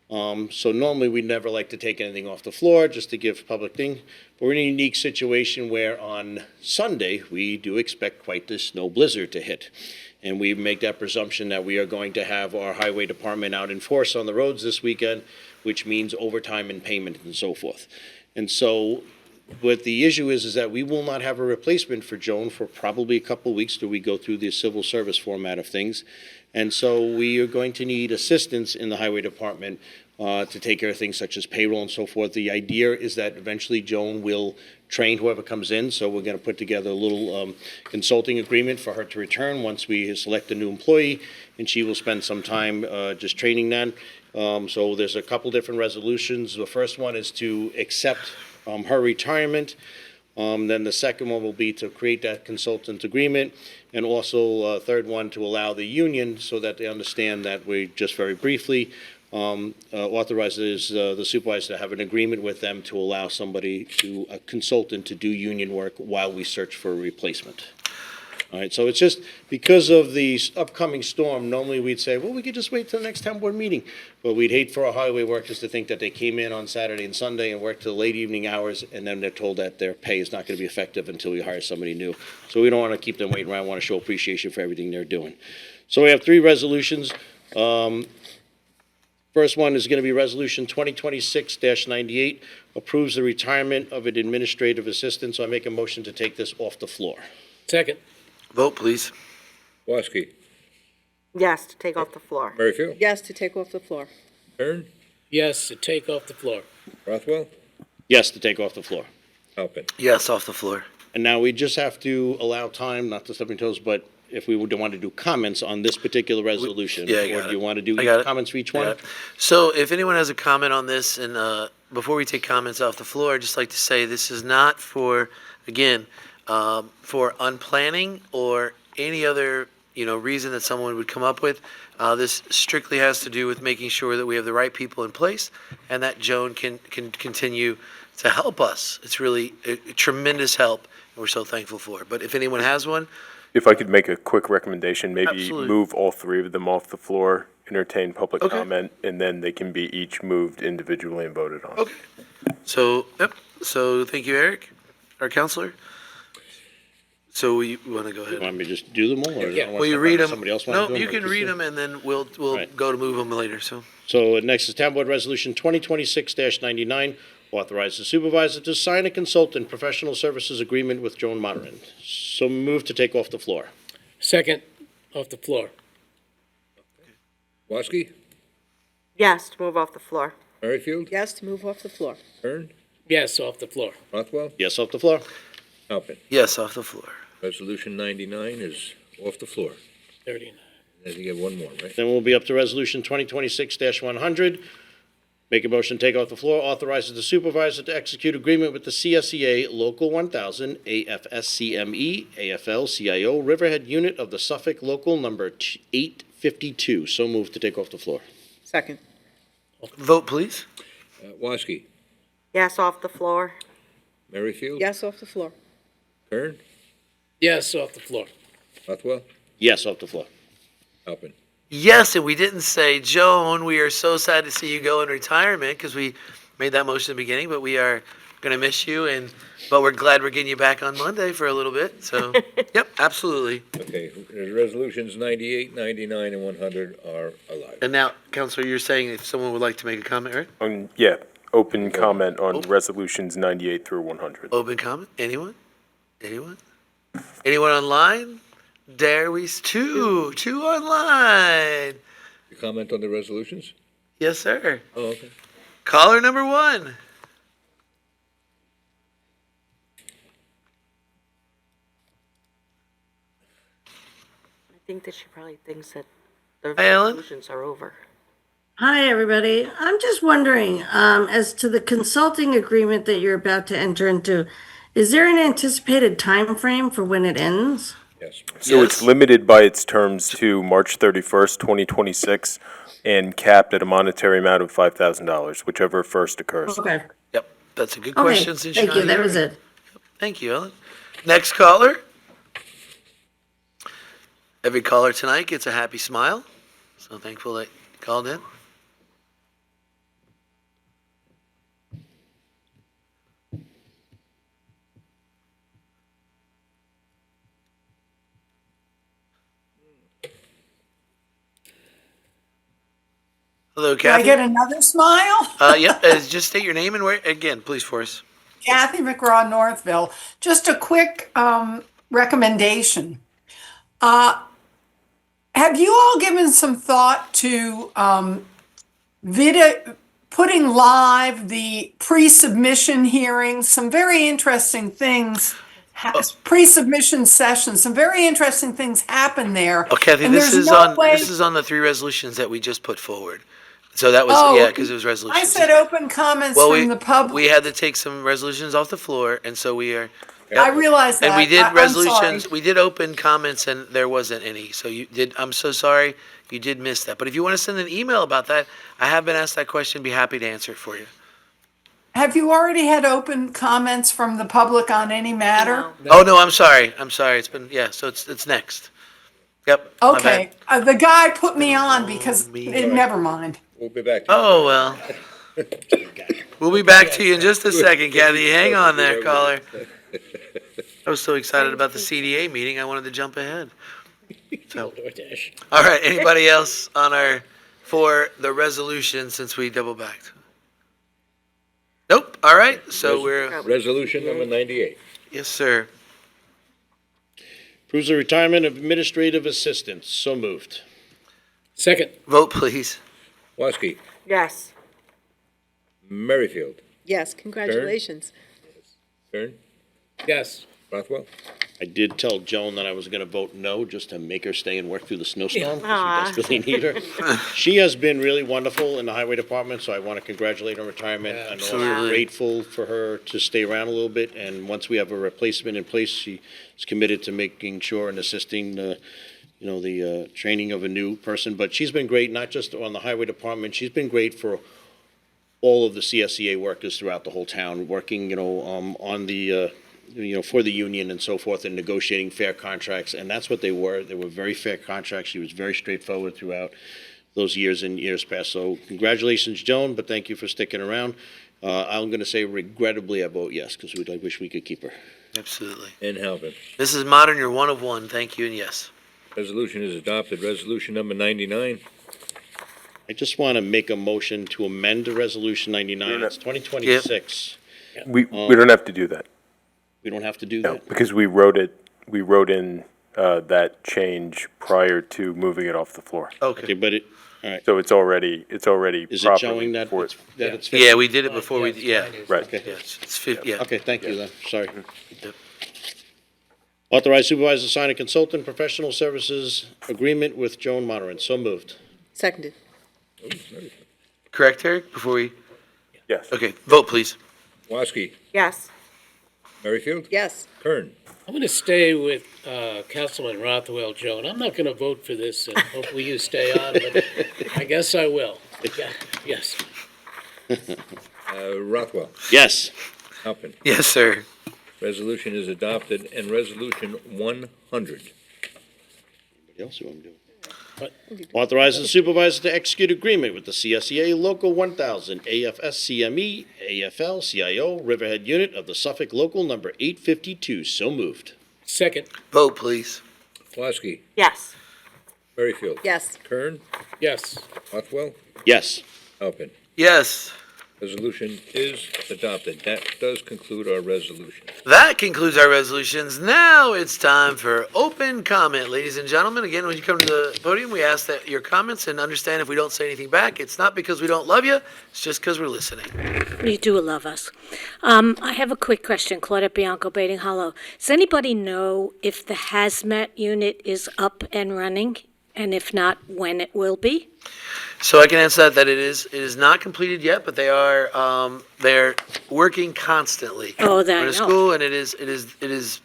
So normally we'd never like to take anything off the floor just to give public thing, but we're in a unique situation where on Sunday we do expect quite the snow blizzard to hit. And we make that presumption that we are going to have our highway department out in force on the roads this weekend, which means overtime and payment and so forth. And so what the issue is that we will not have a replacement for Joan for probably a couple of weeks till we go through the civil service format of things. And so we are going to need assistance in the highway department to take care of things such as payroll and so forth. The idea is that eventually Joan will train whoever comes in, so we're going to put together a little consulting agreement for her to return once we select a new employee, and she will spend some time just training them. So there's a couple different resolutions. The first one is to accept her retirement. Then the second one will be to create that consultant agreement, and also a third one to allow the union so that they understand that we, just very briefly, authorizes the supervisor to have an agreement with them to allow somebody to, a consultant, to do union work while we search for a replacement. All right, so it's just because of the upcoming storm, normally we'd say, well, we could just wait till the next town board meeting. But we'd hate for our highway workers to think that they came in on Saturday and Sunday and worked till late evening hours, and then they're told that their pay is not going to be effective until we hire somebody new. So we don't want to keep them waiting around, want to show appreciation for everything they're doing. So we have 3 resolutions. First one is going to be Resolution 2026-98, approves the retirement of an administrative assistant. So I make a motion to take this off the floor. Second. Vote, please. Woski, Yes, to take off the floor. Merrifield, Yes, to take off the floor. Kern, Yes, to take off the floor. Rothwell, Yes, to take off the floor. Halpin. Yes, off the floor. And now we just have to allow time, not to step on toes, but if we would want to do comments on this particular resolution. Yeah, I Or got do you it. want to do I got it. comments for each Yeah. one? So if anyone has a comment on this, and before we take comments off the floor, I'd just like to say this is not for, again, for unplanning or any other, reason that someone would come up with. This strictly has to do with making sure that we have the right people in place and that Joan can continue to help us. It's really a tremendous help, and we're so thankful for it. But if anyone has one, If I could make a quick recommendation, maybe Absolutely. move all 3 of them off the floor, entertain public Okay. comment, and then they can be each moved individually and voted on. Okay. So, yep. So thank you, Eric, our counselor. So we want to go ahead. Want me to just do them all? Or Yeah. I wanna Will you step read out? them? Somebody else want to do No, them? you or can just read do them, and then we'll Right. go to move them later. So So next is Town Board Resolution 2026-99, authorize the supervisor to sign a consultant professional services agreement with Joan Monnerin. So move to take off the floor. Second. Off the floor. Woski, Yes, to move off the floor. Merrifield, Yes, to move off the floor. Kern, Yes, off the floor. Rothwell, Yes, off the floor. Halpin. yes, off the floor. Resolution 99 is off the floor. 39. I think you have one more, right? Then we'll be up to Resolution 2026-100. Make a motion to take off the floor, authorizes the supervisor to execute agreement with the CSEA Local 1000, AFSCME, AFL-CIO Riverhead Unit of the Suffolk Local Number 852. So moved to take off the floor. Second. Vote, please. Woski, Yes, off the floor. Merrifield? Yes, off the floor. Kern? Yes, off the floor. Rothwell? Yes, off the floor. Halpin? Yes, and we didn't say, Joan, we are so sad to see you go in retirement because we made that motion in the beginning, but we are going to miss you, but we're glad we're getting you back on Monday for a little bit. So, yep, absolutely. Okay, resolutions 98, 99, and 100 are allowed. And now, Counselor, you're saying if someone would like to make a comment, right? Yeah, open comment on resolutions 98 through 100. Open comment? Anyone? Anyone? Anyone online? There we two online. You comment on the resolutions? Yes, sir. Oh, okay. Caller number 1. I think that she probably thinks that the Hi, Ellen. resolutions are over. Hi, everybody. I'm just wondering, as to the consulting agreement that you're about to enter into, is there an anticipated time frame for when it ends? Yes. So it's limited by its terms to March 31st, 2026, and capped at a monetary amount of $5,000, whichever first occurs. Okay. Yep, that's a good Okay, question. Since thank you're you. not That here. was it. Thank you, Ellen. Next caller. Every caller tonight gets a happy smile. So thankful that you called in. Hello, Do I Kathy. get another smile? Yep, just state your name and where, again, please, for us. Kathy McGraw, Northville. Just a quick recommendation. Have you all given some thought to putting live the pre-submission hearings? Some very interesting things, pre-submission sessions, some very interesting things happen there. Oh, Kathy, And this there's is no on way- this is on the 3 resolutions that we just put forward. So that was Oh, because it was resolutions. I said open comments Well, from the public. we had to take some resolutions off the floor, and so we are. I realize that. And we did I'm resolutions. sorry. We did open comments, and there wasn't any. So you did. I'm so sorry. You did miss that. But if you want to send an email about that, I have been asked that question. Be happy to answer it for you. Have you already had open comments from the public on any matter? Oh no, I'm sorry. I'm sorry. It's been So it's next. Yep. my Okay, bad. the guy put me on because, never mind. We'll be back. Oh well. We'll be back to you in just a second, Kathy. Hang on there, caller. I was so excited about the CDA meeting, I wanted to jump ahead. So, all right, anybody else for the resolution since we double backed? Nope, all right, so we're. Resolution number 98. Yes, sir. Approves the retirement of administrative assistants. So moved. Second. Vote, please. Woski? Yes. Merrifield? Yes, congratulations. Kern? Yes. Rothwell? I did tell Joan that I was going to vote no, just to make her stay and work through the snowstorm, Aw. because we desperately need her. She has been really wonderful in the highway department, so I want to congratulate her on retirement. I know I'm Absolutely. grateful for her to stay around a little bit, and once we have a replacement in place, she is committed to making sure and assisting the training of a new person. But she's been great, not just on the highway department, she's been great for all of the CSEA workers throughout the whole town, working, on the, for the union and so forth, and negotiating fair contracts, and that's what they were. They were very fair contracts. She was very straightforward throughout those years and years past. So congratulations, Joan, but thank you for sticking around. I'm going to say regrettably I vote yes, because I wish we could keep her. Absolutely. And Halpin. This is modern, you're one of one. Thank you, and yes. Resolution is adopted. Resolution number 99. I just want to make a motion to amend the resolution 99. It's 2026. We don't have to do that. We don't have to do No, that. because we wrote in that change prior to moving it off the floor. Okay, but all right. So it's already Is it properly showing that for it's, that it's fixed? Yeah, we did it before we, yeah. Right. Okay. Yeah, it's Okay, thank you then. Sorry. Yep. Authorize supervisor to sign a consultant professional services agreement with Joan Monaran. So moved. Seconded. Correct, Eric, before we, Yes. okay, vote, please. Woski? Yes. Merrifield? Yes. Kern? I'm going to stay with Councilman Rothwell, Joan. I'm not going to vote for this, and hopefully you stay on, but I guess I will. Yeah, yes. Rothwell? Yes. Halpin. Yes, sir. Resolution is adopted, and Resolution 100. Anybody else who want to do it? Authorizes the supervisor to execute agreement with the CSEA Local 1000, AFS-CME, AFL-CIO, Riverhead Unit of the Suffolk Local Number 852. So moved. Second. Vote, please. Flosky. Yes. Merrifield. Yes. Kern. Yes. Bothwell. Yes. Halpin. Yes. Resolution is adopted. That does conclude our resolution. That concludes our resolutions. Now it's time for open comment. Ladies and gentlemen, again, when you come to the podium, we ask that your comments, and understand if we don't say anything back, it's not because we don't love you, it's just because we're listening. You do love us. I have a quick question. Claudette Bianco, Baiting Hollow. Does anybody know if the hazmat unit is up and running? And if not, when it will be? So I can answer that it is not completed yet, but they're working constantly. Oh, that I We're in know. school, and it is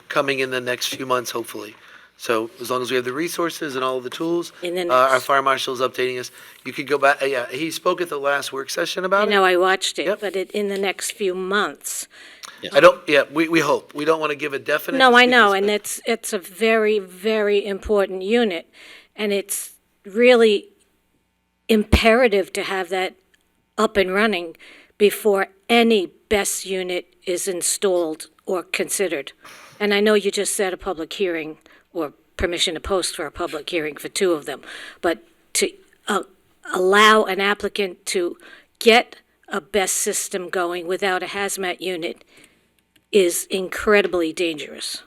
coming in the next few months, hopefully. So as long as we have the resources and all of the tools, In the our next- fire marshal is updating us. You could go back. Yeah, he spoke at the last work session about I it. know, I watched it, Yep. but in the next few months. I don't. Yeah, we hope. We don't want to give a definite. No, I because- know, and it's a very, very important unit, and it's really imperative to have that up and running before any BES unit is installed or considered. And I know you just set a public hearing or permission to post for a public hearing for two of them, but to allow an applicant to get a BES system going without a hazmat unit is incredibly dangerous.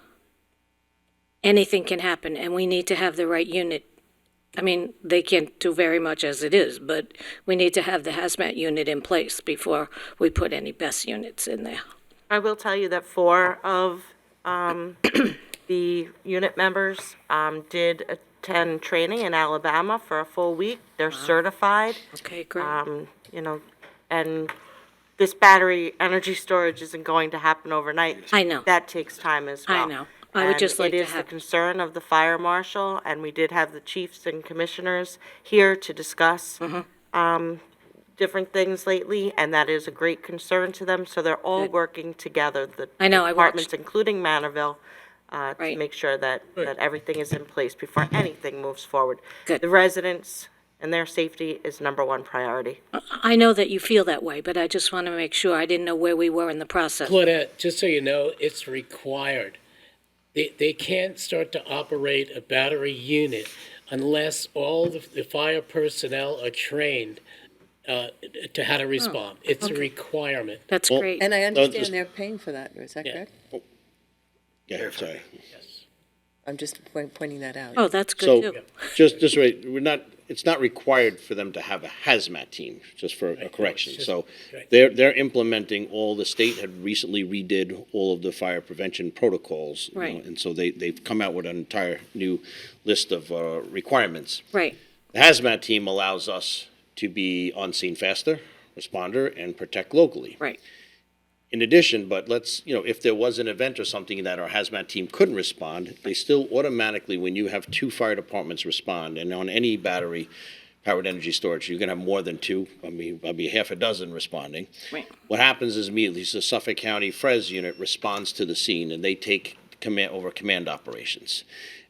Anything can happen, and we need to have the right unit. I mean, they can't do very much as it is, but we need to have the hazmat unit in place before we put any BES units in there. I will tell you that 4 of the unit members did attend training in Alabama for a full week. They're certified. Okay, great. And this battery energy storage isn't going to happen overnight. I know. That takes time as well. I know. I would just like It to is the have, concern of the fire marshal, and we did have the chiefs and commissioners here to discuss different things lately, and that is a great concern to them. So they're all working together, the I know, I departments, including Manorville, to Right. make sure that everything is in place before anything moves forward. Good. The residents and their safety is number one priority. I know that you feel that way, but I just want to make sure. I didn't know where we were in the process. Claudette, just so you know, it's required. They can't start to operate a battery unit unless all the fire personnel are trained to how to respond. It's a okay. requirement. That's Well, great. And I just- understand they're paying for that, is that Yeah. correct? Yeah, sorry. I'm just pointing that out. Oh, that's good So, too. just right, it's not required for them to have a hazmat team, just for a correction. just- So right. they're implementing the state had recently redid all of the fire prevention protocols. you know, Right. And so they've come out with an entire new list of requirements. Right. The hazmat team allows us to be on scene faster, responder, and protect locally. Right. In addition, but if there was an event or something that our hazmat team couldn't respond, they still automatically, when you have 2 fire departments respond, and on any battery powered energy storage, you can have more than 2, maybe half a dozen responding. Right. What happens is immediately the Suffolk County FRES unit responds to the scene, and they take command operations.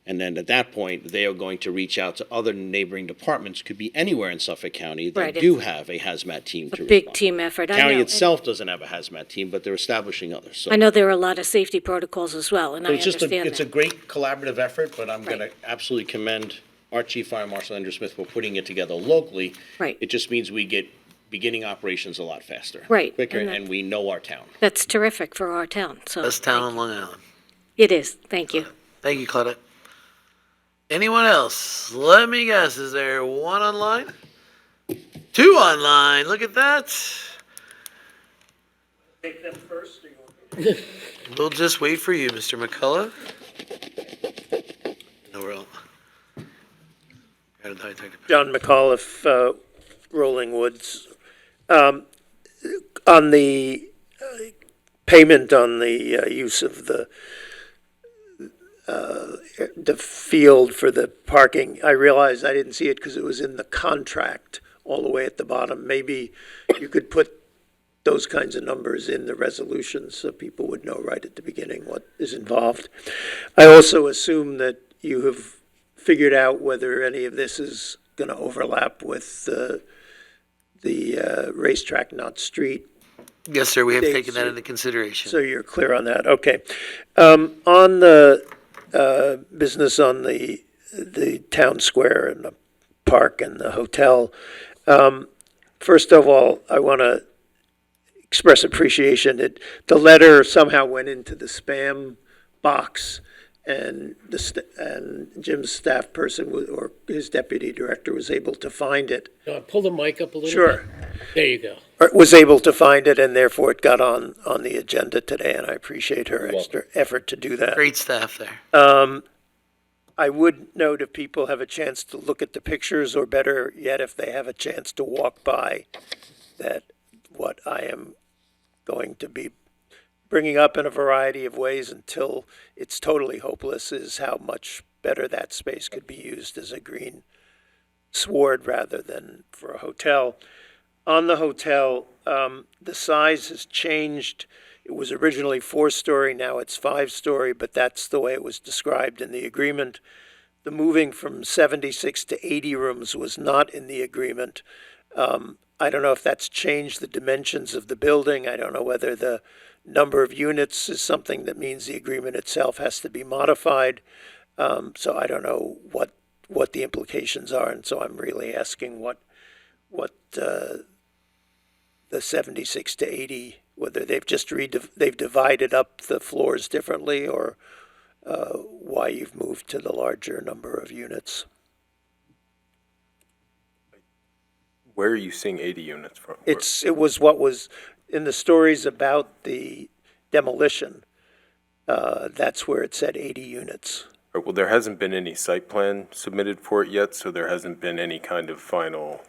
And then at that point, they are going to reach out to other neighboring departments, could be anywhere in Suffolk County, that Right, do have a hazmat team to A respond. big team effort. The I county know. itself doesn't have a hazmat team, but they're establishing others. So I know there are a lot of safety protocols as well, and I so it's just understand it's a that. great collaborative effort, but I'm going to absolutely commend our Chief Fire Marshal Andrew Smith for putting it together locally. Right. It just means we get beginning operations a lot faster. Right, Quicker, and and we know our town. That's terrific for our town, so. Best town on Long Island. It is. Thank you. Thank you, Claudette. Anyone else? Let me guess. Is there 1 online? 2 online. Look at that. Take them first. We'll just wait for you, Mr. McCullough. No, we're all. John McAuliff, Rolling Woods. On the payment on the use of the field for the parking, I realized I didn't see it because it was in the contract all the way at the bottom. Maybe you could put those kinds of numbers in the resolutions so people would know right at the beginning what is involved. I also assume that you have figured out whether any of this is going to overlap with the racetrack, not street. Yes, sir, we have Dates, taken that into consideration. So you're clear on that, okay. On the business on the town square and the park and the hotel, first of all, I want to express appreciation that the letter somehow went into the spam box, and and Jim's staff person or his deputy director was able to find it. Pull the mic up a little Sure. bit. There you go. Or was able to find it, and therefore it got on the agenda today, and I appreciate her extra effort to do that. Great staff there. I would note if people have a chance to look at the pictures, or better yet, if they have a chance to walk by, that what I am going to be bringing up in a variety of ways until it's totally hopeless is how much better that space could be used as a green sward rather than for a hotel. On the hotel, the size has changed. It was originally 4-story, now it's 5-story, but that's the way it was described in the agreement. The moving from 76 to 80 rooms was not in the agreement. I don't know if that's changed the dimensions of the building. I don't know whether the number of units is something that means the agreement itself has to be modified. So I don't know what the implications are, and so I'm really asking what the 76 to 80, whether they've just they've divided up the floors differently, or why you've moved to the larger number of units. Where are you seeing 80 units from? It was what was in the stories about the demolition. That's where it said 80 units. Well, there hasn't been any site plan submitted for it yet, so there hasn't been any kind of final.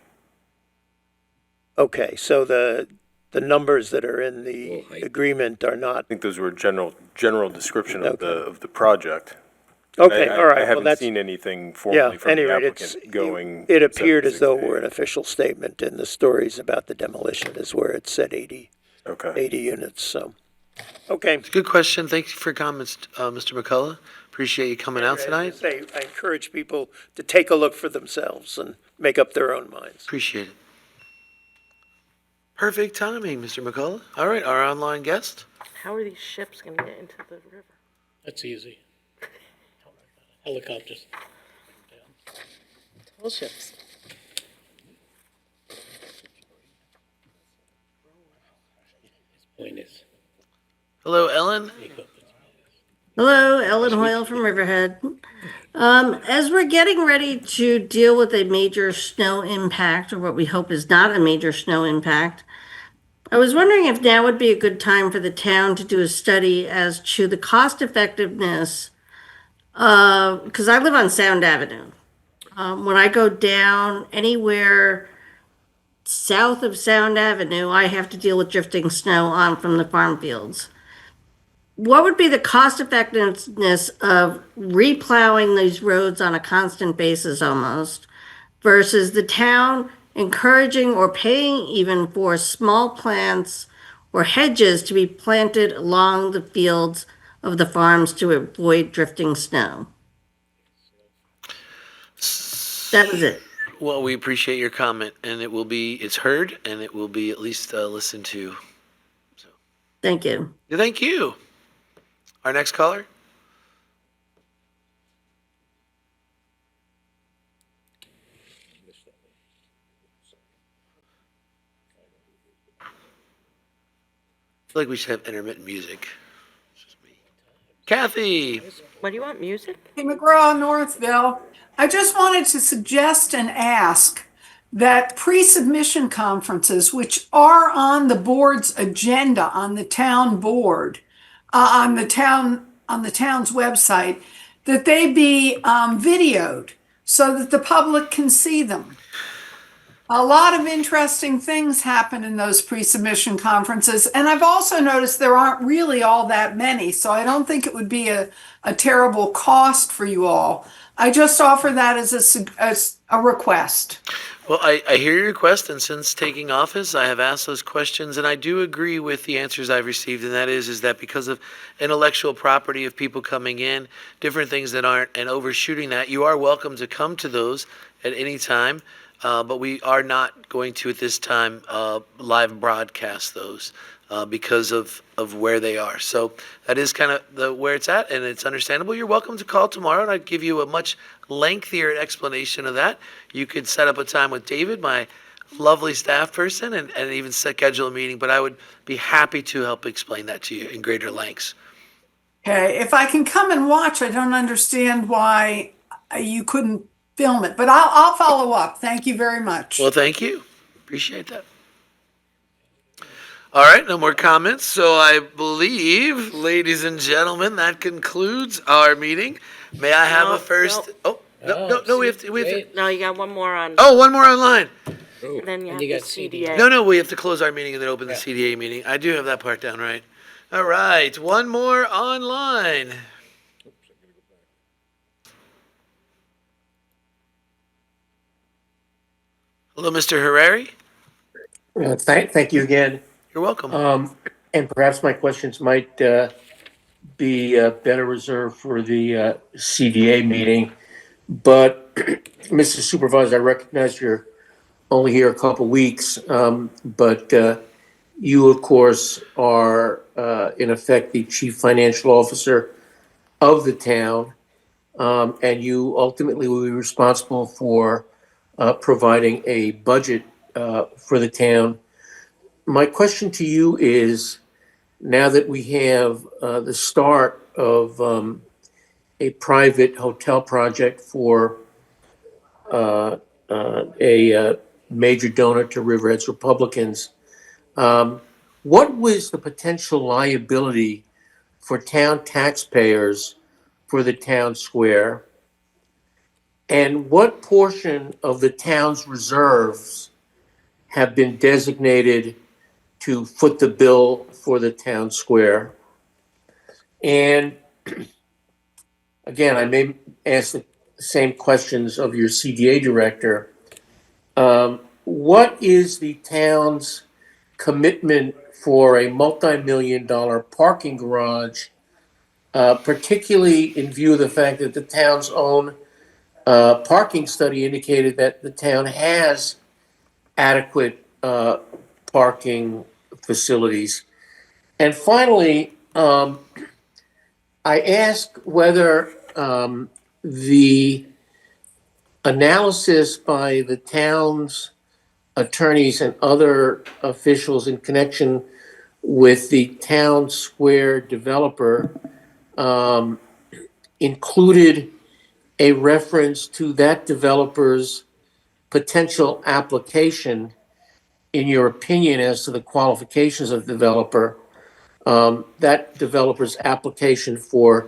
Okay, so the numbers that are in the agreement are not. I think those were general description of the project. Okay, all right. I haven't well, that's, seen anything formally from the applicant going. It appeared as though we're an official statement in the stories about the demolition is where it said 80. Okay. 80 units. So, okay. It's a good question. Thank you for your comments, Mr. McCullough. Appreciate you coming out tonight. I encourage people to take a look for themselves and make up their own minds. Appreciate it. Perfect timing, Mr. McCullough. All right, our online guest. How are these ships going to get into the river? That's easy. Helicopters. Tall ships. Point is. Hello, Ellen. Hello, Ellen Hoyle from Riverhead. As we're getting ready to deal with a major snow impact, or what we hope is not a major snow impact, I was wondering if now would be a good time for the town to do a study as to the cost effectiveness, because I live on Sound Avenue. When I go down anywhere south of Sound Avenue, I have to deal with drifting snow on from the farm fields. What would be the cost effectiveness of replowing these roads on a constant basis almost versus the town encouraging or paying even for small plants or hedges to be planted along the fields of the farms to avoid drifting snow? That was it. Well, we appreciate your comment, and it's heard, and it will be at least listened to. So. Thank you. Thank you. Our next caller. I feel like we should have intermittent music. It's just me. Kathy. What do you want, music? Hey, McGraw, Northville. I just wanted to suggest and ask that pre-submission conferences, which are on the board's agenda on the town board, on the town's website, that they be videoed so that the public can see them. A lot of interesting things happen in those pre-submission conferences, and I've also noticed there aren't really all that many, so I don't think it would be a terrible cost for you all. I just offer that as a request. Well, I hear your request, and since taking office, I have asked those questions, and I do agree with the answers I've received, and that is that because of intellectual property of people coming in, different things that aren't, and overshooting that, you are welcome to come to those at any time, but we are not going to, at this time, live broadcast those. Because of where they are. So that is kind of where it's at, and it's understandable. You're welcome to call tomorrow, and I'd give you a much lengthier explanation of that. You could set up a time with David, my lovely staff person, and even schedule a meeting, but I would be happy to help explain that to you in greater lengths. Okay, if I can come and watch, I don't understand why you couldn't film it, but I'll follow up. Thank you very much. Well, thank you. Appreciate that. All right, no more comments. So I believe, ladies and gentlemen, that concludes our meeting. May I have a first? No. Oh, no, we have to. No, you got one more on. Oh, one more online. And then you have you the got CDA. No, we have to close our meeting and then open the CDA meeting. I do have that part down right. All right, one more online. Hello, Mr. Herreri. Thank you again. You're welcome. And perhaps my questions might be better reserved for the CDA meeting. But, Mr. Supervisor, I recognize you're only here a couple weeks, but you, of course, are in effect the chief financial officer of the town, and you ultimately will be responsible for providing a budget for the town. My question to you is, now that we have the start of a private hotel project for a major donor to Riverhead's Republicans, what was the potential liability for town taxpayers for the town square? And what portion of the town's reserves have been designated to foot the bill for the town square? And again, I may ask the same questions of your CDA director. What is the town's commitment for a multi-million-dollar parking garage, particularly in view of the fact that the town's own parking study indicated that the town has adequate parking facilities? And finally, I ask whether the analysis by the town's attorneys and other officials in connection with the town square developer included a reference to that developer's potential application, in your opinion, as to the qualifications of the developer, that developer's application for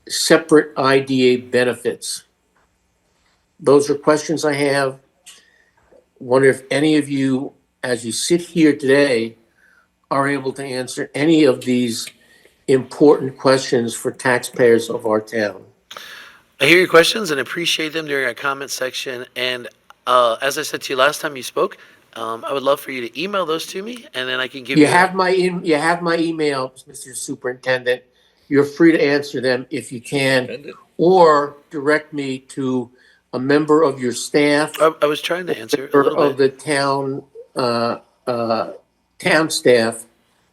separate IDA benefits. Those are questions I have. Wonder if any of you, as you sit here today, are able to answer any of these important questions for taxpayers of our town. I hear your questions and appreciate them during our comment section. And as I said to you last time you spoke, I would love for you to email those to me, and then I can give you. You have my email, Mr. Superintendent. You're free to answer them if you can, or direct me to a member of your staff. I was trying to answer a or little of bit. the town staff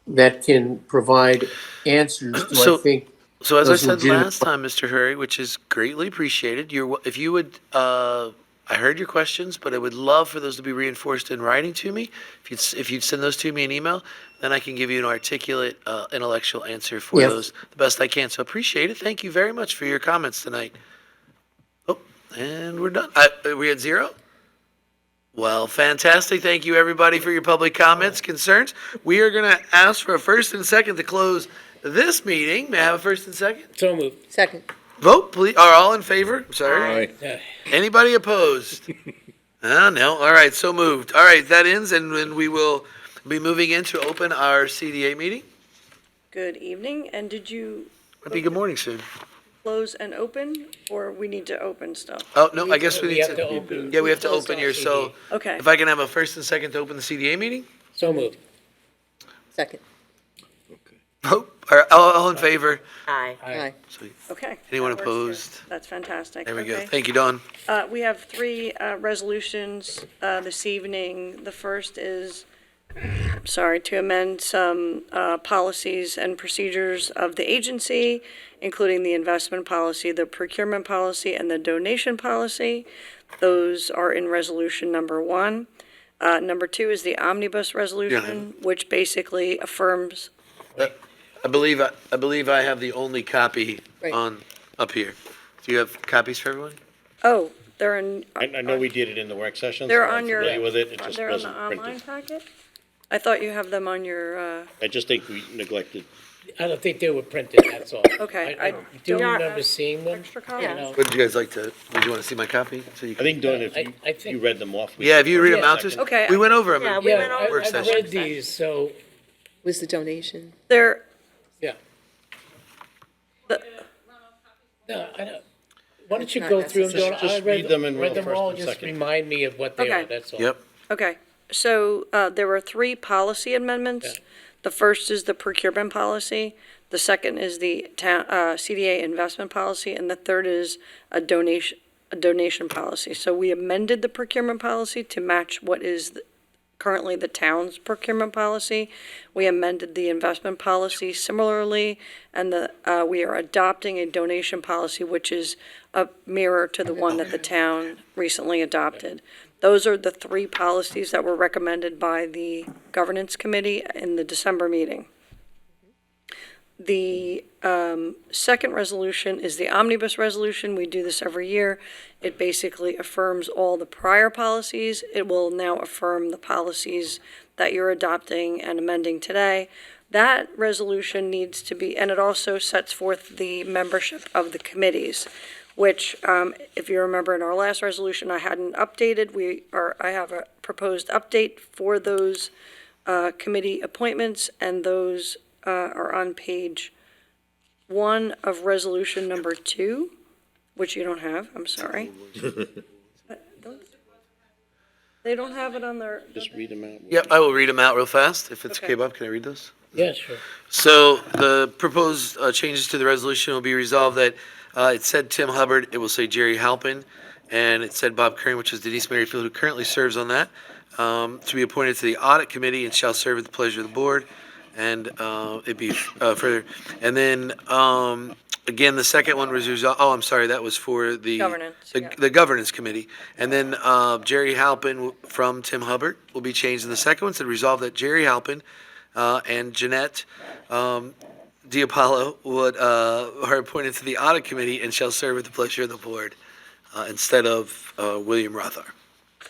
that can provide answers to, So- I think. So as I those said legitimate- last time, Mr. Hurry, which is greatly appreciated, if you would, I heard your questions, but I would love for those to be reinforced in writing to me. If you'd send those to me in email, then I can give you an articulate, intellectual answer for Yes. those the best I can. So appreciate it. Thank you very much for your comments tonight. Oh, and we're done. We at 0? Well, fantastic. Thank you, everybody, for your public comments, concerns. We are going to ask for a first and second to close this meeting. May I have a first and second? So moved. Second. Vote, please. Are all in favor? I'm sorry. Aye. Anybody opposed? No. All right, so moved. All right, that ends, and we will be moving in to open our CDA meeting. Good evening, and did you, Might be good morning soon. close and open, or we need to open still? Oh, no, I guess we We need have to open- Yeah, we have to close open off here, so. Okay. If I can have a first and second to open the CDA meeting? So moved. Second. Oh, all in favor? Aye. Aye. Sweet. Okay. Anyone that works too. opposed? That's fantastic. There we go. Okay. Thank you, Dawn. We have three resolutions this evening. The first is, to amend some policies and procedures of the agency, including the investment policy, the procurement policy, and the donation policy. Those are in resolution number 1. Number 2 is the omnibus resolution, which basically affirms. I believe I have the only copy Right. up here. Do you have copies for everyone? Oh, they're in. I know we did it in the work session, so They're I'm on your. familiar with it. It just They're on the wasn't online printed. packet. I thought you have them on your. I just think we neglected. I don't think they were printed, that's all. Okay, I I do don't remember have seeing them, extra you copies. know. Would you guys like to, would you want to see my copy? So you I think, Dawn, if I think- you read them off. we Yeah, could- if you read them Yeah. out, just, Okay. we went over them. Yeah, in we Yeah, went over work I've session. read these, so, Was the donation? They're. yeah. The, No, I don't, why don't you It's go not through them, necessary. Dawn? Just I read them and read roll them first all, and just second. remind me of what they Okay. are, that's all. Yep. okay, so there were 3 policy amendments. The first is the procurement policy. The second is the CDA investment policy, and the third is a donation policy. So we amended the procurement policy to match what is currently the town's procurement policy. We amended the investment policy similarly, and we are adopting a donation policy, which is a mirror to the one that the town recently adopted. Those are the 3 policies that were recommended by the governance committee in the December meeting. The second resolution is the omnibus resolution. We do this every year. It basically affirms all the prior policies. It will now affirm the policies that you're adopting and amending today. That resolution needs to be, and it also sets forth the membership of the committees, which, if you remember in our last resolution, I hadn't updated. I have a proposed update for those committee appointments, and those are on page 1 of resolution number 2, which you don't have, I'm sorry. They don't have it on their. Just read them out. Yep, I will read them out real fast. If it's Okay. okay, Bob, can I read those? Yeah, sure. So the proposed changes to the resolution will be resolved that it said Tim Hubbard, it will say Jerry Halpin, and it said Bob Curran, which is Denise Merrifield, who currently serves on that, to be appointed to the audit committee and shall serve at the pleasure of the board. And it'd be further. And then, again, the second one was I'm sorry, that was for the Governance, yeah. the governance committee. And then Jerry Halpin from Tim Hubbard will be changed in the second one. So resolve that Jerry Halpin and Jeanette Diapollo are appointed to the audit committee and shall serve at the pleasure of the board instead of William Rothar.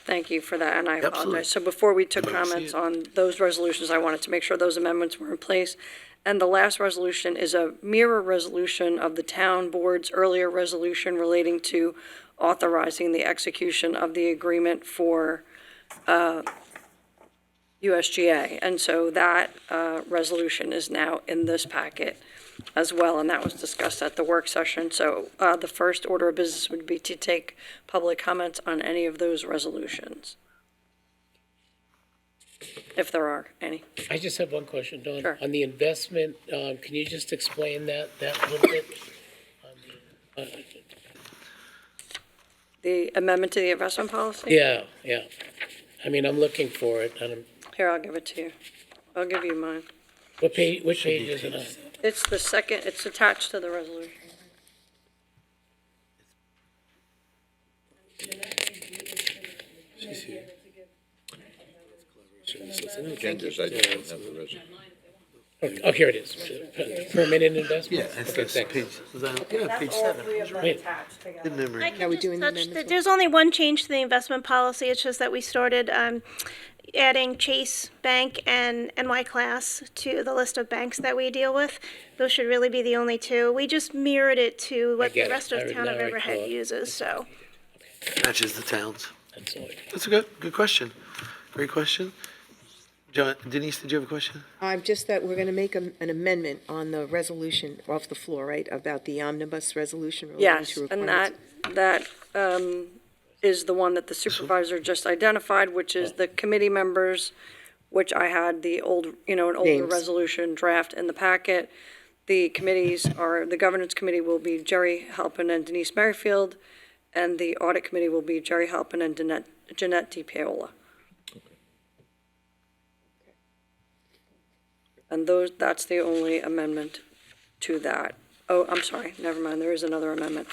Thank you for that, and I Absolutely. apologize. So before we took I'd like to see comments it. on those resolutions, I wanted to make sure those amendments were in place. And the last resolution is a mirror resolution of the town board's earlier resolution relating to authorizing the execution of the agreement for USGA. And so that resolution is now in this packet as well, and that was discussed at the work session. So the first order of business would be to take public comments on any of those resolutions, if there are any. I just have one question, Dawn. Sure. On the investment, can you just explain that a little bit? The amendment to the investment policy? Yeah, yeah. I mean, I'm looking for it, and Here, I'll give it to you. I'll give you mine. which page is it on? It's the second, it's attached to the resolution. Agendas, I don't have the resolution. Oh, here it is. Permanent investment? Yeah, it's Okay, this thanks. page. Yeah, page 7. Wait. Good memory. Are we doing the amendments? There's only one change to the investment policy. It's just that we started adding Chase Bank and NY Class to the list of banks that we deal with. Those should really be the only 2. We just mirrored it to what get the it. rest of the town of Now I recall Riverhead it. uses, so. Matches the towns. That's all. That's a good question. Great question. John, Denise, did you have a question? Just that we're going to make an amendment on the resolution off the floor, right, about the omnibus resolution relating Yes, to and requirements? that is the one that the supervisor just identified, which is the committee members, which I had the old, an older Names. resolution draft in the packet. The committees are, the governance committee will be Jerry Halpin and Denise Merrifield, and the audit committee will be Jerry Halpin and Jeanette DiPaola. And that's the only amendment to that. Oh, I'm sorry, never mind, there is another amendment.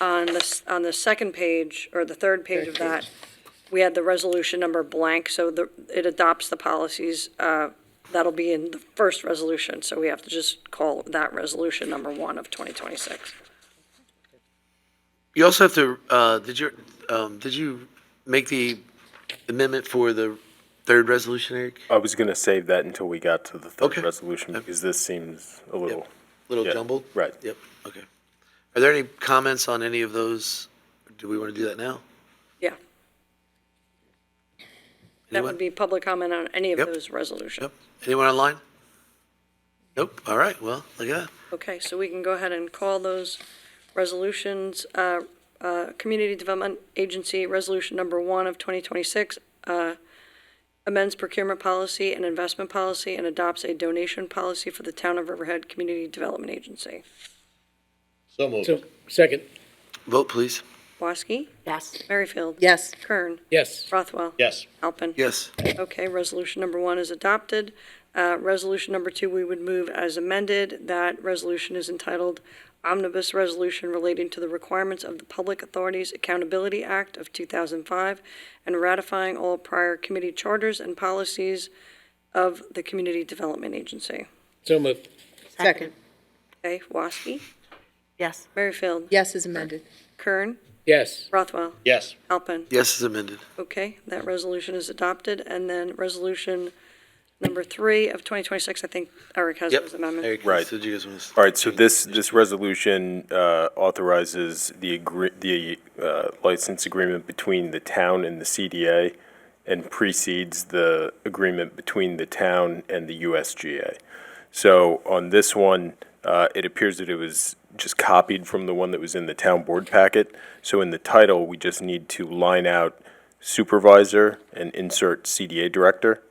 On the second page, or the third page of that, we had the resolution number blank, so it adopts the policies, that'll be in the first resolution, so we have to just call that resolution number 1 of 2026. You also have to, did you make the amendment for the third resolution, Eric? I was going to save that until we got to the third Okay. resolution because this seems a little. Little Yeah, jumbled? Right. Yep, okay. Are there any comments on any of those? Do we want to do that now? Yeah. That Anyone? would be public comment on any of Yep. those resolutions. Yep. Anyone online? Nope, all right, well, look at that. Okay, so we can go ahead and call those resolutions, Community Development Agency Resolution Number 1 of 2026, amends procurement policy and investment policy and adopts a donation policy for the Town of Riverhead Community Development Agency. So moved. So, second. Vote, please. Woski? Yes. Merrifield? Yes. Kern? Yes. Rothwell? Yes. Halpin? Yes. Okay, resolution number 1 is adopted. Resolution number 2, we would move as amended. That resolution is entitled Omnibus Resolution Relating to the Requirements of the Public Authorities Accountability Act of 2005 and ratifying all prior committee charters and policies of the Community Development Agency. So moved. Second. Okay, Woski? Yes. Merrifield? Yes is amended. Kern? Yes. Rothwell? Yes. Halpin? Yes is amended. Okay, that resolution is adopted. And then resolution number 3 of 2026, I think Eric has Yep. those amendments. Eric, Right. so do you guys want to? All right, so this resolution authorizes the license agreement between the town and the CDA and precedes the agreement between the town and the USGA. So on this one, it appears that it was just copied from the one that was in the town board packet. So in the title, we just need to line out supervisor and insert CDA director,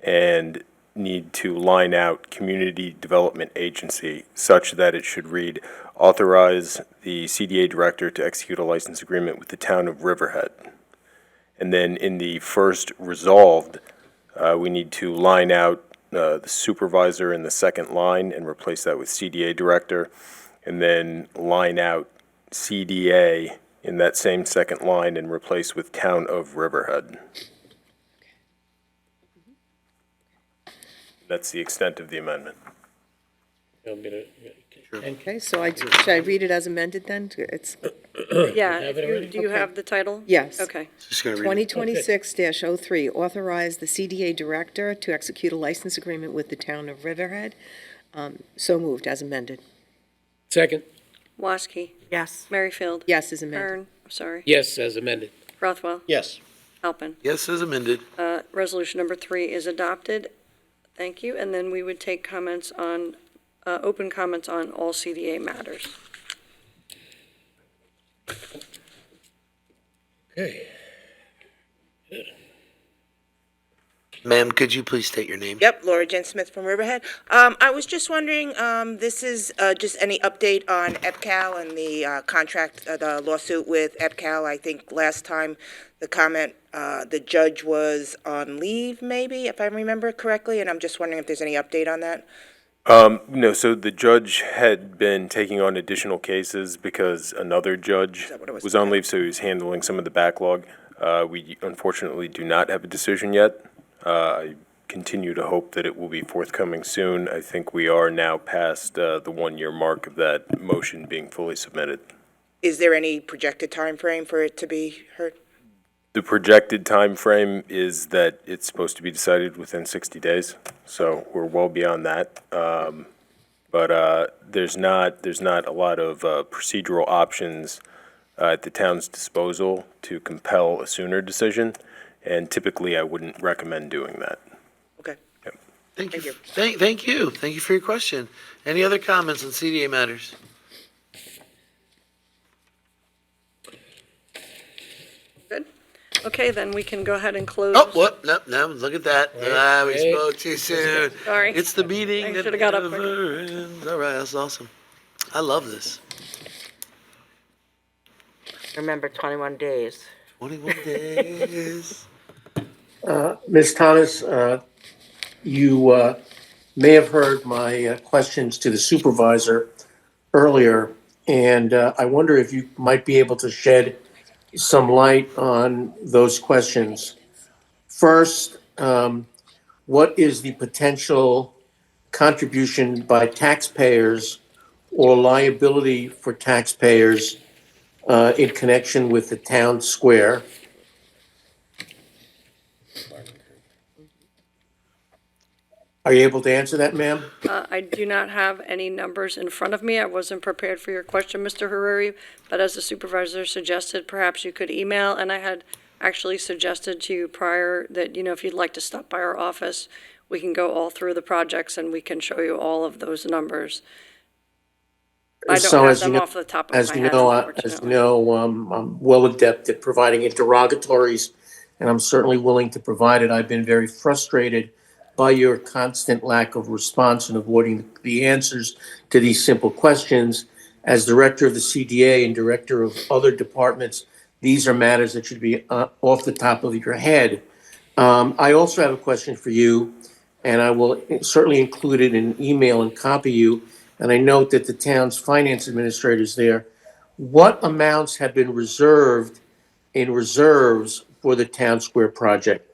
and need to line out Community Development Agency such that it should read, authorize the CDA director to execute a license agreement with the town of Riverhead. And then in the first resolved, we need to line out the supervisor in the second line and replace that with CDA director, and then line out CDA in that same second line and replace with town of Riverhead. That's the extent of the amendment. Okay, so should I read it as amended then? It's, Yeah, Have it already? do you have the title? yes. Okay. Just gonna read it. 2026-03, authorize the CDA director to execute a license agreement with the town of Riverhead. So moved as amended. Second. Woski? Yes. Merrifield? Yes is amended. Kern? Sorry. Yes, as amended. Rothwell? Yes. Halpin? Yes is amended. Resolution number 3 is adopted. Thank you. And then we would take comments on, open comments on all CDA matters. Okay. Ma'am, could you please state your name? Yep, Laura Jen Smith from Riverhead. I was just wondering, this is just any update on EPCAL and the contract, the lawsuit with EPCAL. I think last time the comment, the judge was on leave, maybe, if I remember correctly, and I'm just wondering if there's any update on that. No, so the judge had been taking on additional cases because another judge was on leave, so he was handling some of the backlog. We unfortunately do not have a decision yet. I continue to hope that it will be forthcoming soon. I think we are now past the 1-year mark of that motion being fully submitted. Is there any projected time frame for it to be heard? The projected time frame is that it's supposed to be decided within 60 days, so we're well beyond that. But there's not a lot of procedural options at the town's disposal to compel a sooner decision, and typically I wouldn't recommend doing that. Okay. Thank you. Thank you. Thank you for your question. Any other comments on CDA matters? Good. Okay, then we can go ahead and close. Oh, what? No, look at that. We wait. spoke too soon. Sorry. It's the meeting I that should've got up never ends. All right, that's awesome. I love this. Remember, 21 days. 21 days. Ms. Thomas, you may have heard my questions to the supervisor earlier, and I wonder if you might be able to shed some light on those questions. First, what is the potential contribution by taxpayers or liability for taxpayers in connection with the town square? Are you able to answer that, ma'am? I do not have any numbers in front of me. I wasn't prepared for your question, Mr. Hariri, but as the supervisor suggested, perhaps you could email, and I had actually suggested to you prior that, if you'd like to stop by our office, we can go all through the projects and we can show you all of those numbers. I don't So have as you them know, off the top of as my you head, know, unfortunately. I'm well adept at providing interrogatories, and I'm certainly willing to provide it. I've been very frustrated by your constant lack of response and avoiding the answers to these simple questions. As director of the CDA and director of other departments, these are matters that should be off the top of your head. I also have a question for you, and I will certainly include it in an email and copy you. And I note that the town's finance administrator is there. What amounts have been reserved in reserves for the town square project?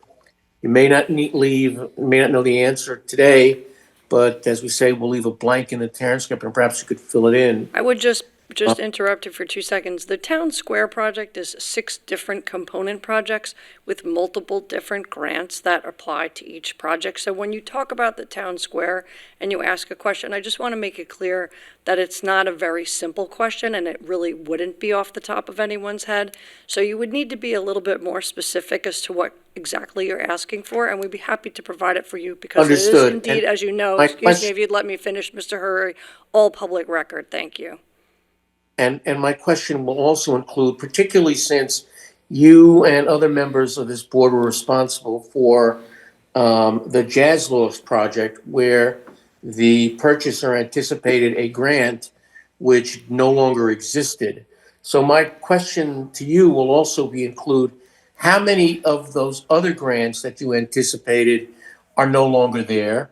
You may not know the answer today, but as we say, we'll leave a blank in the transcript and perhaps you could fill it in. I would just interrupt you for 2 seconds. The Town Square project is 6 different component projects with multiple different grants that apply to each project. So when you talk about the Town Square and you ask a question, I just want to make it clear that it's not a very simple question and it really wouldn't be off the top of anyone's head. So you would need to be a little bit more specific as to what exactly you're asking for, and we'd be happy to provide it for you because Understood. it is indeed, And as you know, my excuse me question- if you'd let me finish, Mr. Hurry, all public record. Thank you. And my question will also include, particularly since you and other members of this board were responsible for the Jazz Loft project, where the purchaser anticipated a grant which no longer existed. So my question to you will also include, how many of those other grants that you anticipated are no longer there?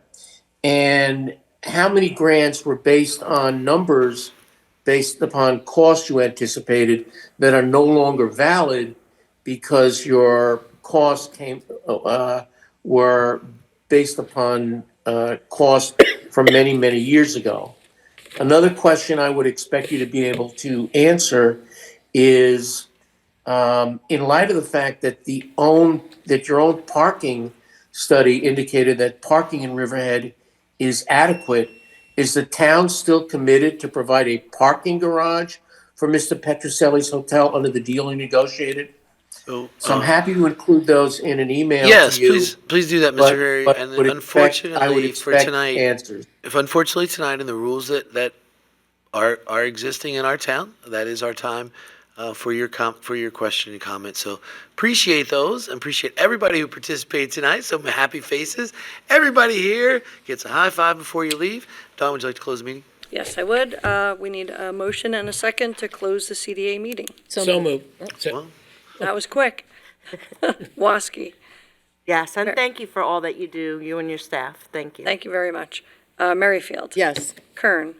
And how many grants were based on numbers based upon costs you anticipated that are no longer valid because your costs were based upon costs from many, many years ago? Another question I would expect you to be able to answer is, in light of the fact that your own parking study indicated that parking in Riverhead is adequate, is the town still committed to provide a parking garage for Mr. Petroselli's hotel under the deal he negotiated? So I'm happy to include those in an email yes, to you. please do that, Mr. Harry. but And I would unfortunately for expect tonight, answers. if unfortunately tonight in the rules that are existing in our town, that is our time for your question and comment. So appreciate those and appreciate everybody who participated tonight. Some happy faces. Everybody here gets a high five before you leave. Don, would you like to close the meeting? Yes, I would. We need a motion and a second to close the CDA meeting. So moved. That was quick. Woski. Yes, and thank you for all that you do, you and your staff. Thank you. Thank you very much. Merrifield. Yes. Kern.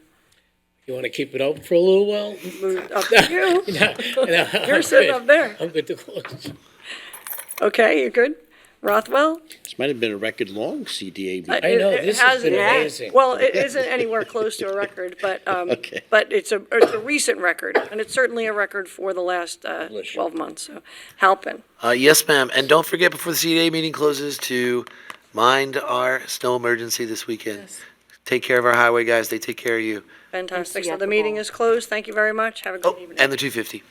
You want to keep it open for a little while? Up to you. No, You're sitting up there. I'm good to close. Okay, you're good. Rothwell? This might have been a record-long CDA meeting. I know, this has been amazing. Well, it isn't anywhere close to a record, but Okay. but it's a recent record, and it's certainly a record for the last 12 months. So, Halpin. Yes, ma'am. And don't forget before the CDA meeting closes to mind our snow emergency this weekend. Yes. Take care of our highway guys. They take care of you. Fantastic. See you So at the the meeting ball. is closed. Thank you very much. Have a good evening. And the 250.